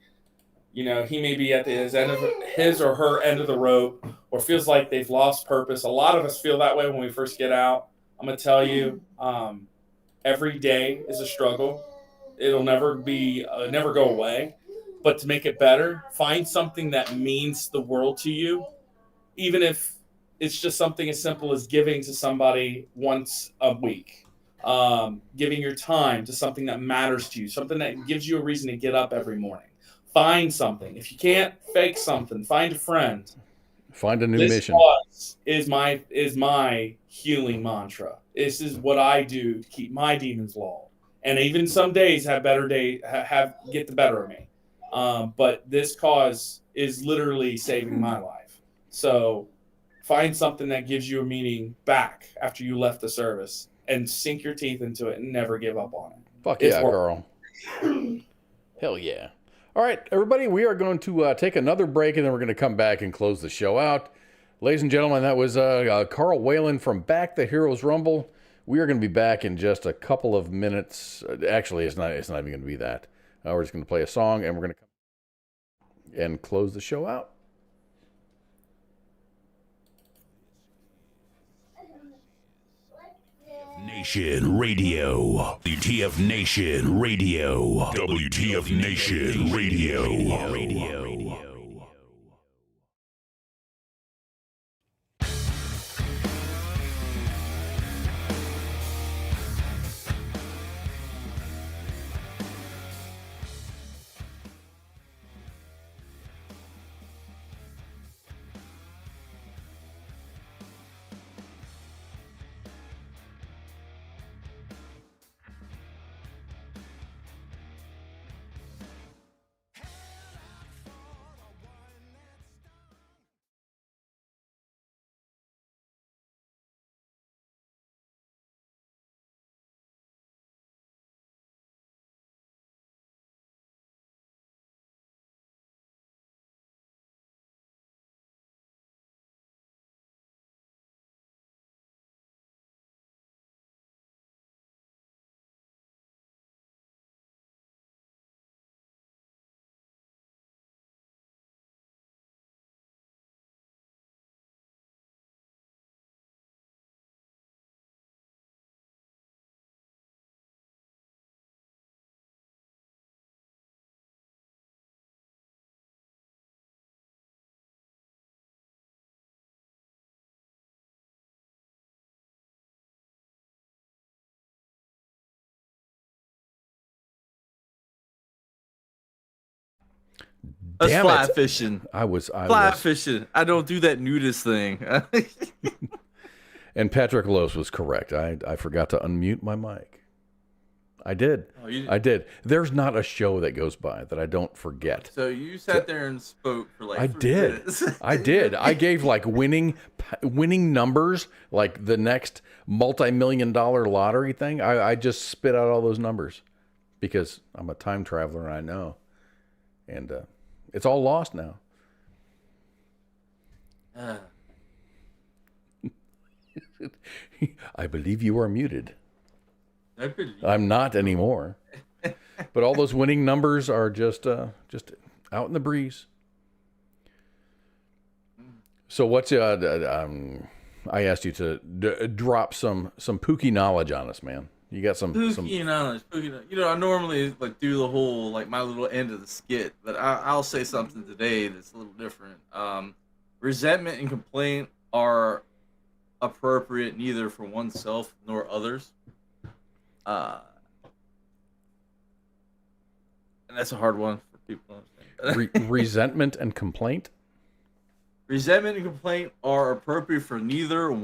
he may be at his or her end of the rope, or feels like they've lost purpose. A lot of us feel that way when we first get out. I'm going to tell you, every day is a struggle. It'll never go away. But to make it better, find something that means the world to you, even if it's just something as simple as giving to somebody once a week. Giving your time to something that matters to you, something that gives you a reason to get up every morning. Find something. If you can't fake something, find a friend. Find a new mission. This is my healing mantra. This is what I do to keep my demons lulled. And even some days get the better of me. But this cause is literally saving my life. So find something that gives you a meaning back after you left the service, and sink your teeth into it and never give up on it. Fuck yeah, Carl. Hell yeah. All right, everybody, we are going to take another break, and then we're going to come back and close the show out. Ladies and gentlemen, that was CARL WHALEN from Back the Heroes Rumble. We are going to be back in just a couple of minutes. Actually, it's not even going to be that. We're just going to play a song, and we're going to come and close the show out. Nation Radio. WTF Nation Radio. WTF Nation Radio. That's Damn fly it. fishing. I was fishing. I don't do that nudist thing. And Patrick Lose was correct. I forgot to unmute my mic. I did. Oh, you did. I did. There's not a show that goes by that I don't forget. So you sat there and spoke for like I 3 did. minutes. I did. I gave like winning numbers, like the next multi-million-dollar lottery thing. I just spit out all those numbers because I'm a time traveler and I know. And it's all lost now. I believe you are muted. I'm not anymore. But all those winning numbers are just out in the breeze. So what's I asked you to drop some Pooky knowledge on us, man. You got some Pooky knowledge. You know, I normally like do the whole like my little end of the skit, but I'll say something today that's a little different. Resentment and complaint are appropriate neither for oneself nor others. And that's a hard one for people to understand. Resentment and complaint? Resentment and complaint are appropriate for neither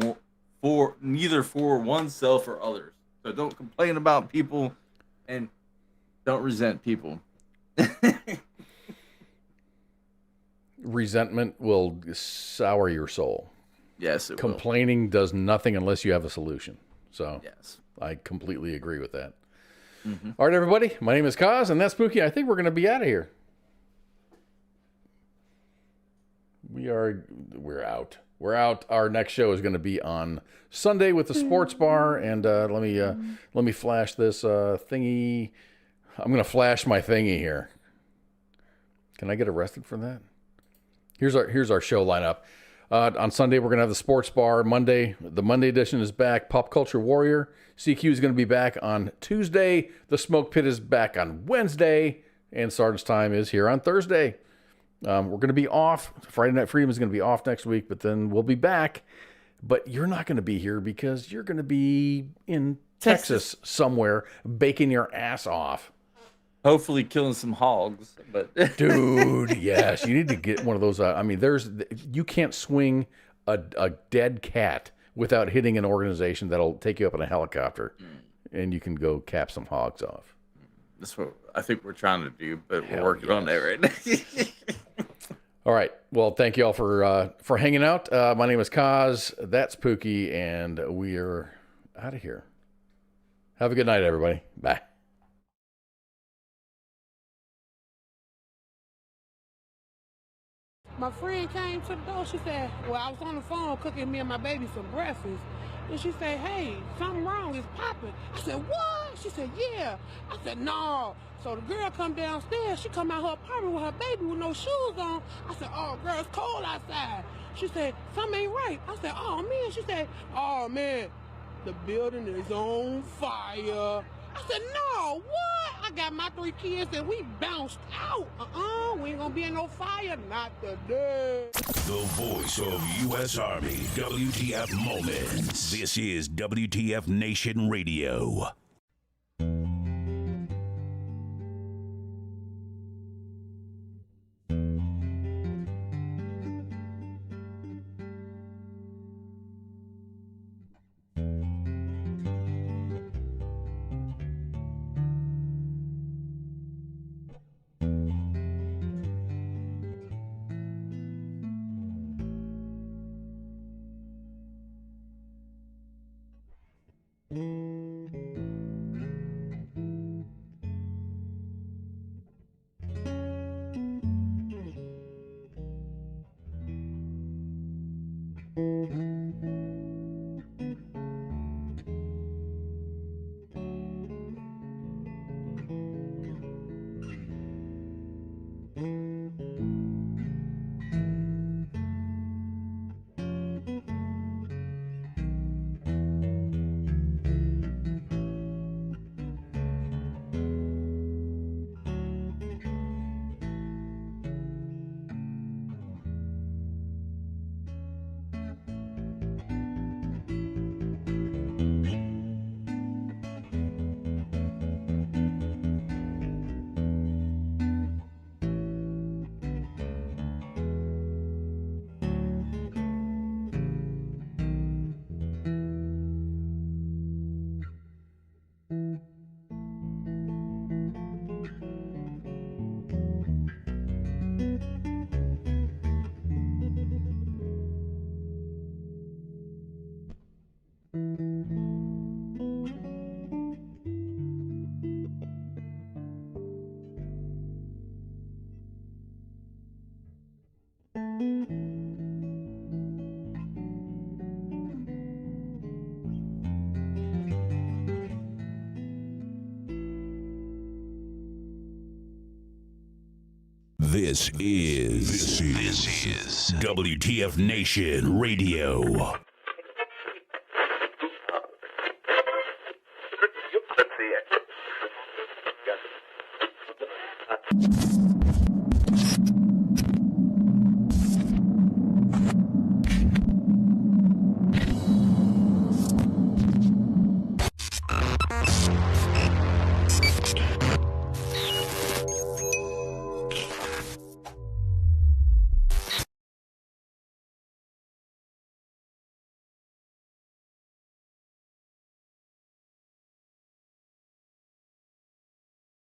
for oneself or others. So don't complain about people and don't resent people. Resentment will sour your soul. Yes, it Complaining does nothing unless you have a solution. So yes, I completely agree with that. Mm-hmm. All right, everybody. My name is KOZ, and that's Spooky. I think we're going to be out of here. We're out. We're out. Our next show is going to be on Sunday with the Sports Bar, and let me flash this thingy. I'm going to flash my thingy here. Can I get arrested for that? Here's our show lineup. On Sunday, we're going to have the Sports Bar. Monday, the Monday edition is back. Pop Culture Warrior. CQ is going to be back on Tuesday. The Smoke Pit is back on Wednesday. And Sergeant's Time is here on Thursday. We're going to be off. Friday Night Freedom is going to be off next week, but then we'll be back. But you're not going to be here because you're going to be in Texas somewhere baking your ass off. Hopefully killing some hogs, but dude, yes, you need to get one of those. I mean, you can't swing a dead cat without hitting an organization that'll take you up in a helicopter, and you can go cap some hogs off. That's what I think we're trying to do, but we're working on that right now. All right. Well, thank you all for hanging out. My name is KOZ. That's Pooky, and we are out of here. Have a good night, everybody. Bye. My friend came to the door. She said, well, I was on the phone cooking me and my baby some breakfast. And she said, hey, something wrong. It's popping. I said, what? She said, yeah. I said, no. So the girl come downstairs. She come out her apartment with her baby with no shoes on. I said, oh, girl, it's cold outside. She said, something ain't right. I said, oh, man. She said, oh, man, the building is on fire. I said, no, what? I got my 3 kids and we bounced out. We ain't gonna be in no fire, not today. The voice of U.S. Army, WTF Moments. This is WTF Nation Radio. This is WTF Nation Radio.